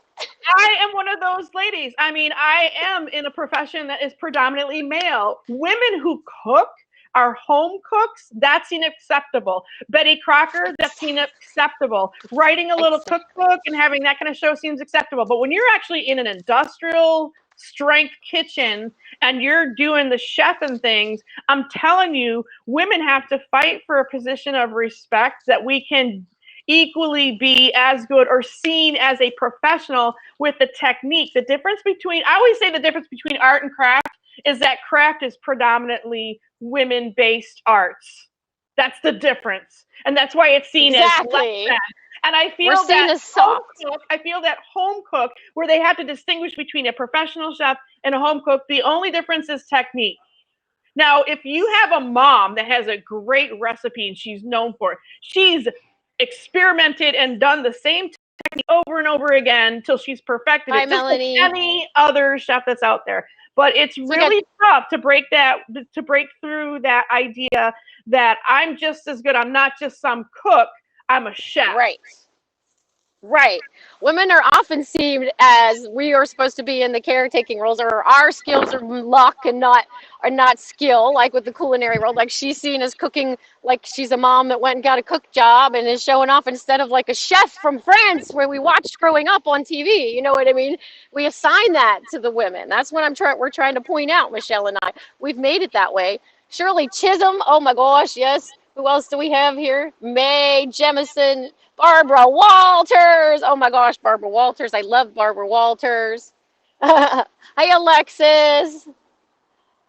I am one of those ladies. I mean, I am in a profession that is predominantly male. Women who cook are home cooks, that's unacceptable. Betty Crocker, that's unacceptable. Writing a little cookbook and having that kind of show seems acceptable. But when you're actually in an industrial strength kitchen and you're doing the chef and things, I'm telling you, women have to fight for a position of respect that we can equally be as good or seen as a professional with the technique. I always say the difference between art and craft is that craft is predominantly women-based arts. That's the difference. And that's why it's seen as less than. And I feel that home cook, where they have to distinguish between a professional chef and a home cook, the only difference is technique. Now, if you have a mom that has a great recipe and she's known for it, she's experimented and done the same technique over and over again till she's perfected it, just like any other chef that's out there. But it's really tough to break through that idea that I'm just as good. I'm not just some cook. I'm a chef. Right. Women are often seen as we are supposed to be in the caretaking roles, or our skills are luck and not skill, like with the culinary role. Like she's seen as cooking, like she's a mom that went and got a cook job and is showing off instead of like a chef from France where we watched growing up on TV. You know what I mean? We assign that to the women. That's what we're trying to point out, Michelle and I. We've made it that way. Shirley Chisholm, oh my gosh, yes. Who else do we have here? Mae Jemison, Barbara Walters. Oh my gosh, Barbara Walters. I love Barbara Walters. Hey, Alexis.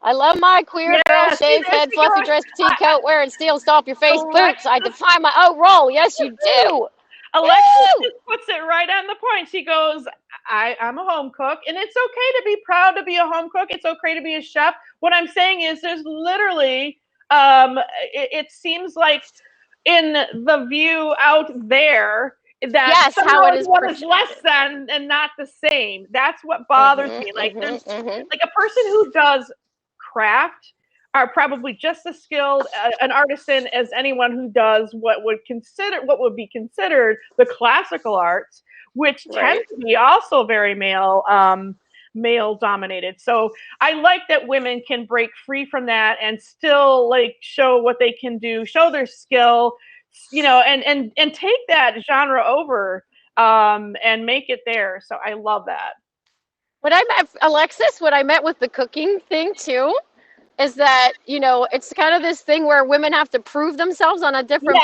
I love my queer girl, shaved head, fluffy dress, petite coat, wearing steel stop your face boots. I define my own role. Yes, you do. Alexis just puts it right on the point. She goes, I'm a home cook, and it's okay to be proud to be a home cook. It's okay to be a chef. What I'm saying is there's literally, it seems like in the view out there that how it is one is less than and not the same. That's what bothers me. Like there's like a person who does craft are probably just as skilled an artisan as anyone who does what would be considered the classical arts, which tend to be also very male dominated. So I like that women can break free from that and still like show what they can do, show their skill, you know, and take that genre over and make it there. So I love that. What I met, Alexis, what I meant with the cooking thing too, is that, you know, it's kind of this thing where women have to prove themselves on a different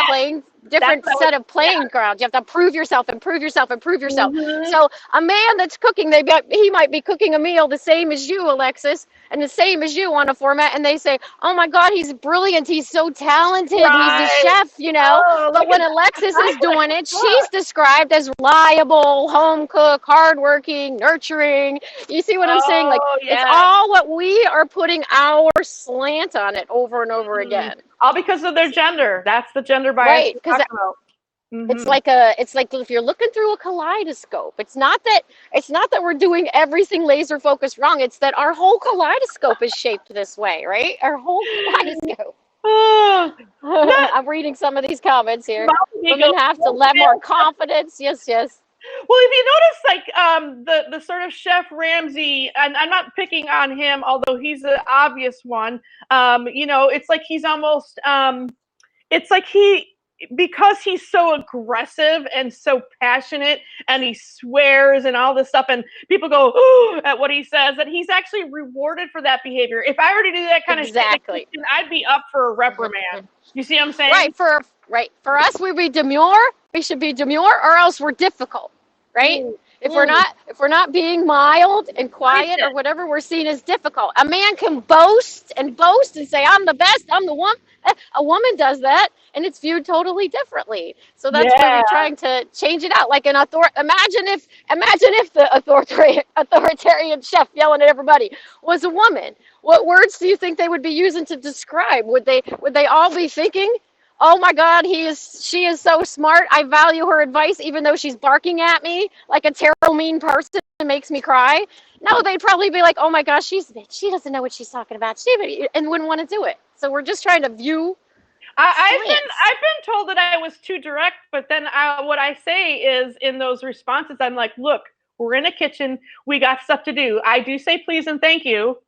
set of playing grounds. You have to prove yourself and prove yourself and prove yourself. So a man that's cooking, he might be cooking a meal the same as you, Alexis, and the same as you on a format, and they say, oh my God, he's brilliant, he's so talented, he's a chef, you know. But when Alexis is doing it, she's described as reliable, home cook, hardworking, nurturing. You see what I'm saying? Like, it's all what we are putting our slant on it over and over again. All because of their gender. That's the gender bias. Right, because it's like if you're looking through a kaleidoscope, it's not that we're doing everything laser focused wrong. It's that our whole kaleidoscope is shaped this way, right? Our whole kaleidoscope. I'm reading some of these comments here. Women have to let more confidence. Yes. Well, if you notice, like the sort of Chef Ramsay, and I'm not picking on him, although he's the obvious one. You know, it's like he's almost, it's like because he's so aggressive and so passionate, and he swears and all this stuff, and people go ooh at what he says, that he's actually rewarded for that behavior. If I were to do that kind of shit, I'd be up for a reprimand. You see what I'm saying? Right. For us, we should be demure, or else we're difficult, right? If we're not being mild and quiet or whatever, we're seen as difficult. A man can boast and say, I'm the best, I'm the one. A woman does that, and it's viewed totally differently. So that's where we're trying to change it out. Like imagine if the authoritarian chef yelling at everybody was a woman. What words do you think they would be using to describe? Would they all be thinking, oh my God, she is so smart, I value her advice, even though she's barking at me like a terrible, mean person and makes me cry? No, they'd probably be like, oh my gosh, she doesn't know what she's talking about, and wouldn't want to do it. So we're just trying to view. I've been told that I was too direct, but then what I say is in those responses, I'm like, look, we're in a kitchen, we got stuff to do. I do say please and thank you.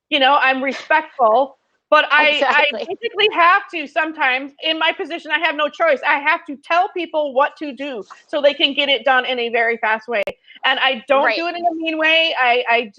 You know, I'm respectful. But I basically have to sometimes, in my position, I have no choice. I have to tell people what to do so they can get it done in a very fast way. And I don't do it in a mean way. I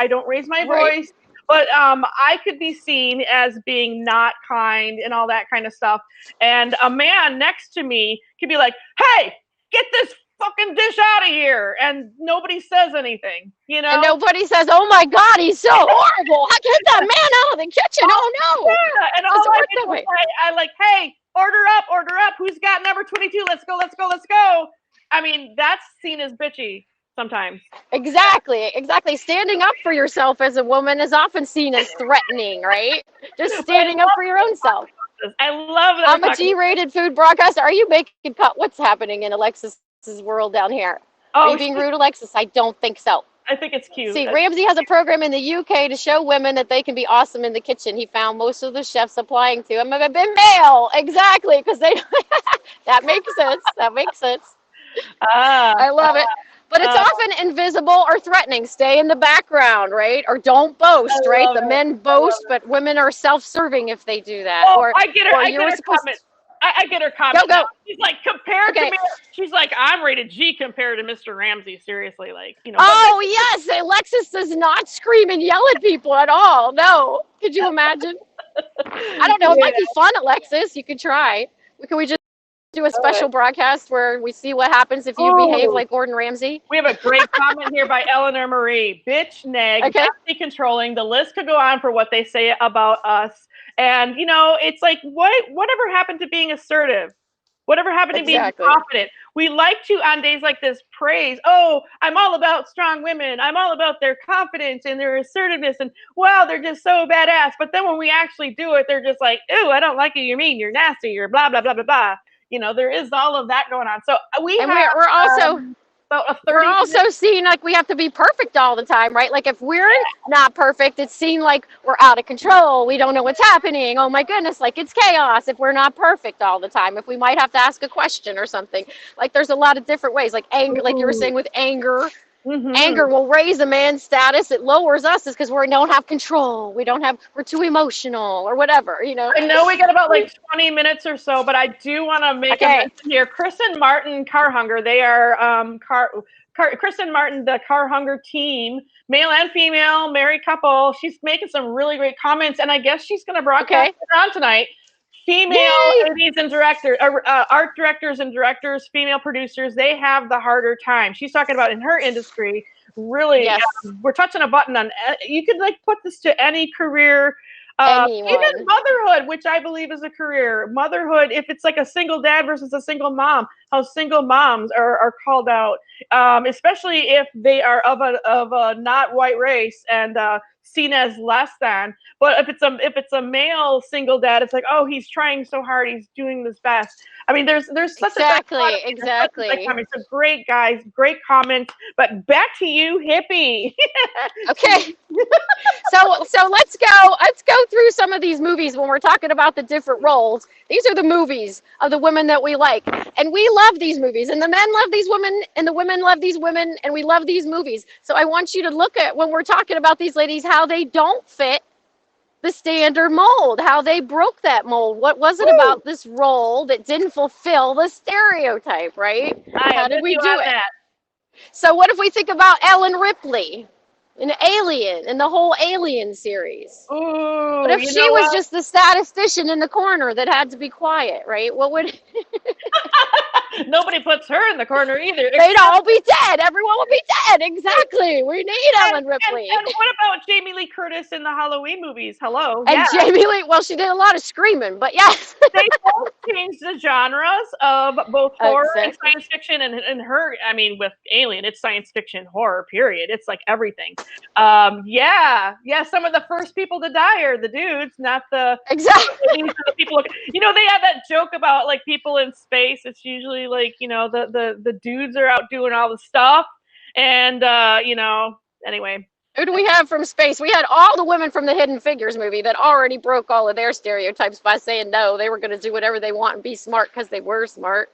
don't raise my voice. But I could be seen as being not kind and all that kind of stuff. And a man next to me could be like, hey, get this fucking dish out of here, and nobody says anything, you know. And nobody says, "Oh my God, he's so horrible! I get that man out of the kitchen!" Oh no! Yeah, and all I like, hey, order up. Who's got number 22? Let's go. I mean, that's seen as bitchy sometimes. Exactly. Standing up for yourself as a woman is often seen as threatening, right? Just standing up for your own self. I love that. I'm a G-rated food broadcaster. Are you making cut? What's happening in Alexis' world down here? Are you being rude, Alexis? I don't think so. I think it's cute. See, Ramsay has a program in the UK to show women that they can be awesome in the kitchen. He found most of the chefs applying to him have been male. Exactly, because they that makes sense. I love it. But it's often invisible or threatening. Stay in the background, right? Or don't boast, right? The men boast, but women are self-serving if they do that. Oh, I get her comment. I get her comment. Go. She's like, compared to me, she's like, I'm rated G compared to Mr. Ramsay. Seriously, like, you know. Oh, yes. Alexis does not scream and yell at people at all. No. Could you imagine? I don't know. It might be fun, Alexis. You could try. Can we just do a special broadcast where we see what happens if you behave like Gordon Ramsay? We have a great comment here by Eleanor Marie. Bitch, nag, nasty, controlling. The list could go on for what they say about us. And, you know, it's like, whatever happened to being assertive? Whatever happened to being confident? We like to, on days like this, praise, oh, I'm all about strong women. I'm all about their confidence and their assertiveness. And, wow, they're just so badass. But then when we actually do it, they're just like, ooh, I don't like you. You're mean. You're nasty. You're blah, blah, blah, blah, blah. You know, there is all of that going on. So we're also about a 30. We're also seeing like we have to be perfect all the time, right? Like if we're not perfect, it's seen like we're out of control. We don't know what's happening. Oh my goodness, like it's chaos if we're not perfect all the time. If we might have to ask a question or something. Like there's a lot of different ways. Like anger, like you were saying with anger. Anger will raise a man's status. It lowers us is because we don't have control. We're too emotional or whatever, you know. I know we got about like 20 minutes or so, but I do want to make a mention here. Chris and Martin Carhunger, they are Chris and Martin, the Carhunger team, male and female, married couple. She's making some really great comments, and I guess she's going to broadcast it around tonight. Female ladies and directors, art directors and directors, female producers, they have the harder time. She's talking about in her industry, really, we're touching a button on, you could like put this to any career, even motherhood, which I believe is a career. Motherhood, if it's like a single dad versus a single mom, how single moms are called out, especially if they are of a not white race and seen as less than. But if it's a male single dad, it's like, oh, he's trying so hard, he's doing his best. I mean, there's such exactly. I mean, so great guys, great comments. But back to you, hippie. Okay. So let's go through some of these movies when we're talking about the different roles. These are the movies of the women that we like, and we love these movies, and the men love these women, and the women love these women, and we love these movies. So I want you to look at when we're talking about these ladies, how they don't fit the standard mold, how they broke that mold. What was it about this role that didn't fulfill the stereotype, right? How did we do it? So what if we think about Ellen Ripley in Alien, in the whole Alien series? Ooh, what if she was just the statistician in the corner that had to be quiet, right? What would nobody puts her in the corner either. They'd all be dead. Everyone would be dead. Exactly. We need Ellen Ripley. And what about Jamie Lee Curtis in the Halloween movies? Hello. And Jamie Lee, well, she did a lot of screaming, but yes. They both changed the genres of both horror and science fiction, and her, I mean, with Alien, it's science fiction horror, period. It's like everything. Some of the first people to die are the dudes, not the people. You know, they have that joke about like people in space. It's usually like, you know, the dudes are out doing all the stuff, and anyway. Who do we have from space? We had all the women from the Hidden Figures movie that already broke all of their stereotypes by saying no, they were going to do whatever they want and be smart because they were smart.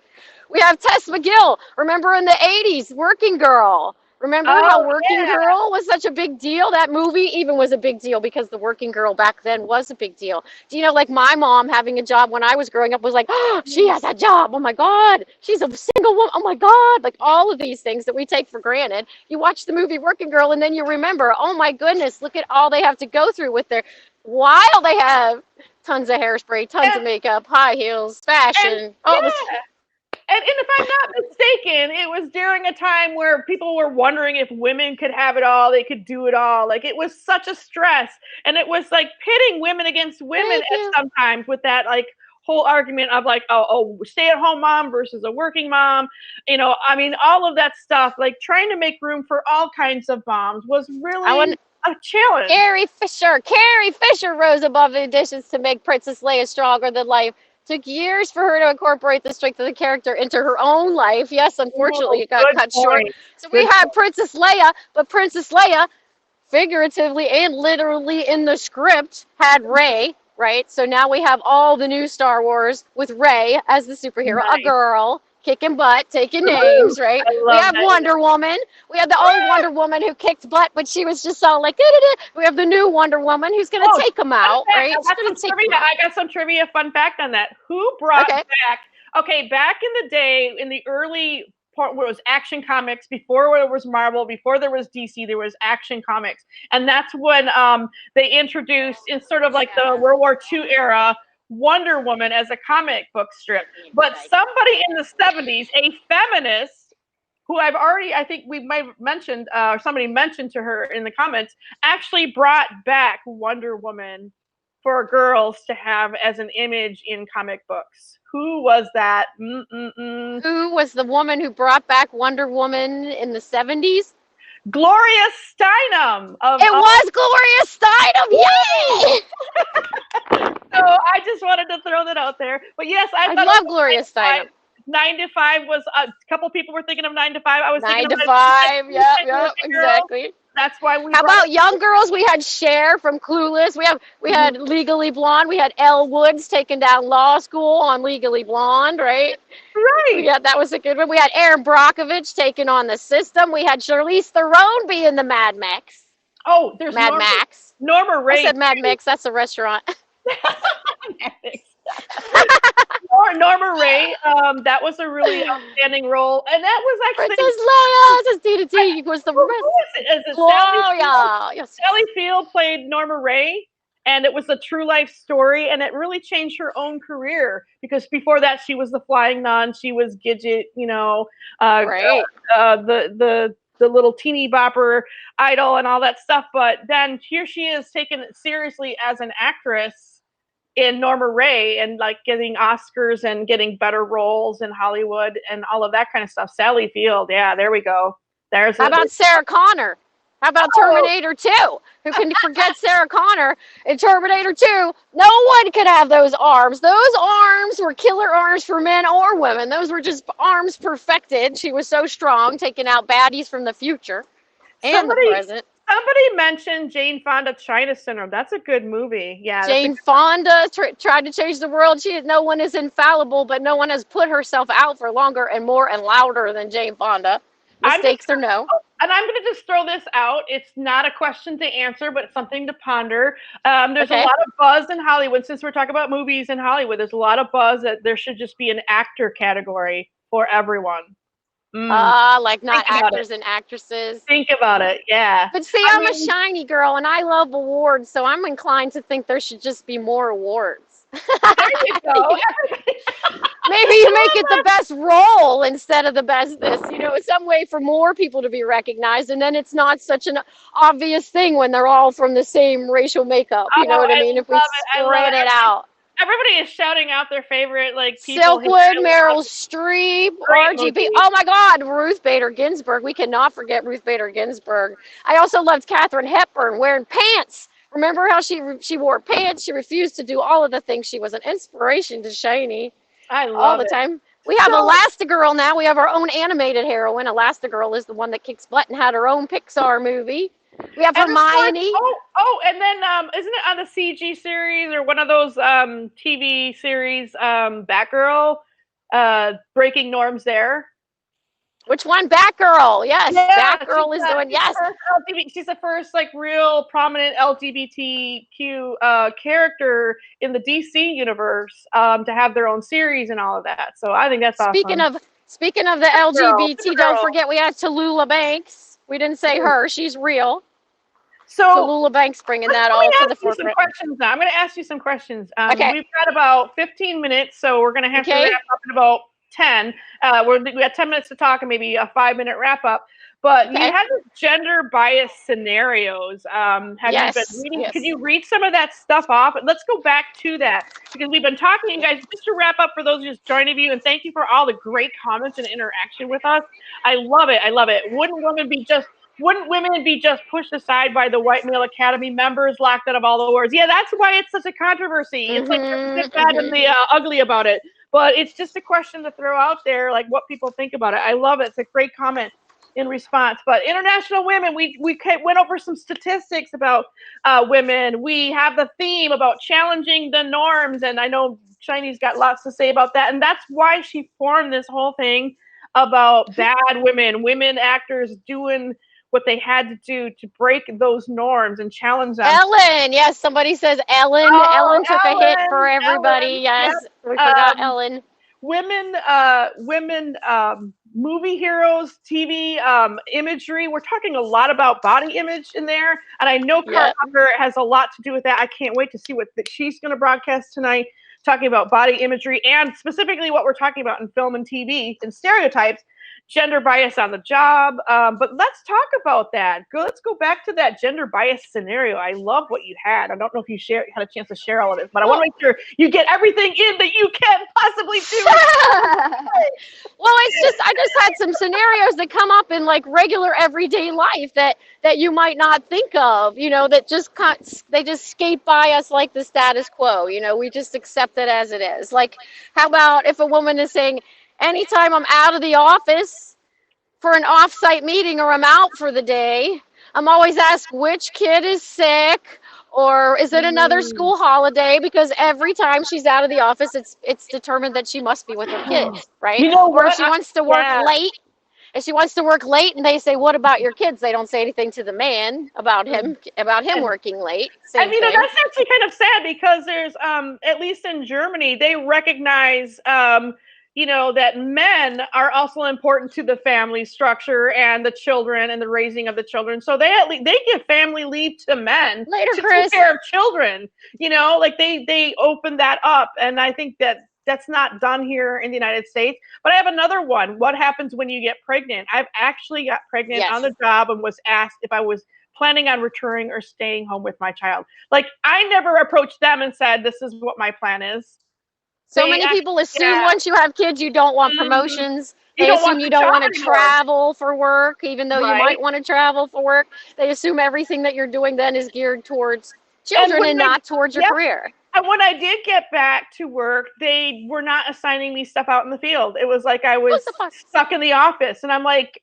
We have Tess McGill. Remember in the 80s, Working Girl. Remember how Working Girl was such a big deal? That movie even was a big deal because the Working Girl back then was a big deal. Do you know, like my mom having a job when I was growing up was like, oh, she has a job. Oh my God. She's a single woman. Oh my God. Like all of these things that we take for granted. You watch the movie Working Girl and then you remember, oh my goodness, look at all they have to go through with their, while they have tons of hairspray, tons of makeup, high heels, fashion, And if I'm not mistaken, it was during a time where people were wondering if women could have it all, they could do it all. Like it was such a stress, and it was like pitting women against women sometimes with that like whole argument of like, stay-at-home mom versus a working mom. You know, I mean, all of that stuff, like trying to make room for all kinds of moms was really a challenge. Carrie Fisher rose above the additions to make Princess Leia stronger than life. Took years for her to incorporate the strength of the character into her own life. Yes, unfortunately, it got cut short. So we had Princess Leia, but Princess Leia, figuratively and literally in the script, had Rey, right? So now we have all the new Star Wars with Rey as the superhero, a girl, kicking butt, taking names, right? We have Wonder Woman. We have the old Wonder Woman who kicked butt, but she was just all like, we have the new Wonder Woman who's going to take them out, right? I got some trivia fun fact on that. Who brought back, back in the day, in the early part where it was Action Comics. Before there was Marvel, before there was DC, there was Action Comics, and that's when they introduced, in sort of like the World War II era, Wonder Woman as a comic book strip. But somebody in the 70s, a feminist, who I think we might have mentioned, or somebody mentioned to her in the comments, actually brought back Wonder Woman for girls to have as an image in comic books. Who was that? Who was the woman who brought back Wonder Woman in the 70s? Gloria Steinem. It was Gloria Steinem. Yay! So I just wanted to throw that out there. But yes, I love Gloria Steinem. 9 to 5 was a couple people were thinking of 9 to 5. I was 9 thinking to 5. Yep, exactly. That's why we. How about young girls? We had Cher from Clueless. We had Legally Blonde. We had Elle Woods taking down law school on Legally Blonde, right? Right. Yeah, that was a good one. We had Erin Brockovich taking on The System. We had Charlize Theron being the Mad Max. Oh, there's Mad Max. Norma Ray. I said Mad Max. That's a restaurant. Norma Ray, that was a really outstanding role, and that was actually Princess Leia was the Sally Field played Norma Ray, and it was a true life story, and it really changed her own career, because before that she was the Flying Nun, she was Gidget, the little teeny bopper idol and all that stuff, but then here she is taken it seriously as an actress in Norma Ray, and like getting Oscars and getting better roles in Hollywood and all of that kind of stuff. Sally Field, yeah, there we go. How about Sarah Connor? How about Terminator 2? Who can forget Sarah Connor in Terminator 2? No one could have those arms. Those arms were killer arms for men or women. Those were just arms perfected. She was so strong, taking out baddies from the future and the present. Somebody mentioned Jane Fonda China Syndrome. That's a good movie. Yeah. Jane Fonda tried to change the world. No one is infallible, but no one has put herself out for longer and more and louder than Jane Fonda. Mistakes or no. And I'm going to just throw this out. It's not a question to answer, but something to ponder. There's a lot of buzz in Hollywood. Since we're talking about movies in Hollywood, there's a lot of buzz that there should just be an actor category for everyone. Like not actors and actresses. Think about it, yeah. But see, I'm a shiny girl and I love awards, so I'm inclined to think there should just be more awards. There you go. Maybe you make it the best role instead of the best this, some way for more people to be recognized, and then it's not such an obvious thing when they're all from the same racial makeup. You know what I mean? If we spread it out. Everybody is shouting out their favorite people. Silkwood, Meryl Streep, RGB. Oh my God, Ruth Bader Ginsburg. We cannot forget Ruth Bader Ginsburg. I also loved Katharine Hepburn wearing pants. Remember how she wore pants? She refused to do all of the things. She was an inspiration to Shiny. I love all the time. We have Elastigirl now. We have our own animated heroine. Elastigirl is the one that kicks butt and had her own Pixar movie. We have Hermione. And then isn't it on the CG series or one of those TV series, Batgirl, breaking norms there? Which one? Batgirl. Yes, Batgirl is the one. Yes, she's the first real prominent LGBTQ character in the DC universe to have their own series and all of that. So I think that's awesome. Speaking of the LGBT, don't forget we had Tallulah Banks. We didn't say her; she's real. So Tallulah Banks bringing that all to the forefront. I'm going to ask you some questions. Okay. We've got about 15 minutes, so we're going to have to wrap up in about 10. We got 10 minutes to talk and maybe a 5-minute wrap up. But you had gender bias scenarios. Have you been reading? Yes. Could you read some of that stuff off? Let's go back to that because we've been talking to you guys. Just to wrap up for those just joining you, and thank you for all the great comments and interaction with us. I love it. I love it. Wouldn't women be just pushed aside by the white male Academy members, locked out of all the awards? Yeah, that's why it's such a controversy. It's like the bad and the ugly about it. But it's just a question to throw out there, like what people think about it. I love it. It's a great comment in response. But International Women, we went over some statistics about women. We have the theme about challenging the norms, and I know Shiny's got lots to say about that. And that's why she formed this whole thing about bad women actors doing what they had to do to break those norms and challenge them. Ellen, yes, somebody says Ellen. Ellen took a hit for everybody. Yes, we forgot Ellen. Women movie heroes, TV imagery. We're talking a lot about body image in there. And I know Carter has a lot to do with that. I can't wait to see what she's going to broadcast tonight, talking about body imagery and specifically what we're talking about in film and TV and stereotypes, gender bias on the job. But let's talk about that. Let's go back to that gender bias scenario. I love what you had. I don't know if you had a chance to share all of it, but I want to make sure you get everything in that you can possibly do. Well, I just had some scenarios that come up in like regular everyday life that you might not think of, that they just skate by us like the status quo. We just accept it as it is. Like, how about if a woman is saying, anytime I'm out of the office for an off-site meeting or I'm out for the day, I'm always asked which kid is sick or is it another school holiday, because every time she's out of the office, it's determined that she must be with her kids, right? Or if she wants to work late, and they say, what about your kids? They don't say anything to the man about him working late. Same thing. That's actually kind of sad because there's, at least in Germany, they recognize, that men are also important to the family structure and the children and the raising of the children. So they give family leave to men to take care of children. They open that up, and I think that's not done here in the United States. But I have another one. What happens when you get pregnant? I've actually got pregnant on the job and was asked if I was planning on returning or staying home with my child. Like, I never approached them and said, this is what my plan is. So many people assume once you have kids, you don't want promotions. They assume you don't want to travel for work, even though you might want to travel for work. They assume everything that you're doing then is geared towards children and not towards your career. And when I did get back to work, they were not assigning me stuff out in the field. It was like I was stuck in the office. And I'm like,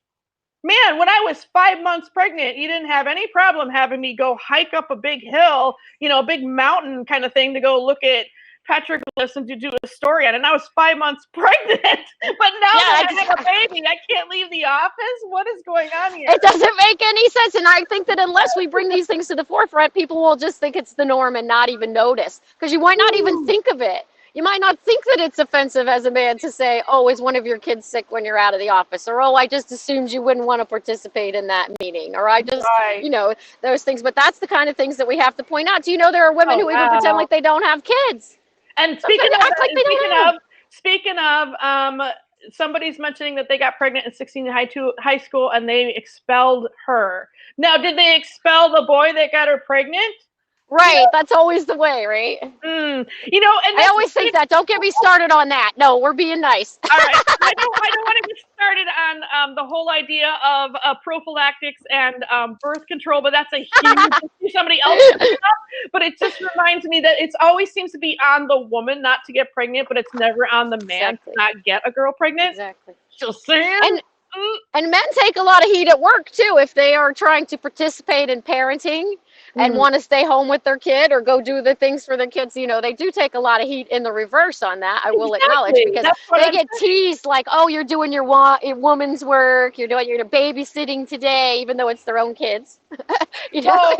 man, when I was 5 months pregnant, you didn't have any problem having me go hike up a big hill, a big mountain kind of thing to go look at petroglyphs and to do a story on it. And I was 5 months pregnant, but now that I have a baby, I can't leave the office. What is going on here? It doesn't make any sense. And I think that unless we bring these things to the forefront, people will just think it's the norm and not even notice, because you might not even think of it. You might not think that it's offensive as a man to say, oh, is one of your kids sick when you're out of the office? Or, oh, I just assumed you wouldn't want to participate in that meeting. Or I just, those things. But that's the kind of things that we have to point out. Do you know there are women who even pretend like they don't have kids? And speaking of, somebody's mentioning that they got pregnant at 16 in high school and they expelled her. Now, did they expel the boy that got her pregnant? Right, that's always the way, right? And I always think that. Don't get me started on that. No, we're being nice. All right, I don't want to get started on the whole idea of prophylactics and birth control, but that's a huge issue somebody else can pick up. But it just reminds me that it always seems to be on the woman not to get pregnant, but it's never on the man to not get a girl pregnant. Exactly. Just saying. And men take a lot of heat at work too if they are trying to participate in parenting and want to stay home with their kid or go do the things for their kids. They do take a lot of heat in the reverse on that. I will acknowledge, because they get teased like, oh, you're doing your woman's work, you're babysitting today, even though it's their own kids. And then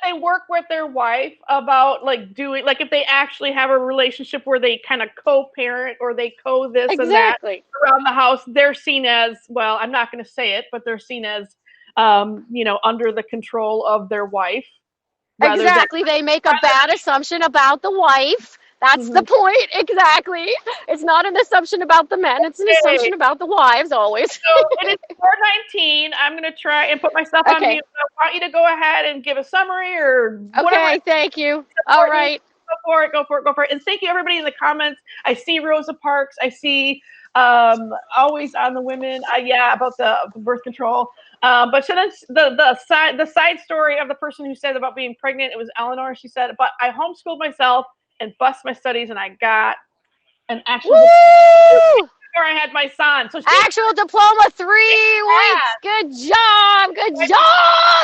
they work with their wife about if they actually have a relationship where they kind of co-parent or they co-this and that around the house, they're seen as, well, I'm not going to say it, but they're seen as under the control of their wife. Exactly. They make a bad assumption about the wife. That's the point. Exactly. It's not an assumption about the men. It's an assumption about the wives always. So it is 4:19. I'm going to try and put myself on mute. I want you to go ahead and give a summary or whatever. Okay, thank you. All right. Go for it. And thank you, everybody in the comments. I see Rosa Parks. I see always on the women. About the birth control. But so then the side story of the person who said about being pregnant, it was Eleanor. She said, but I homeschooled myself and bust my studies, and I got an actual diploma before I had my son. So actual diploma, 3 weeks. Good job.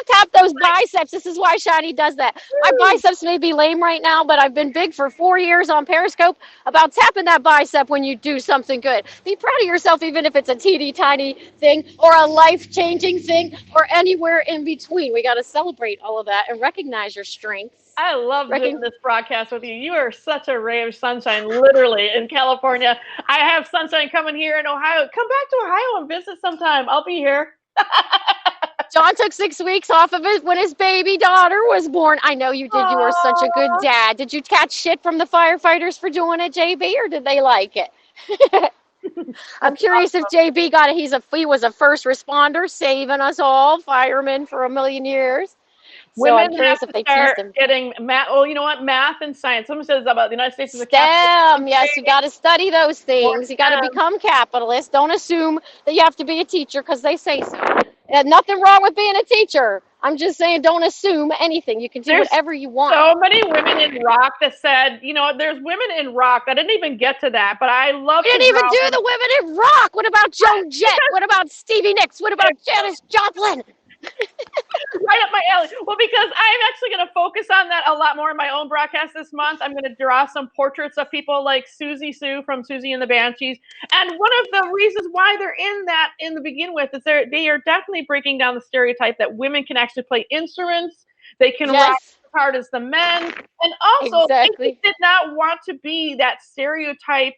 Tap those biceps. This is why Shiny does that. My biceps may be lame right now, but I've been big for 4 years on Periscope about tapping that bicep when you do something good. Be proud of yourself, even if it's a teeny tiny thing or a life-changing thing or anywhere in between. We got to celebrate all of that and recognize your strengths. I love doing this broadcast with you. You are such a ray of sunshine, literally, in California. I have sunshine coming here in Ohio. Come back to Ohio and visit sometime. I'll be here. John took 6 weeks off of it when his baby daughter was born. I know you did. You were such a good dad. Did you catch shit from the firefighters for doing it, JB, or did they like it? I'm curious if JB got it. He was a first responder, saving us all, firemen for a million years. So Women I'm curious if they teased him. getting math. Oh, you know what? Math and science. Someone says about the United States as a STEM. Yes, you got to study those things. You got to become capitalist. Don't assume that you have to be a teacher because they say so. And nothing wrong with being a teacher. I'm just saying, don't assume anything. You can do whatever you want. So many women in rock that said, you know, there's women in rock. I didn't even get to that, but I love. We didn't even do the women in rock. What about Joan Jett? What about Stevie Nicks? What about Janis Joplin? Right up my alley. Well, because I'm actually going to focus on that a lot more in my own broadcast this month. I'm going to draw some portraits of people like Susie Sue from Susie and the Banshees. And one of the reasons why they're in that in the begin with is they are definitely breaking down the stereotype that women can actually play instruments. They can rock as hard as the men. And also, they did not want to be that stereotype.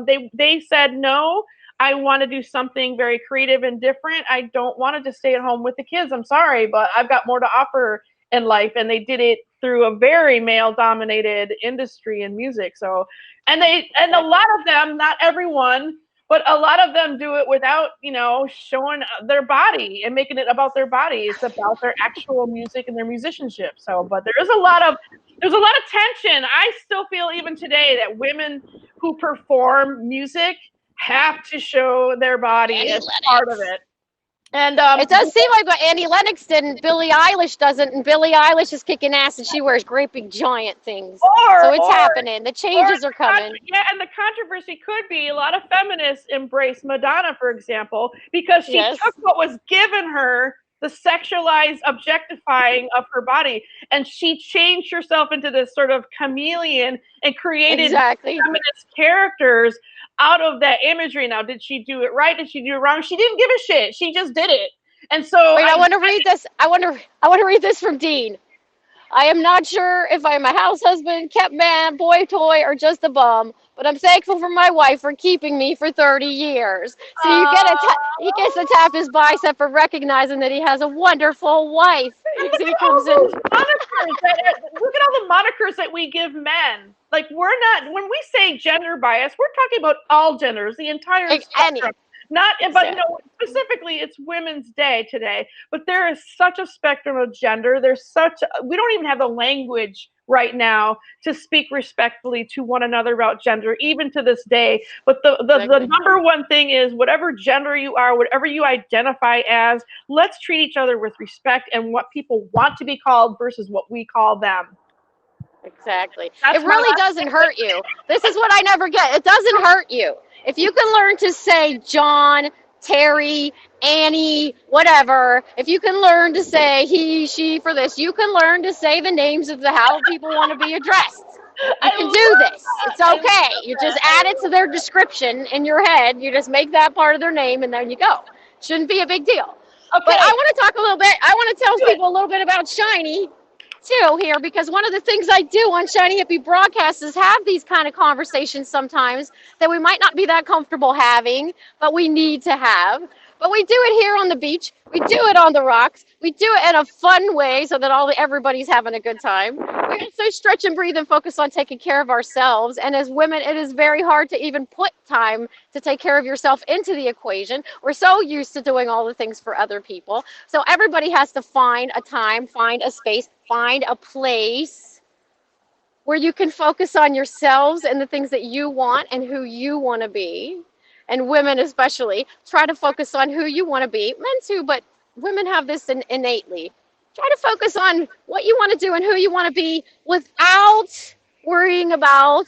They said, no, I want to do something very creative and different. I don't want to just stay at home with the kids. I'm sorry, but I've got more to offer in life. And they did it through a very male-dominated industry in music. So, and a lot of them, not everyone, but a lot of them do it without, you know, showing their body and making it about their body. It's about their actual music and their musicianship. So, but there's a lot of tension. I still feel even today that women who perform music have to show their body as part of it. And it does seem like what Annie Lennox did and Billie Eilish doesn't, and Billie Eilish is kicking ass and she wears great big giant things. So it's happening. The changes are coming. Yeah, and the controversy could be a lot of feminists embrace Madonna, for example, because she took what was given her, the sexualized objectifying of her body, and she changed herself into this sort of chameleon and created feminist characters out of that imagery. Now, did she do it right? Did she do it wrong? She didn't give a shit. She just did it. And so I want to read this. I want to read this from Dean. I am not sure if I'm a house husband, kept man, boy toy, or just a bum, but I'm thankful for my wife for keeping me for 30 years. So he gets to tap his bicep for recognizing that he has a wonderful wife. He comes in. Look at all the monikers that we give men. Like, we're not, when we say gender bias, we're talking about all genders, the entire spectrum. Not, but you know, specifically, it's Women's Day today. But there is such a spectrum of gender. We don't even have the language right now to speak respectfully to one another about gender, even to this day. But the number one thing is, whatever gender you are, whatever you identify as, let's treat each other with respect and what people want to be called versus what we call them. Exactly. It really doesn't hurt you. This is what I never get. It doesn't hurt you. If you can learn to say John, Terry, Annie, whatever, if you can learn to say he, she for this, you can learn to say the names of how people want to be addressed. You can do this. It's okay. You just add it to their description in your head. You just make that part of their name and then you go. Shouldn't be a big deal. Okay. But I want to talk a little bit. I want to tell people a little bit about Shiny too here, because one of the things I do on Shiny Hippie broadcasts is have these kind of conversations sometimes that we might not be that comfortable having, but we need to have. But we do it here on the beach. We do it on the rocks. We do it in a fun way so that everybody's having a good time. We also stretch and breathe and focus on taking care of ourselves. And as women, it is very hard to even put time to take care of yourself into the equation. We're so used to doing all the things for other people. So everybody has to find a time, find a space, find a place where you can focus on yourselves and the things that you want and who you want to be. And women especially, try to focus on who you want to be. Men too, but women have this innately. Try to focus on what you want to do and who you want to be without worrying about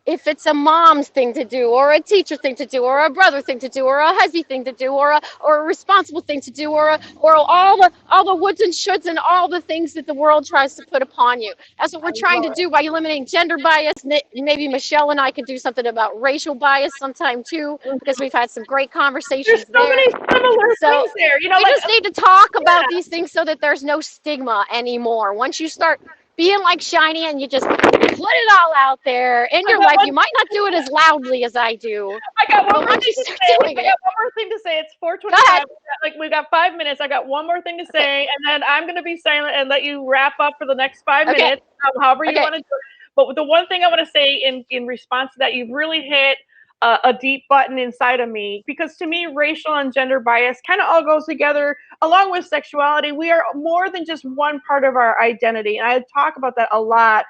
if it's a mom's thing to do, or a teacher thing to do, or a brother thing to do, or a husband thing to do, or a responsible thing to do, or all the woods and shoulds and all the things that the world tries to put upon you. That's what we're trying to do by eliminating gender bias. Maybe Michelle and I could do something about racial bias sometime too, because we've had some great conversations There's so many similar things there. You know, we just need to talk about these things so that there's no stigma anymore. Once you start being like Shiny and you just put it all out there in your life, you might not do it as loudly as I do. I got one more once thing you to start say. doing I it, got one more thing to say. It's 4:25. We've got 5 minutes. I got one more thing to say, and then I'm going to be silent and let you wrap up for the next 5 minutes, however you want to do it. But the one thing I want to say in response to that, you've really hit a deep button inside of me, because to me, racial and gender bias kind of all goes together along with sexuality. We are more than just one part of our identity. And I talk about that a lot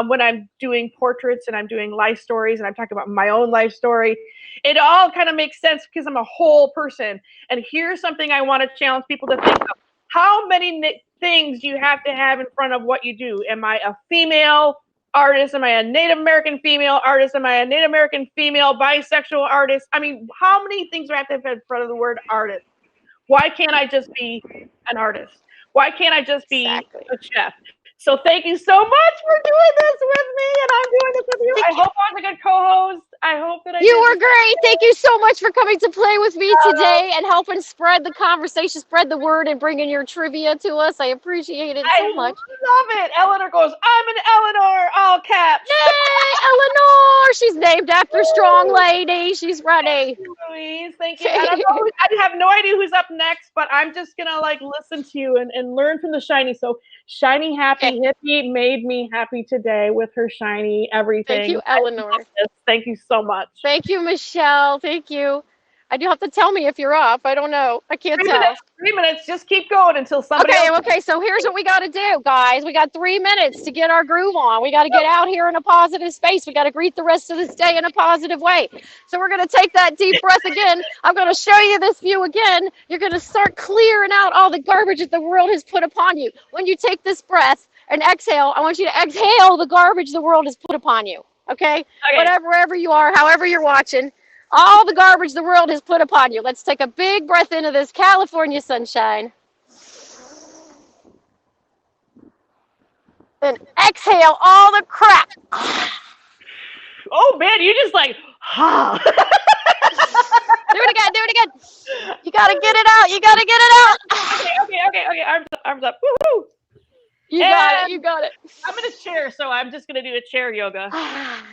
when I'm doing portraits and I'm doing life stories and I'm talking about my own life story. It all kind of makes sense because I'm a whole person. And here's something I want to challenge people to think of. How many things do you have to have in front of what you do? Am I a female artist? Am I a Native American female artist? Am I a Native American female bisexual artist? I mean, how many things do I have to have in front of the word artist? Why can't I just be an artist? Why can't I just be a chef? So thank you so much for doing this with me, and I'm doing this with you. I hope I was a good co-host. I hope that you were great. Thank you so much for coming to play with me today and helping spread the conversation, spread the word, and bringing your trivia to us. I appreciate it so much. I love it. Eleanor goes, I'm an Eleanor, all caps. Yay, Eleanor! She's named after a strong lady. She's ready. Thank you, Louise. Thank you. I have no idea who's up next, but I'm just going to listen to you and learn from the Shiny. So Shiny Happy Hippie made me happy today with her Shiny everything. Thank you, Eleanor. Thank you so much. Thank you, Michelle. Thank you. I do have to tell me if you're off. I don't know. I can't tell. 3 minutes. Just keep going until somebody else. Okay, so here's what we got to do, guys. We got 3 minutes to get our groove on. We got to get out here in a positive space. We got to greet the rest of this day in a positive way. So we're going to take that deep breath again. I'm going to show you this view again. You're going to start clearing out all the garbage that the world has put upon you. When you take this breath and exhale, I want you to exhale the garbage the world has put upon you. Okay? Wherever you are, however you're watching, all the garbage the world has put upon you. Let's take a big breath into this California sunshine. Then exhale all the crap. Oh man, you just ha. Do it again. You gotta get it out. Okay. Arms up. Woohoo! You got it. I'm in a chair, so I'm just gonna do a chair yoga. Oh,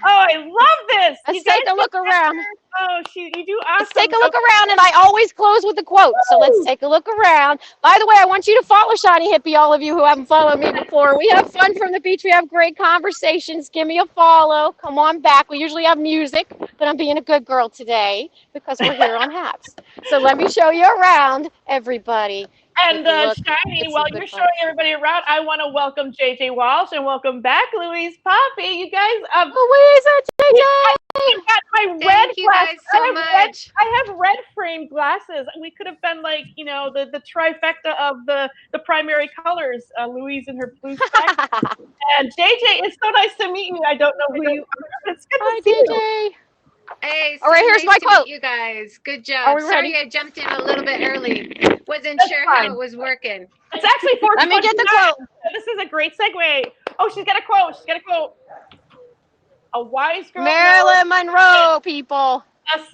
I love this. Let's take a look around. Oh, you do awesome. Let's take a look around, and I always close with a quote. So let's take a look around. By the way, I want you to follow Shiny Hippie, all of you who haven't followed me before. We have fun from the beach. We have great conversations. Give me a follow. Come on back. We usually have music, but I'm being a good girl today because we're here on Haps. So let me show you around, everybody. And Shiny, while you're showing everybody around, I want to welcome JJ Walsh and welcome back Louise Poppy. You guys, Louise and JJ. I got my red glasses. I have red framed glasses. We could have been the trifecta of the primary colors. Louise in her blue specs. And JJ, it's so nice to meet you. I don't know who you are. It's good to see you. Hey, so all right, here's nice my quote. To meet you guys. Good job. Sorry I jumped in a little bit early. Wasn't sure how it was working. It's actually 4:29. Let me get the quote. This is a great segue. Oh, she's got a quote. A wise girl. Marilyn Monroe, people.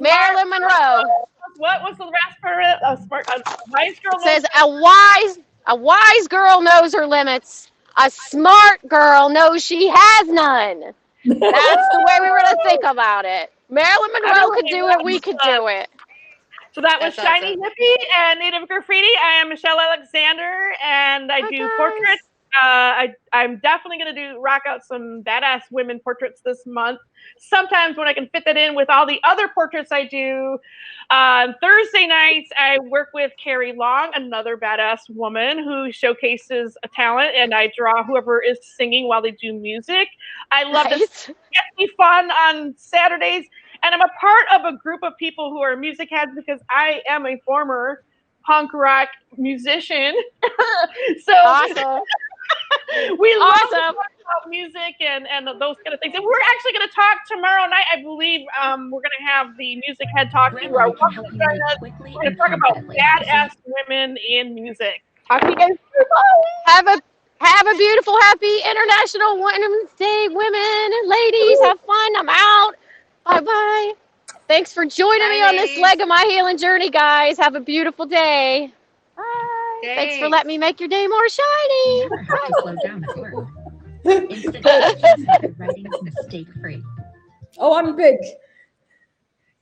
Marilyn Monroe. What was the last part of it? A wise girl. Says a wise girl knows her limits. A smart girl knows she has none. That's the way we were to think about it. Marilyn Monroe could do it. We could do it. So that was Shiny Hippie and Native Graffiti. I am Michelle Alexander, and I do portraits. I'm definitely going to rock out some badass women portraits this month. Sometimes when I can fit that in with all the other portraits I do. Thursday nights, I work with Carrie Long, another badass woman who showcases a talent, and I draw whoever is singing while they do music. I love this. It gets me fun on Saturdays, and I'm a part of a group of people who are music heads because I am a former punk rock musician. So awesome. we love about music and those kind of things. And we're actually going to talk tomorrow night. I believe we're going to have the music head talk to our welcome to join us. We're going to talk about badass women in music. Talk to you guys soon. Bye. Have a beautiful, happy International Women's Day, women and ladies. Have fun. I'm out. Bye-bye. Thanks for joining me on this leg of my healing journey, guys. Have a beautiful day. Bye. Thanks for letting me make your day more shiny. Slow down at work. Instead, writing is mistake-free. Oh, I'm big.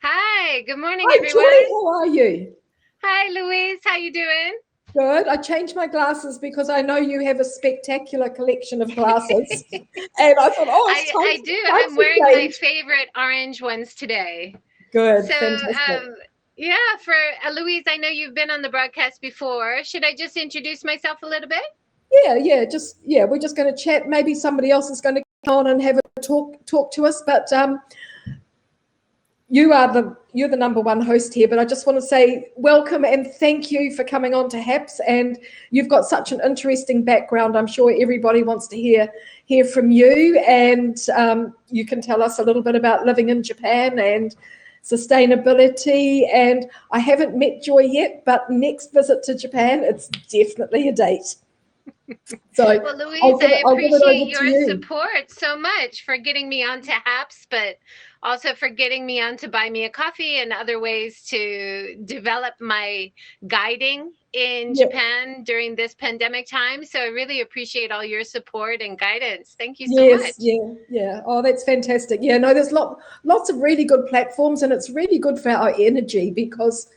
Hi, good morning, Hi, everyone. Joy, how are you? Hi, Louise. How you doing? Good. I changed my glasses because I know you have a spectacular collection of glasses. And I thought, it's time I do. I'm wearing my favorite orange ones today. Good. So, fantastic. yeah, for Louise, I know you've been on the broadcast before. Should I just introduce myself a little bit? Yeah. We're just going to chat. Maybe somebody else is going to come on and have a talk to us. But you're the number one host here, but I just want to say welcome and thank you for coming on to HAPS. And you've got such an interesting background. I'm sure everybody wants to hear from you, and you can tell us a little bit about living in Japan and sustainability. And I haven't met Joy yet, but next visit to Japan, it's definitely a date. So, well, Louise, I appreciate your support so much for getting me onto HAPS, but also for getting me on to Buy Me a Coffee and other ways to develop my guiding in Japan during this pandemic time. So I really appreciate all your support and guidance. Thank you so much. Yeah. Oh, that's fantastic. Yeah, no, there's lots of really good platforms, and it's really good for our energy because,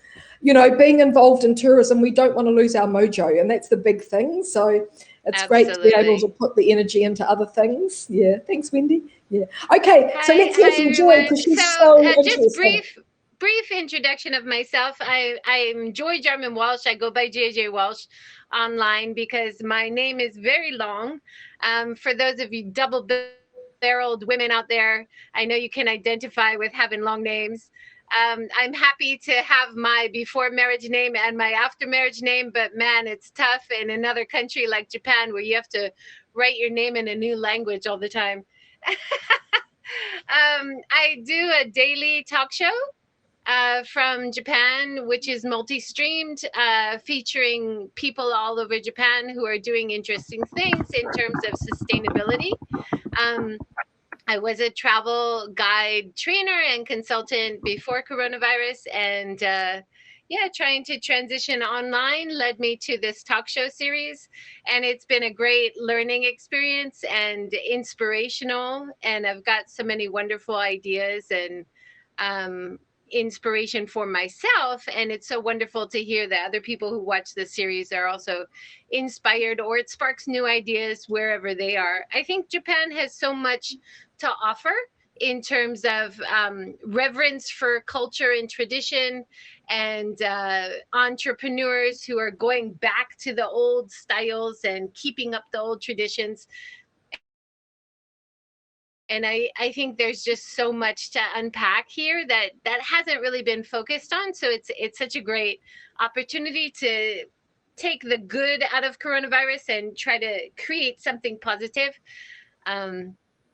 being involved in tourism, we don't want to lose our mojo, and that's the big thing. So it's great to be able to put the energy into other things. Yeah. Thanks, Wendy. Yeah. Okay. So let's hear from Joy because she's so interesting. Just brief introduction of myself. I'm Joy Jarman Walsh. I go by JJ Walsh online because my name is very long. For those of you double-barreled women out there, I know you can identify with having long names. I'm happy to have my before marriage name and my after marriage name, but man, it's tough in another country like Japan where you have to write your name in a new language all the time. I do a daily talk show from Japan, which is multi-streamed, featuring people all over Japan who are doing interesting things in terms of sustainability. I was a travel guide trainer and consultant before coronavirus, and trying to transition online led me to this talk show series, and it's been a great learning experience and inspirational, and I've got so many wonderful ideas and inspiration for myself, and it's so wonderful to hear that other people who watch the series are also inspired, or it sparks new ideas wherever they are. I think Japan has so much to offer in terms of reverence for culture and tradition, and entrepreneurs who are going back to the old styles and keeping up the old traditions. And I think there's just so much to unpack here that hasn't really been focused on. So it's such a great opportunity to take the good out of coronavirus and try to create something positive.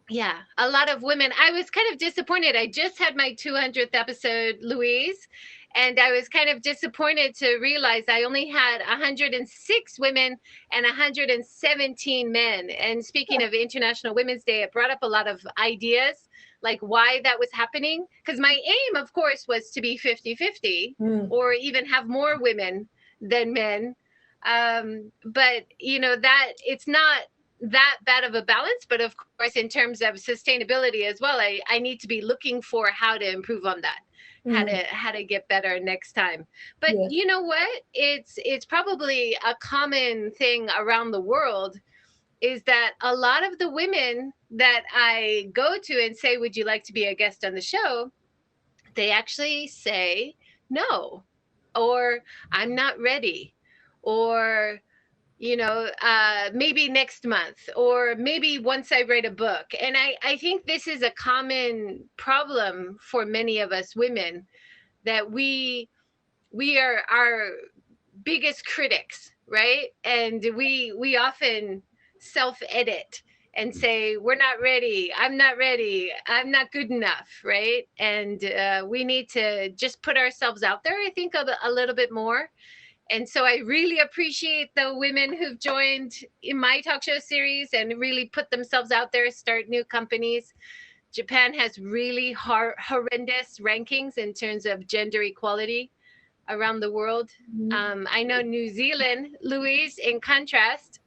Yeah, a lot of women. I was kind of disappointed. I just had my 200th episode, Louise, and I was kind of disappointed to realize I only had 106 women and 117 men. And speaking of International Women's Day, it brought up a lot of ideas, like why that was happening. Because my aim, of course, was to be 50-50 or even have more women than men. But, that it's not that bad of a balance. But of course, in terms of sustainability as well, I need to be looking for how to improve on that. How to get better next time. But you know what? It's probably a common thing around the world is that a lot of the women that I go to and say, would you like to be a guest on the show? They actually say no, or I'm not ready, or maybe next month, or maybe once I write a book. And I think this is a common problem for many of us women, that we are our biggest critics, right? And we often self-edit and say, we're not ready, I'm not ready, I'm not good enough, right? And we need to just put ourselves out there, I think, a little bit more. And so I really appreciate the women who've joined in my talk show series and really put themselves out there, start new companies. Japan has really horrendous rankings in terms of gender equality around the world. I know New Zealand, Louise, in contrast,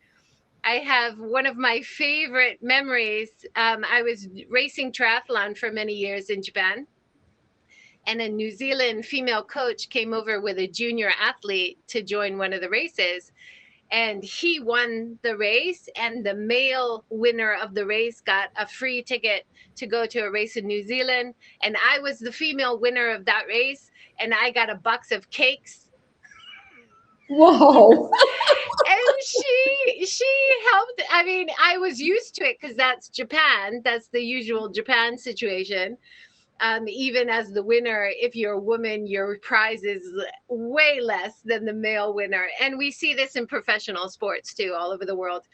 I have one of my favorite memories. I was racing triathlon for many years in Japan, and a New Zealand female coach came over with a junior athlete to join one of the races. And he won the race, and the male winner of the race got a free ticket to go to a race in New Zealand. And I was the female winner of that race, and I got a box of cakes. Whoa. And she helped. I mean, I was used to it because that's Japan. That's the usual Japan situation. Even as the winner, if you're a woman, your prize is way less than the male winner. And we see this in professional sports too, all over the world.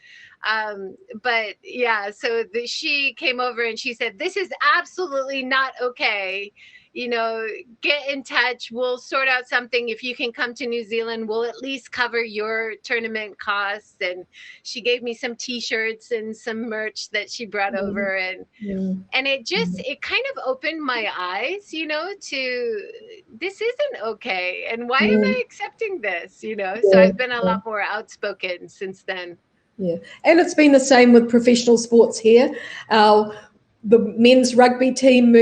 But yeah, so she came over and she said, this is absolutely not okay. You know, get in touch. We'll sort out something. If you can come to New Zealand, we'll at least cover your tournament costs. And she gave me some T-shirts and some merch that she brought over. And it just, it kind of opened my eyes, you know, to this isn't okay. And why am I accepting this, you know? So I've been a lot more outspoken since then. Yeah, and it's been the same with professional sports here. The men's rugby team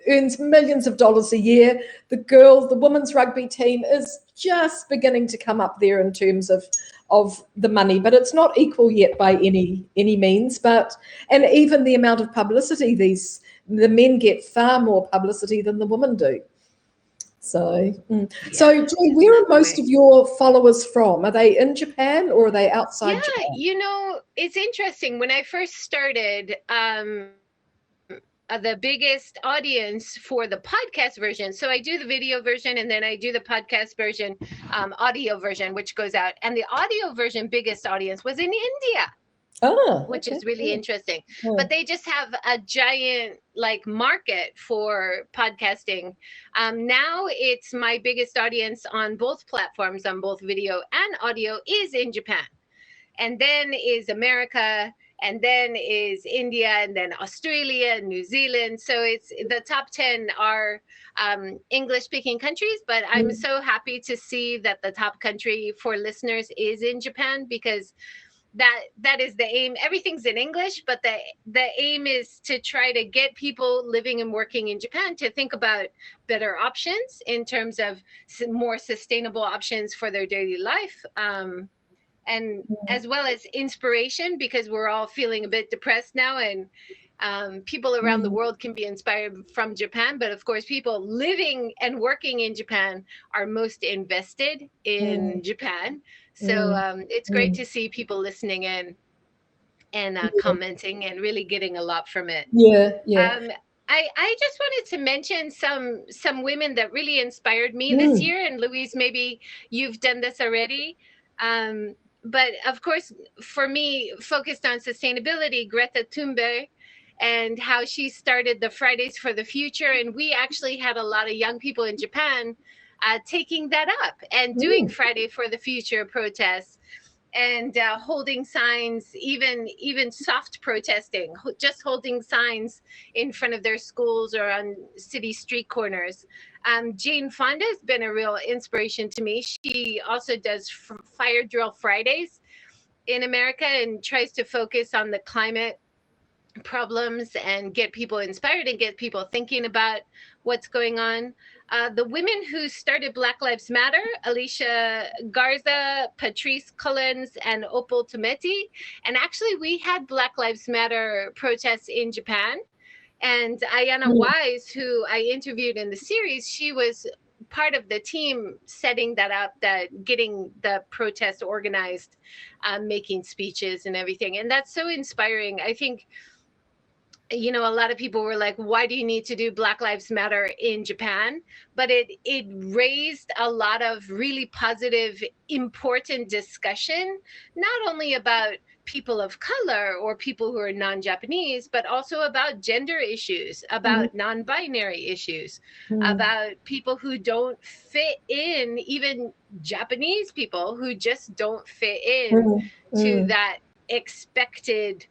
earns millions of dollars a year. The women's rugby team is just beginning to come up there in terms of the money, but it's not equal yet by any means. And even the amount of publicity, the men get far more publicity than the women do. So, so Joy, where are most of your followers from? Are they in Japan or are they outside Japan? You know, it's interesting. When I first started, the biggest audience for the podcast version. So I do the video version and then I do the podcast version, audio version, which goes out. And the audio version biggest audience was in India, which is really interesting. But they just have a giant market for podcasting. Now it's my biggest audience on both platforms, on both video and audio, is in Japan. And then is America, and then is India, and then Australia, and New Zealand. So it's the top 10 are English-speaking countries, but I'm so happy to see that the top country for listeners is in Japan, because that is the aim. Everything's in English, but the aim is to try to get people living and working in Japan to think about better options in terms of more sustainable options for their daily life. And as well as inspiration, because we're all feeling a bit depressed now, and people around the world can be inspired from Japan. But of course, people living and working in Japan are most invested in Japan. So it's great to see people listening in and commenting and really getting a lot from it. I just wanted to mention some women that really inspired me this year. And Louise, maybe you've done this already. But of course, for me, focused on sustainability, Greta Thunberg, and how she started the Fridays for the Future. And we actually had a lot of young people in Japan taking that up and doing Friday for the Future protests and holding signs, even soft protesting, just holding signs in front of their schools or on city street corners. Jane Fonda has been a real inspiration to me. She also does Fire Drill Fridays in America and tries to focus on the climate problems and get people inspired and get people thinking about what's going on. The women who started Black Lives Matter, Alicia Garza, Patrice Cullens, and Opal Tometi. And actually, we had Black Lives Matter protests in Japan. And Ayana Wise, who I interviewed in the series, she was part of the team setting that up, getting the protest organized, making speeches and everything. And that's so inspiring. I think you know, a lot of people were like, why do you need to do Black Lives Matter in Japan? But it raised a lot of really positive, important discussion, not only about people of color or people who are non-Japanese, but also about gender issues, about non-binary issues, about people who don't fit in, even Japanese people who just don't fit in to that expected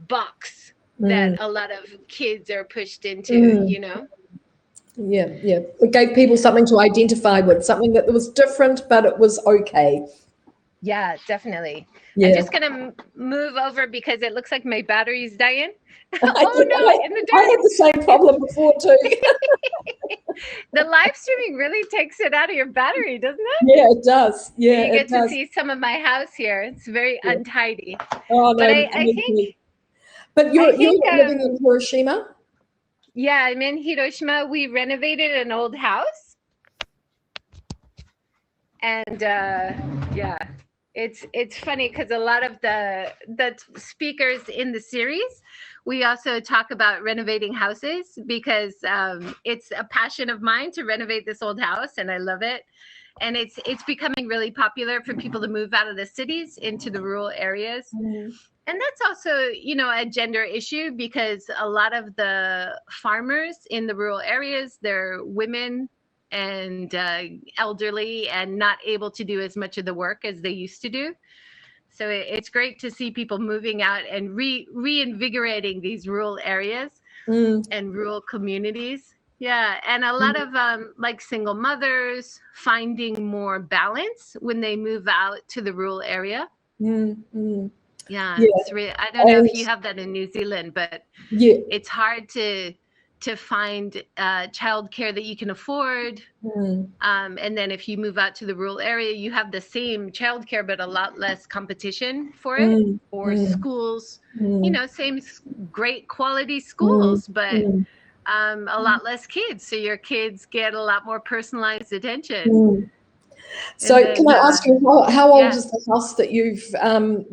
box that a lot of kids are pushed into, you know? Yeah. It gave people something to identify with, something that was different, but it was okay. Yeah, definitely. Yeah. I'm just gonna move over because it looks like my battery's dying. I had the same problem before too. The live streaming really takes it out of your battery, doesn't it? Yeah, it does. Yeah, you get it does. to see some of my house here. It's very untidy. Oh, no, but I think. But you're not living in Hiroshima? Yeah, I'm in Hiroshima. We renovated an old house, and yeah, it's funny because a lot of the speakers in the series, we also talk about renovating houses because it's a passion of mine to renovate this old house, and I love it. And it's becoming really popular for people to move out of the cities into the rural areas. And that's also, you know, a gender issue because a lot of the farmers in the rural areas, they're women and elderly and not able to do as much of the work as they used to do. So it's great to see people moving out and reinvigorating these rural areas and rural communities. Yeah, and a lot of like single mothers finding more balance when they move out to the rural area. Yeah, it's really, I don't know if you have that in New Zealand, but it's hard to find childcare that you can afford. And then if you move out to the rural area, you have the same childcare, but a lot less competition for it. Or schools, you know, same great quality schools, but a lot less kids. So your kids get a lot more personalized attention. So then, can I ask you, how old is the house that you've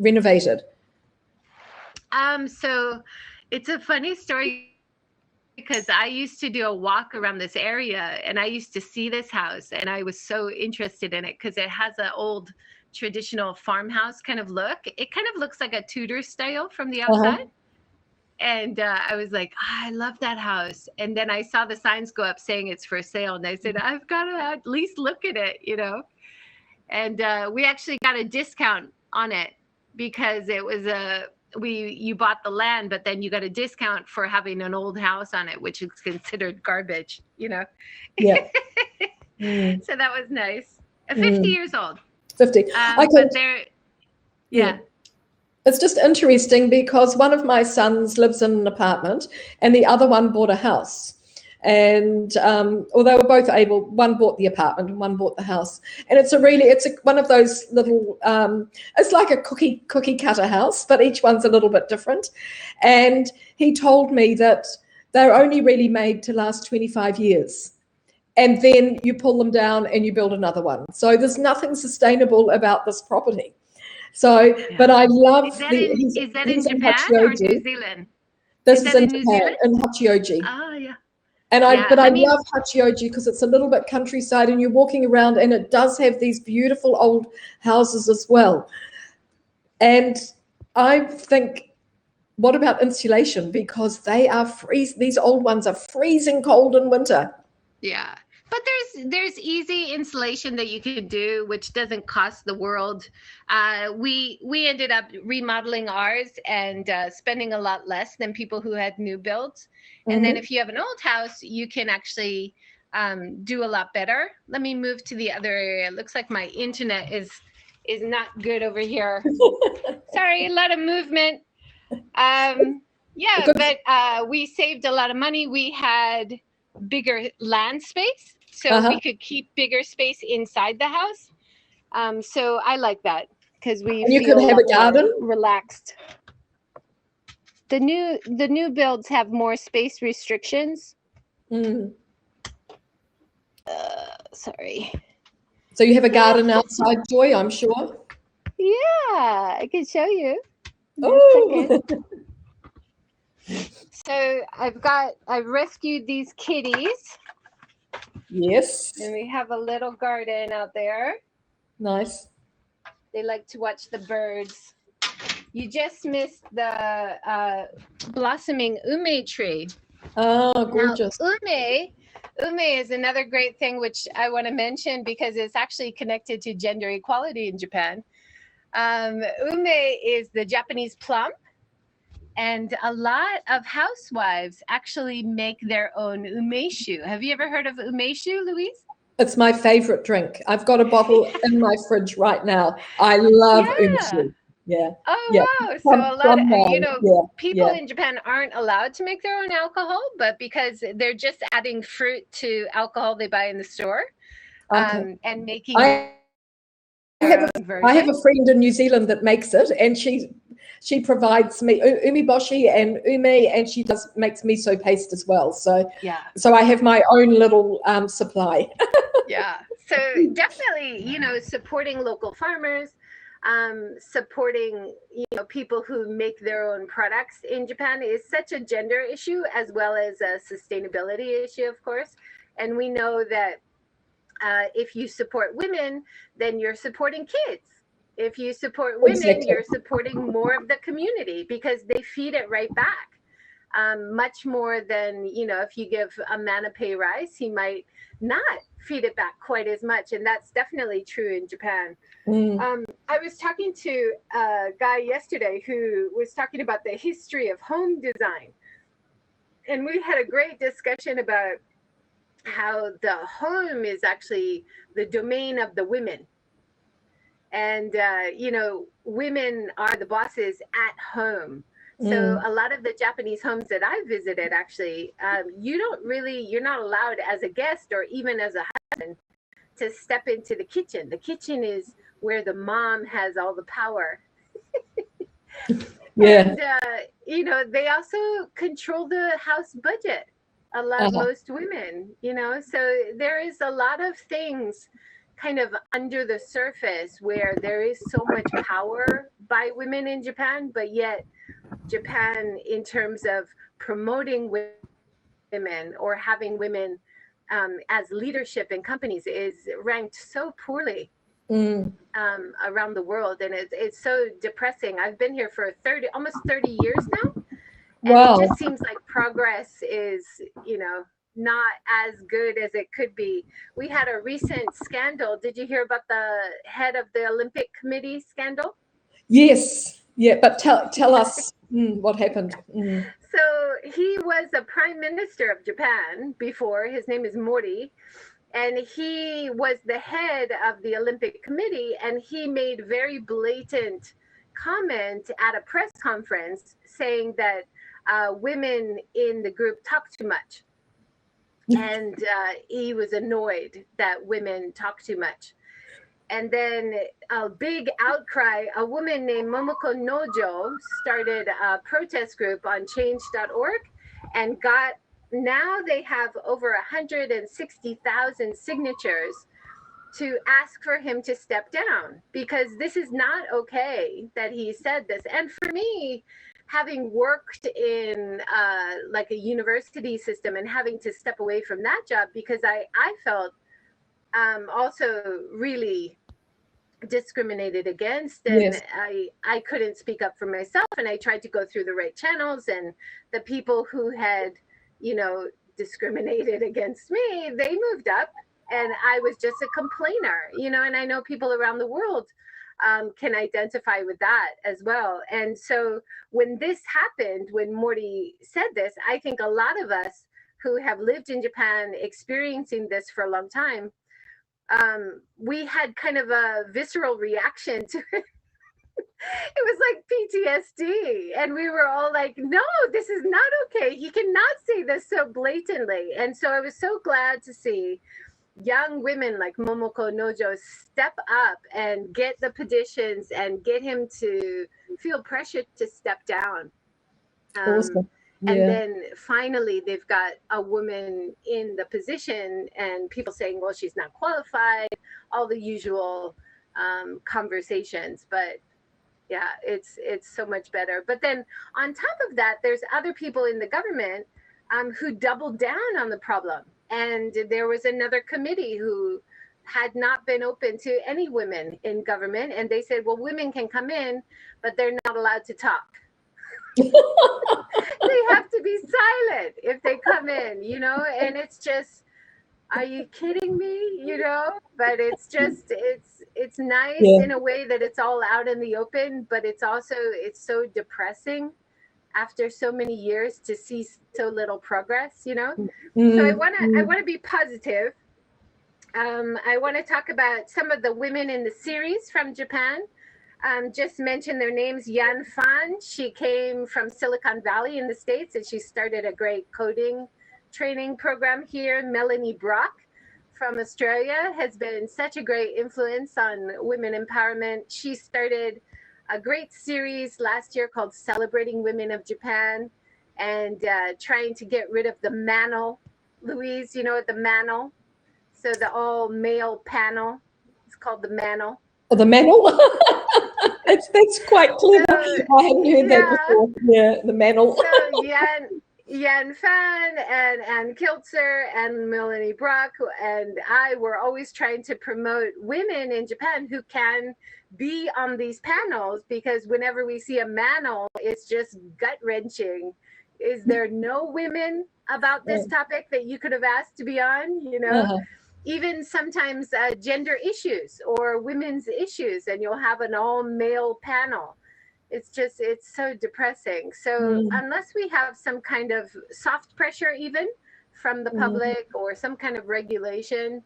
renovated? So it's a funny story because I used to do a walk around this area and I used to see this house and I was so interested in it because it has an old traditional farmhouse kind of look. It kind of looks like a Tudor style from the outside. And I was like, I love that house. And then I saw the signs go up saying it's for sale. And I said, I've got to at least look at it, you know. And we actually got a discount on it because it was you bought the land, but then you got a discount for having an old house on it, which is considered garbage, you know. Yeah. So that was nice. 50 years old. 50. But they're, yeah. It's just interesting because one of my sons lives in an apartment and the other one bought a house. And or they were both able, one bought the apartment and one bought the house. And it's one of those little, it's like a cookie cutter house, but each one's a little bit different. And he told me that they're only really made to last 25 years. And then you pull them down and you build another one. So there's nothing sustainable about this property. So, but I love is that in Japan or New Zealand? This is in Japan, in Hachioji. Oh, yeah. And I love Hachioji because it's a little bit countryside and you're walking around and it does have these beautiful old houses as well. And I think, what about insulation? Because these old ones are freezing cold in winter. Yeah. But there's easy insulation that you can do, which doesn't cost the world. We ended up remodeling ours and spending a lot less than people who had new builds. And then if you have an old house, you can actually do a lot better. Let me move to the other area. It looks like my internet is not good over here. Sorry, a lot of movement. Yeah, but we saved a lot of money. We had bigger land space. So we could keep bigger space inside the house. So I like that because you could have a garden, relaxed. The new builds have more space restrictions. Sorry. So you have a garden outside, Joy, I'm sure. Yeah, I can show you. Oh. So I've rescued these kitties. Yes. And we have a little garden out there. Nice. They like to watch the birds. You just missed the blossoming ume tree. Oh, gorgeous. Now, ume is another great thing which I want to mention because it's actually connected to gender equality in Japan. Ume is the Japanese plum, and a lot of housewives actually make their own umeshu. Have you ever heard of umeshu, Louise? It's my favorite drink. I've got a bottle in my fridge right now. I love umeshu. Yeah. Oh, yeah. wow. So a lot of, people yeah. in Japan aren't allowed to make their own alcohol, but because they're just adding fruit to alcohol they buy in the store, Okay. and making I have a friend in New Zealand that makes it, and she provides me umeboshi and ume, and she makes miso paste as well. So so I have my own little supply. Yeah. So definitely, supporting local farmers, supporting people who make their own products in Japan is such a gender issue as well as a sustainability issue, of course. And we know that if you support women, then you're supporting kids. If you support women, you're supporting more of the community because they feed it right back. Much more than, if you give a man a pay rise, he might not feed it back quite as much. And that's definitely true in Japan. I was talking to a guy yesterday who was talking about the history of home design. And we had a great discussion about how the home is actually the domain of the women. And, women are the bosses at home. So a lot of the Japanese homes that I visited, actually, you're not allowed as a guest or even as a husband to step into the kitchen. The kitchen is where the mom has all the power. Yeah. And, they also control the house budget. Most women, so there is a lot of things kind of under the surface where there is so much power by women in Japan, but yet Japan, in terms of promoting women or having women as leadership in companies, is ranked so poorly around the world, and it's so depressing. I've been here for almost 30 years now, and it just seems like progress is, not as good as it could be. We had a recent scandal. Did you hear about the head of the Olympic Committee scandal? Yes. Yeah, but tell us what happened. So he was a prime minister of Japan before. His name is Mori. And he was the head of the Olympic Committee, and he made very blatant comment at a press conference saying that women in the group talk too much. And he was annoyed that women talk too much. And then a big outcry, a woman named Momoko Nojo started a protest group on change.org and now they have over 160,000 signatures to ask for him to step down, because this is not okay that he said this. And for me, having worked in like a university system and having to step away from that job, because I felt also really discriminated against, and I couldn't speak up for myself, and I tried to go through the right channels, and the people who had discriminated against me, they moved up, and I was just a complainer, and I know people around the world can identify with that as well. And so when this happened, when Morty said this, I think a lot of us who have lived in Japan experiencing this for a long time, we had kind of a visceral reaction to it. It was like PTSD, and we were all like, no, this is not okay. He cannot say this so blatantly. And so I was so glad to see young women like Momoko Nojo step up and get the petitions and get him to feel pressure to step down. Awesome. Yeah. And then finally, they've got a woman in the position, and people saying, well, she's not qualified, all the usual conversations. But it's so much better. But then on top of that, there's other people in the government who doubled down on the problem. And there was another committee who had not been open to any women in government. And they said, well, women can come in, but they're not allowed to talk. They have to be silent if they come in, you know, and it's just, are you kidding me? You know, but it's just, it's nice in a way that it's all out in the open, but it's also, it's so depressing after so many years to see so little progress, you know? So I want to be positive. I want to talk about some of the women in the series from Japan. Just mention their names. Yan Fan, she came from Silicon Valley in the States, and she started a great coding training program here. Melanie Brock from Australia has been such a great influence on women empowerment. She started a great series last year called Celebrating Women of Japan, and trying to get rid of the manel. Louise, you know, the manel. So the all male panel, it's called the manel. Oh, the manel? That's quite clever. I hadn't heard that before. Yeah, the manel. So Yan Fan and Kiltzer and Melanie Brock and I were always trying to promote women in Japan who can be on these panels, because whenever we see a manel, it's just gut-wrenching. Is there no women about this topic that you could have asked to be on, you know? Even sometimes gender issues or women's issues, and you'll have an all-male panel. It's just, it's so depressing. So unless we have some kind of soft pressure even from the public or some kind of regulation,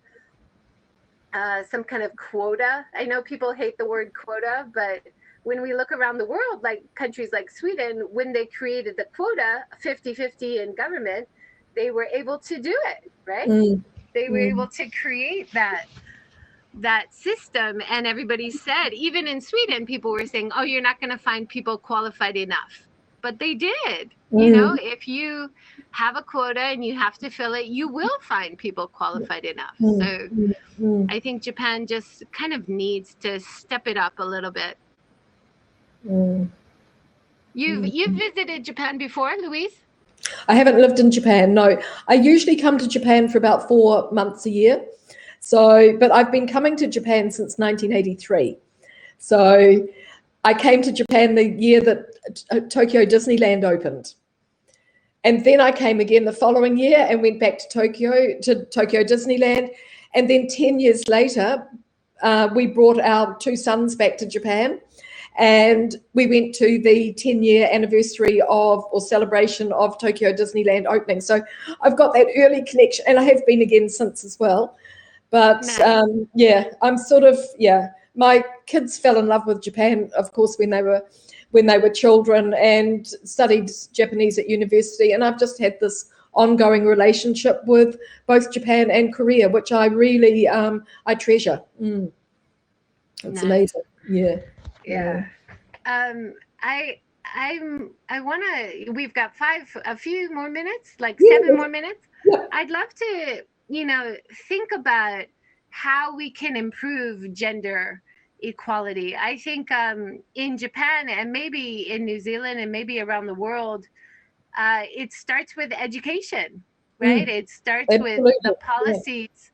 some kind of quota. I know people hate the word quota, but when we look around the world, like countries like Sweden, when they created the quota 50-50 in government, they were able to do it, right? They were able to create that system, and everybody said, even in Sweden, people were saying, oh, you're not going to find people qualified enough. But they did. You know, if you have a quota and you have to fill it, you will find people qualified enough. So I think Japan just kind of needs to step it up a little bit. You've visited Japan before, Louise? I haven't lived in Japan, no. I usually come to Japan for about 4 months a year. So, but I've been coming to Japan since 1983. So I came to Japan the year that Tokyo Disneyland opened. And then I came again the following year and went back to Tokyo Disneyland. And then 10 years later, we brought our 2 sons back to Japan. And we went to the 10-year anniversary or celebration of Tokyo Disneyland opening. So I've got that early connection, and I have been again since as well. But I'm sort of, my kids fell in love with Japan, of course, when they were children, and studied Japanese at university. And I've just had this ongoing relationship with both Japan and Korea, which I really, I treasure. It's amazing. Yeah. I want to, we've got a few more minutes, like 7 more minutes. I'd love to, you know, think about how we can improve gender equality. I think in Japan and maybe in New Zealand and maybe around the world, it starts with education, right? It starts with the policies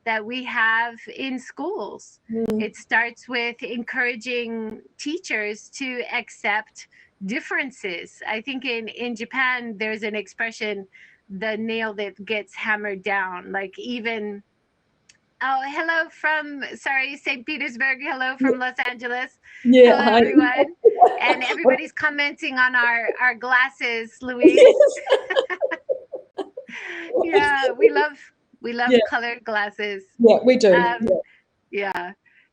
that we have in schools. It starts with encouraging teachers to accept differences. I think in Japan, there's an expression, the nail that gets hammered down, like even, hello from, St. Petersburg. Hello from Los Angeles. Hello, Hi. everyone. And everybody's commenting on our glasses, Louise. Yeah, we love colored glasses. Yeah, we do.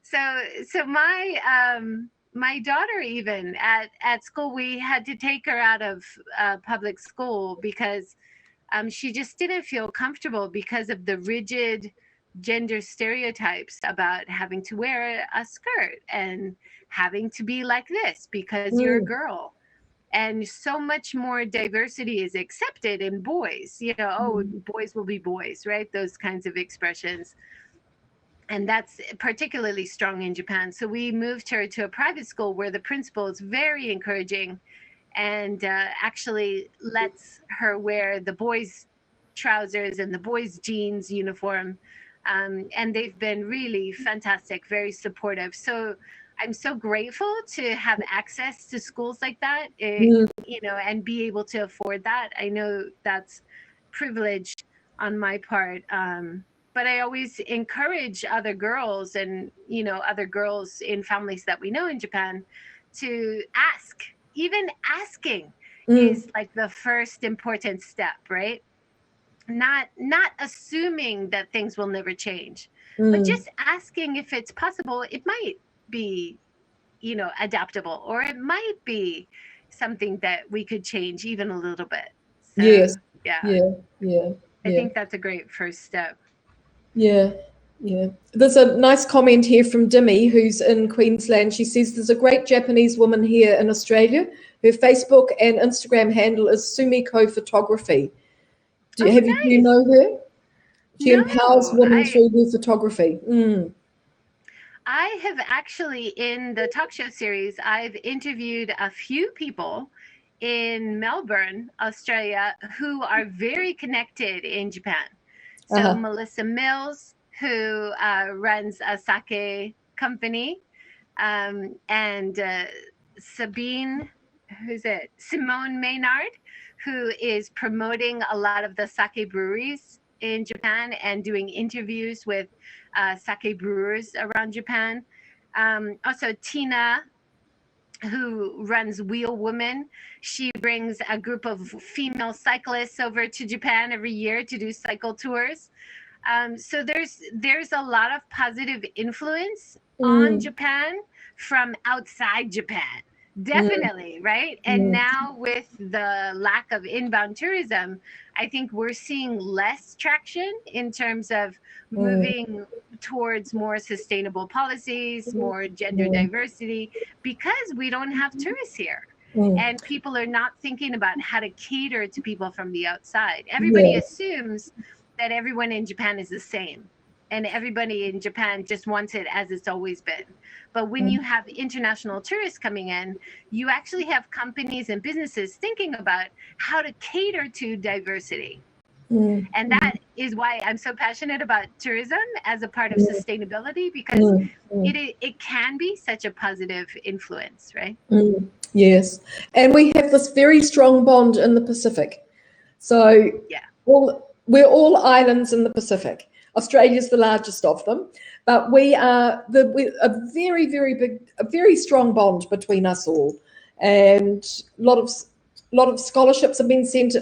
So my daughter, even at school, we had to take her out of public school because she just didn't feel comfortable because of the rigid gender stereotypes about having to wear a skirt and having to be like this because you're a girl. And so much more diversity is accepted in boys, you know, boys will be boys, right? Those kinds of expressions. and that's particularly strong in Japan. So we moved her to a private school where the principal is very encouraging and actually lets her wear the boys' trousers and the boys' jeans uniform. And they've been really fantastic, very supportive. So I'm so grateful to have access to schools like that, you know, and be able to afford that. I know that's privilege on my part. But I always encourage other girls and, you know, other girls in families that we know in Japan to ask. Even asking is like the first important step, right? Not assuming that things will never change, but just asking if it's possible. It might be, you know, adaptable, or it might be something that we could change even a little bit. So, Yes. yeah. I think that's a great first step. Yeah. There's a nice comment here from Dimmy, who's in Queensland. She says there's a great Japanese woman here in Australia. Her Facebook and Instagram handle is Sumiko Photography. Do you know her? She empowers women through her photography. I have actually, in the talk show series, I've interviewed a few people in Melbourne, Australia, who are very connected in Japan. So Melissa Mills, who runs a sake company, and Simone Maynard, who is promoting a lot of the sake breweries in Japan and doing interviews with sake brewers around Japan. Also Tina, who runs Wheel Woman. She brings a group of female cyclists over to Japan every year to do cycle tours. So there's a lot of positive influence on Japan from outside Japan. Definitely, right? And now with the lack of inbound tourism, I think we're seeing less traction in terms of moving towards more sustainable policies, more gender diversity, because we don't have tourists here. And people are not thinking about how to cater to people from the outside. Everybody assumes that everyone in Japan is the same, and everybody in Japan just wants it as it's always been. But when you have international tourists coming in, you actually have companies and businesses thinking about how to cater to diversity. And that is why I'm so passionate about tourism as a part of sustainability, because it can be such a positive influence, right? Yes. And we have this very strong bond in the Pacific. So we're all islands in the Pacific. Australia's the largest of them, but we are a very, very big, a very strong bond between us all, and a lot of scholarships have been set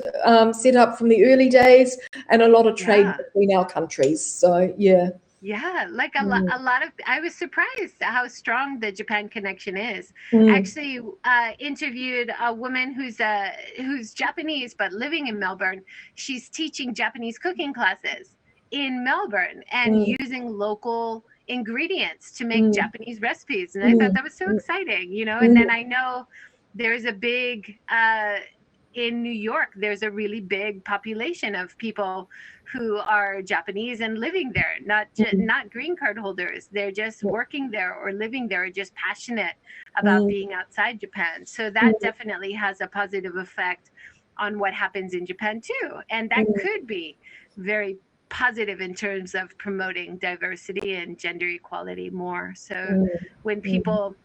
up from the early days, and a lot of trade between our countries. So like a lot of, I was surprised how strong the Japan connection is. Actually interviewed a woman who's Japanese but living in Melbourne. She's teaching Japanese cooking classes in Melbourne and using local ingredients to make Japanese recipes. And I thought that was so exciting, you know. And then I know there's a big in New York, there's a really big population of people who are Japanese and living there, not green card holders. They're just working there or living there, or just passionate about being outside Japan. So that definitely has a positive effect on what happens in Japan too. And that could be very positive in terms of promoting diversity and gender equality more. So when people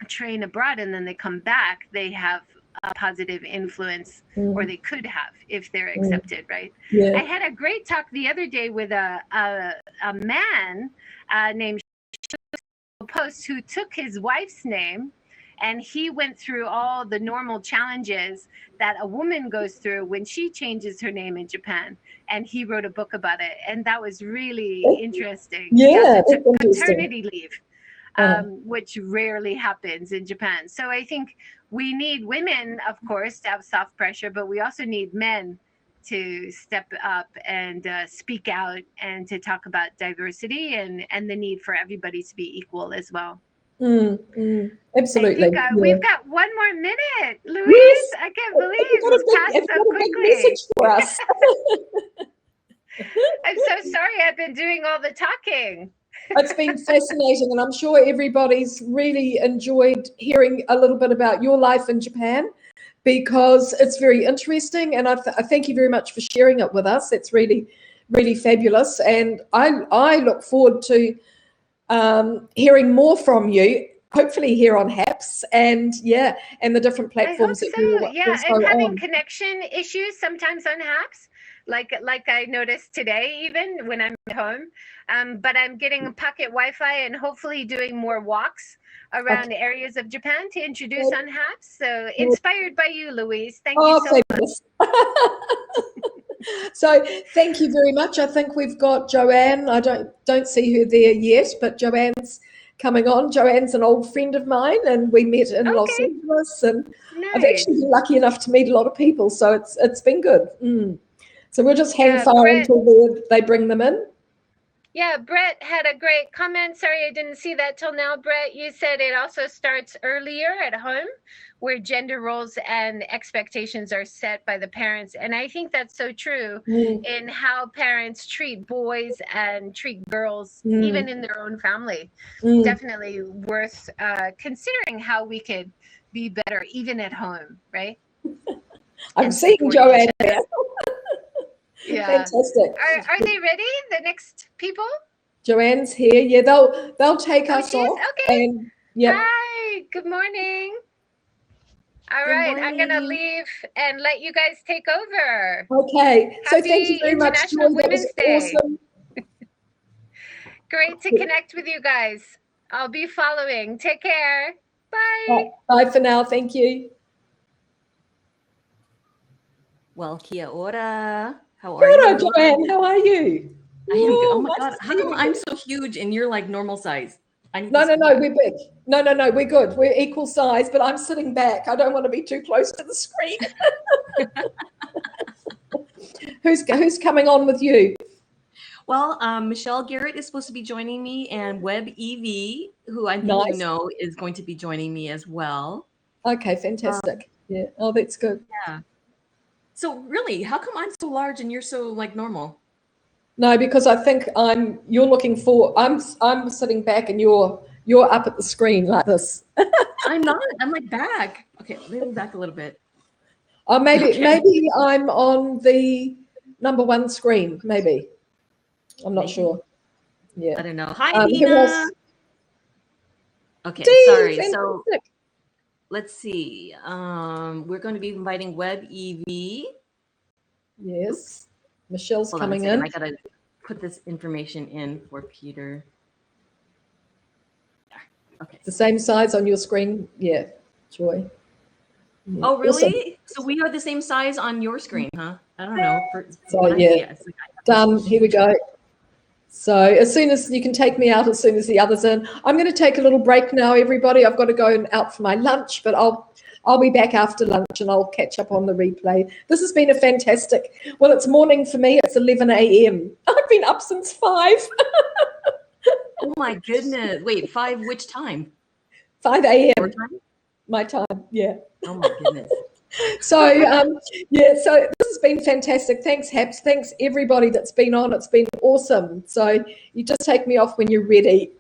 train abroad and then they come back, they have a positive influence, or they could have if they're accepted, right? I had a great talk the other day with a man named Post, who took his wife's name, and he went through all the normal challenges that a woman goes through when she changes her name in Japan. And he wrote a book about it, and that was really interesting. He also took paternity leave, which rarely happens in Japan. So I think we need women, of course, to have soft pressure, but we also need men to step up and speak out and to talk about diversity and the need for everybody to be equal as well. Absolutely. I think, we've got one more minute, Louise. I can't believe it's passed so quickly. Message for us. I'm so sorry. I've been doing all the talking. It's been fascinating, and I'm sure everybody's really enjoyed hearing a little bit about your life in Japan, because it's very interesting, and I thank you very much for sharing it with us. It's really, really fabulous, and I look forward to hearing more from you, hopefully here on HAPS, and the different platforms that you I'm also having on. connection issues sometimes on HAPS, like I noticed today, even when I'm at home. But I'm getting pocket Wi-Fi and hopefully doing more walks around areas of Japan to introduce on HAPS. So inspired by you, Louise. Thank you so Fabulous. So thank you very much. I think we've got Joanne. I don't see her there yet, but Joanne's coming on. Joanne's an old friend of mine, and we met in Los Angeles, and I've actually been lucky enough to meet a lot of people, so it's been good. So we'll just hang fire until they bring them in. Yeah, Brett had a great comment. Sorry, I didn't see that till now. Brett, you said it also starts earlier at home, where gender roles and expectations are set by the parents. And I think that's so true in how parents treat boys and treat girls, even in their own family. Definitely worth considering how we could be better, even at home, right? I'm seeing Joanne there. Yeah. Fantastic. Are they ready? The next people? Joanne's here. Yeah, they'll take us off. Okay. And yeah. Hi. Good morning. All right. I'm gonna leave and let you guys take over. Okay. So Happy thank you very much, International Joy. That was Women's Day. awesome. Great to connect with you guys. I'll be following. Take care. Bye. Bye for now. Thank you. Well, kia ora. How are you? Kia ora, Joanne. How are you? I am good. Oh my God. How come I'm so huge and you're like normal size? No, we're big. No, we're good. We're equal size, but I'm sitting back. I don't want to be too close to the screen. Who's coming on with you? Well, Michelle Garrett is supposed to be joining me, and Web EV, who I think you know, is going to be joining me as well. Okay, fantastic. Yeah. Oh, that's good. Yeah. So really, how come I'm so large and you're so like normal? No, because I think you're looking for. I'm sitting back and you're up at the screen like this. I'm not. I'm like back. Okay, let me back a little bit. Oh, maybe I'm on the number one screen. Maybe. I'm not sure. Yeah. I don't know. Hi, Dina. Okay, sorry. Fantastic. So let's see. We're going to be inviting Web EV. Yes. Michelle's Hold coming on in. I got to put this information in for Peter. Okay. It's the same size on your screen. Yeah, Joy. Yeah. Oh, really? Awesome. So we are the same size on your screen, huh? I don't know. So yeah, done. Here we go. So as soon as you can take me out, as soon as the other's in, I'm going to take a little break now, everybody. I've got to go out for my lunch, but I'll be back after lunch and I'll catch up on the replay. This has been a fantastic. Well, it's morning for me. It's 11 a.m. I've been up since 5. Oh my goodness! Wait, 5? Which time? 5 a.m. My time. Yeah. Oh my goodness. So so this has been fantastic. Thanks, Haps. Thanks everybody that's been on. It's been awesome. So you just take me off when you're ready.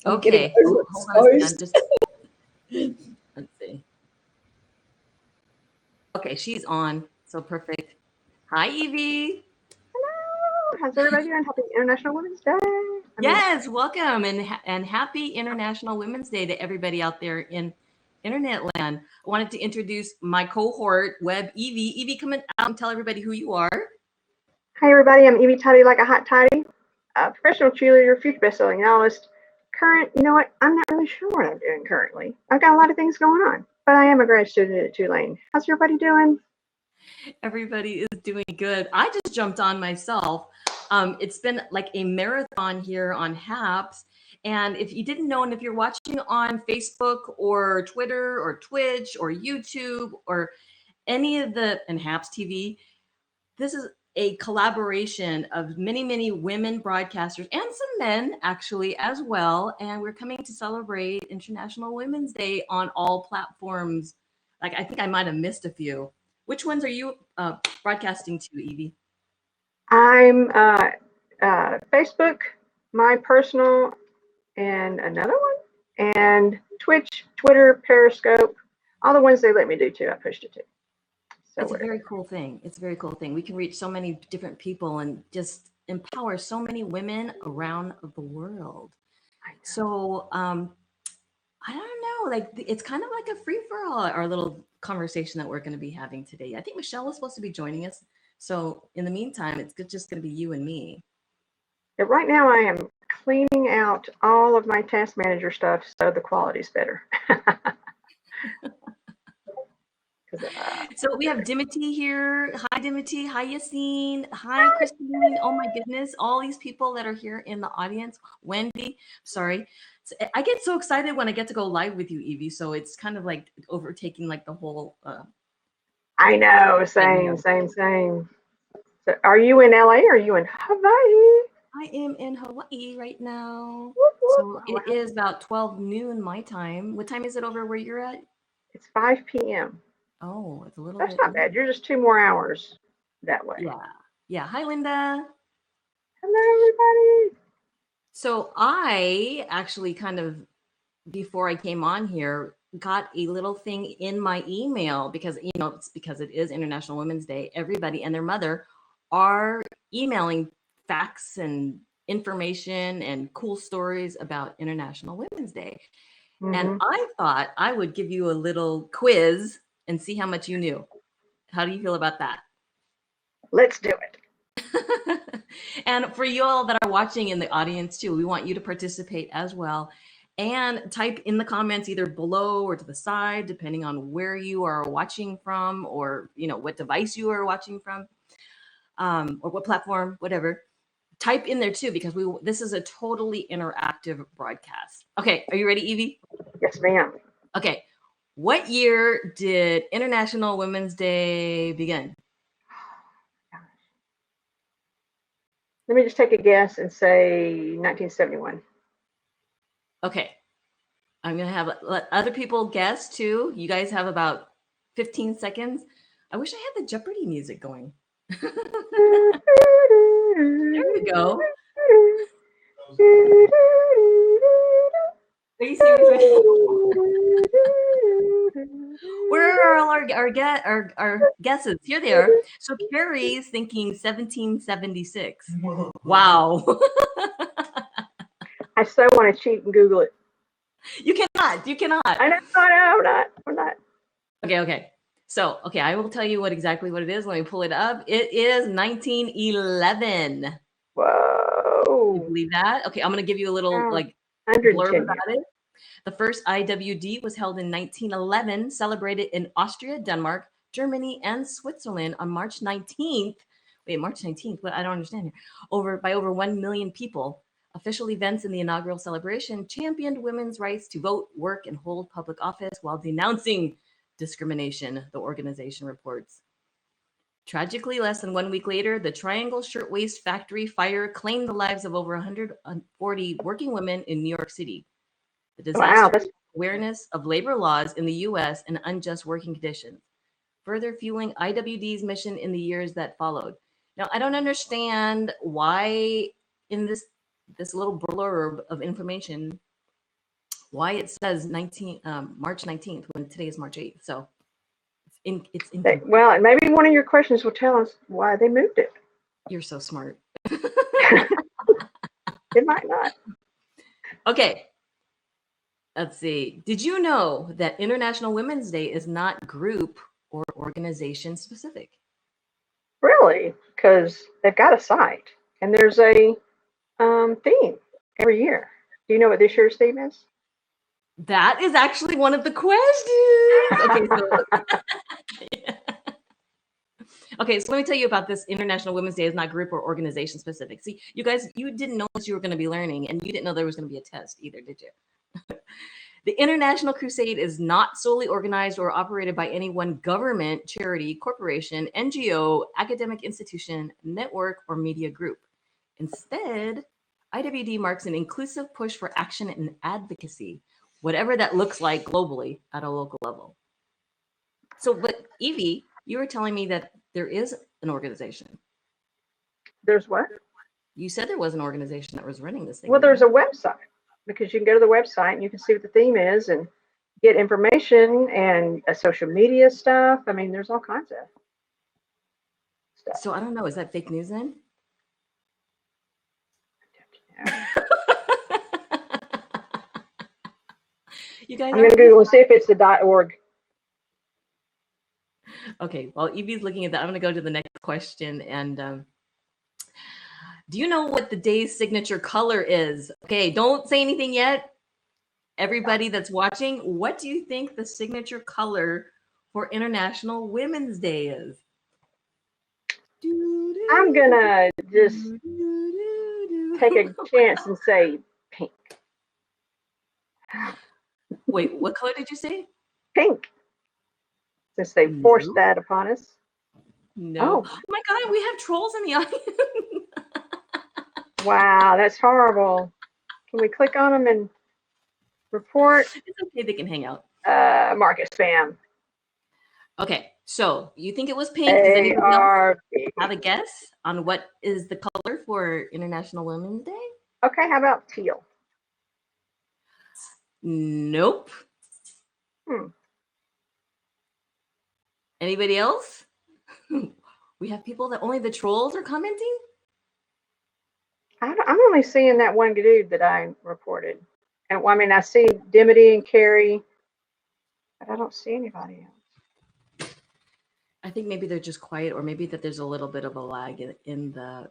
Okay. Hold on a second. Let's see. Okay, she's on. So perfect. Hi, Evie. Hello. How's everybody doing? Happy International Women's Day. Yes, welcome and happy International Women's Day to everybody out there in Internet land. I wanted to introduce my cohort, Web Evie. Evie, come out and tell everybody who you are. Hi, everybody. I'm Evie Toddy Like a Hot Toddy, a professional cheerleader, future best-selling novelist. Current, you know what? I'm not really sure what I'm doing currently. I've got a lot of things going on, but I am a grad student at Tulane. How's everybody doing? Everybody is doing good. I just jumped on myself. It's been like a marathon here on HAPS. And if you didn't know, and if you're watching on Facebook or Twitter or Twitch or YouTube or any of and HAPS TV, this is a collaboration of many, many women broadcasters and some men actually as well. And we're coming to celebrate International Women's Day on all platforms. Like, I think I might have missed a few. Which ones are you broadcasting to, Evie? I'm Facebook, my personal and another one, and Twitch, Twitter, Periscope, all the ones they let me do too. I pushed it to. So It's a very cool thing. It's a very cool thing. We can reach so many different people and just empower so many women around the world. So I don't know, like it's kind of like a free for all, our little conversation that we're going to be having today. I think Michelle was supposed to be joining us. So in the meantime, it's just going to be you and me. Yeah, right now I am cleaning out all of my task manager stuff so the quality's better. So we have Dimity here. Hi, Dimity. Hi, Yassine. Hi, Christine. Oh my goodness. All these people that are here in the audience. Wendy, sorry. I get so excited when I get to go live with you, Evie. So it's kind of like overtaking like the whole. I know, same. So are you in LA or are you in Hawaii? I am in Hawaii right now. So it is about 12 noon my time. What time is it over where you're at? It's 5 p.m. Oh, it's a little That's bit. not bad. You're just 2 more hours that way. Yeah. Yeah. Hi, Linda. Hello, everybody. So I actually kind of, before I came on here, got a little thing in my email because, you know, it's because it is International Women's Day. Everybody and their mother are emailing facts and information and cool stories about International Women's Day. And I thought I would give you a little quiz and see how much you knew. How do you feel about that? Let's do it. And for you all that are watching in the audience too, we want you to participate as well. And type in the comments either below or to the side, depending on where you are watching from, or you know what device you are watching from, or what platform, whatever. Type in there too, because this is a totally interactive broadcast. Okay, are you ready, Evie? Yes, ma'am. Okay, what year did International Women's Day begin? Let me just take a guess and say 1971. Okay, I'm gonna let other people guess too. You guys have about 15 seconds. I wish I had the Jeopardy music going. There we go. Are you serious? Where are all our guesses? Here they are. So Carrie's thinking 1776. Wow. I so want to cheat and Google it. You cannot. You cannot. I know. I'm not. Okay. So, okay, I will tell you exactly what it is. Let me pull it up. It is 1911. Whoa. You believe that? Okay, I'm going to give you a little blurb about it. The first IWD was held in 1911, celebrated in Austria, Denmark, Germany, and Switzerland on March 19th. Wait, March 19th? What? I don't understand here. By over 1 million people. Official events in the inaugural celebration championed women's rights to vote, work, and hold public office while denouncing discrimination, the organization reports. Tragically, less than 1 week later, the Triangle Shirtwaist Factory fire claimed the lives of over 140 working women in New York City. The disaster awareness of labor laws in the U.S. and unjust working conditions, further fueling IWD's mission in the years that followed. Now, I don't understand why in this little blurb of information, why it says March 19th when today is March 8th. So it's well, and maybe one of your questions will tell us why they moved it. You're so smart. It might not. Okay. Let's see. Did you know that International Women's Day is not group or organization specific? Really? Because they've got a site and there's a theme every year. Do you know what this year's theme is? That is actually one of the questions. Okay, okay, so let me tell you about this. International Women's Day is not group or organization specific. See, you guys, you didn't know what you were going to be learning, and you didn't know there was going to be a test either, did you? The International Crusade is not solely organized or operated by any one government, charity, corporation, NGO, academic institution, network, or media group. Instead, IWD marks an inclusive push for action and advocacy, whatever that looks like globally at a local level. So, but Evie, you were telling me that there is an organization. There's what? You said there was an organization that was running this thing. Well, there's a website, because you can go to the website and you can see what the theme is and get information and social media stuff. I mean, there's all kinds of stuff. So I don't know. Is that fake news then? You guys, I'm going to Google and see if it's the .org. Okay, well, Evie's looking at that. I'm going to go to the next question. And do you know what the day's signature color is? Okay, don't say anything yet. Everybody that's watching, what do you think the signature color for International Women's Day is? I'm going to just take a chance and say pink. Wait, what color did you say? Pink. Since they forced that upon us. No. Oh my God, we have trolls in the audience. Wow, that's horrible. Can we click on them and report? It's okay, they can hang out. Mark it spam. Okay, so you think it was pink? Does anybody else have a guess on what is the color for International Women's Day? Okay, how about teal? Nope. Anybody else? We have people that only the trolls are commenting? I'm only seeing that one dude that I reported. And I mean, I see Dimity and Carrie, but I don't see anybody else. I think maybe they're just quiet, or maybe that there's a little bit of a lag in the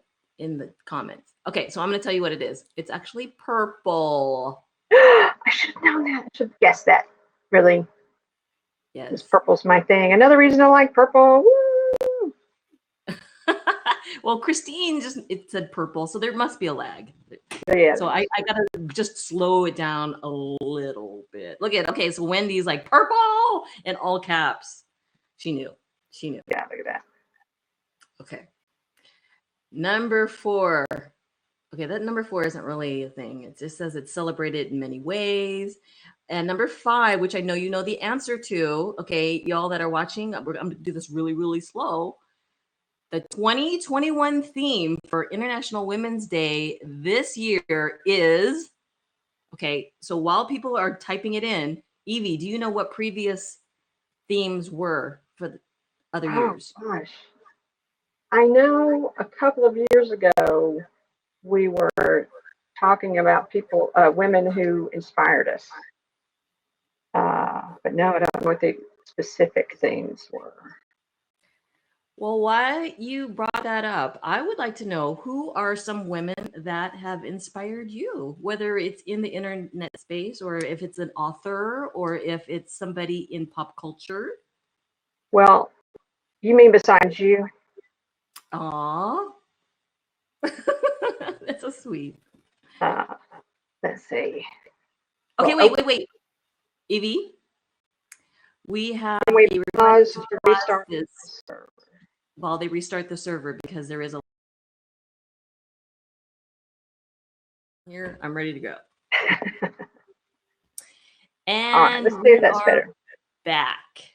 comments. Okay, so I'm going to tell you what it is. It's actually purple. I should have known that. I should have guessed that. Really? Yes. Because purple's my thing. Another reason I like purple. Woo! Well, Christine it said purple, so there must be a lag. Yeah. So I gotta just slow it down a little bit. Okay, so Wendy's like purple in all caps. She knew. Yeah, look at that. Okay. Number 4. Okay, that number 4 isn't really a thing. It just says it's celebrated in many ways. And number 5, which I know you know the answer to, okay, y'all that are watching, I'm going to do this really, really slow. The 2021 theme for International Women's Day this year is, okay, so while people are typing it in, Evie, do you know what previous themes were for the other years? Gosh. I know a couple of years ago, we were talking about people, women who inspired us. But no, I don't know what the specific themes were. Well, why you brought that up, I would like to know who are some women that have inspired you, whether it's in the internet space or if it's an author or if it's somebody in pop culture. Well, you mean besides you? Aw. That's so sweet. Let's see. Okay, wait. Evie, we have we pause to restart this while they restart the server because there is a here. I'm ready to go. And all right, let's see if that's better. Back.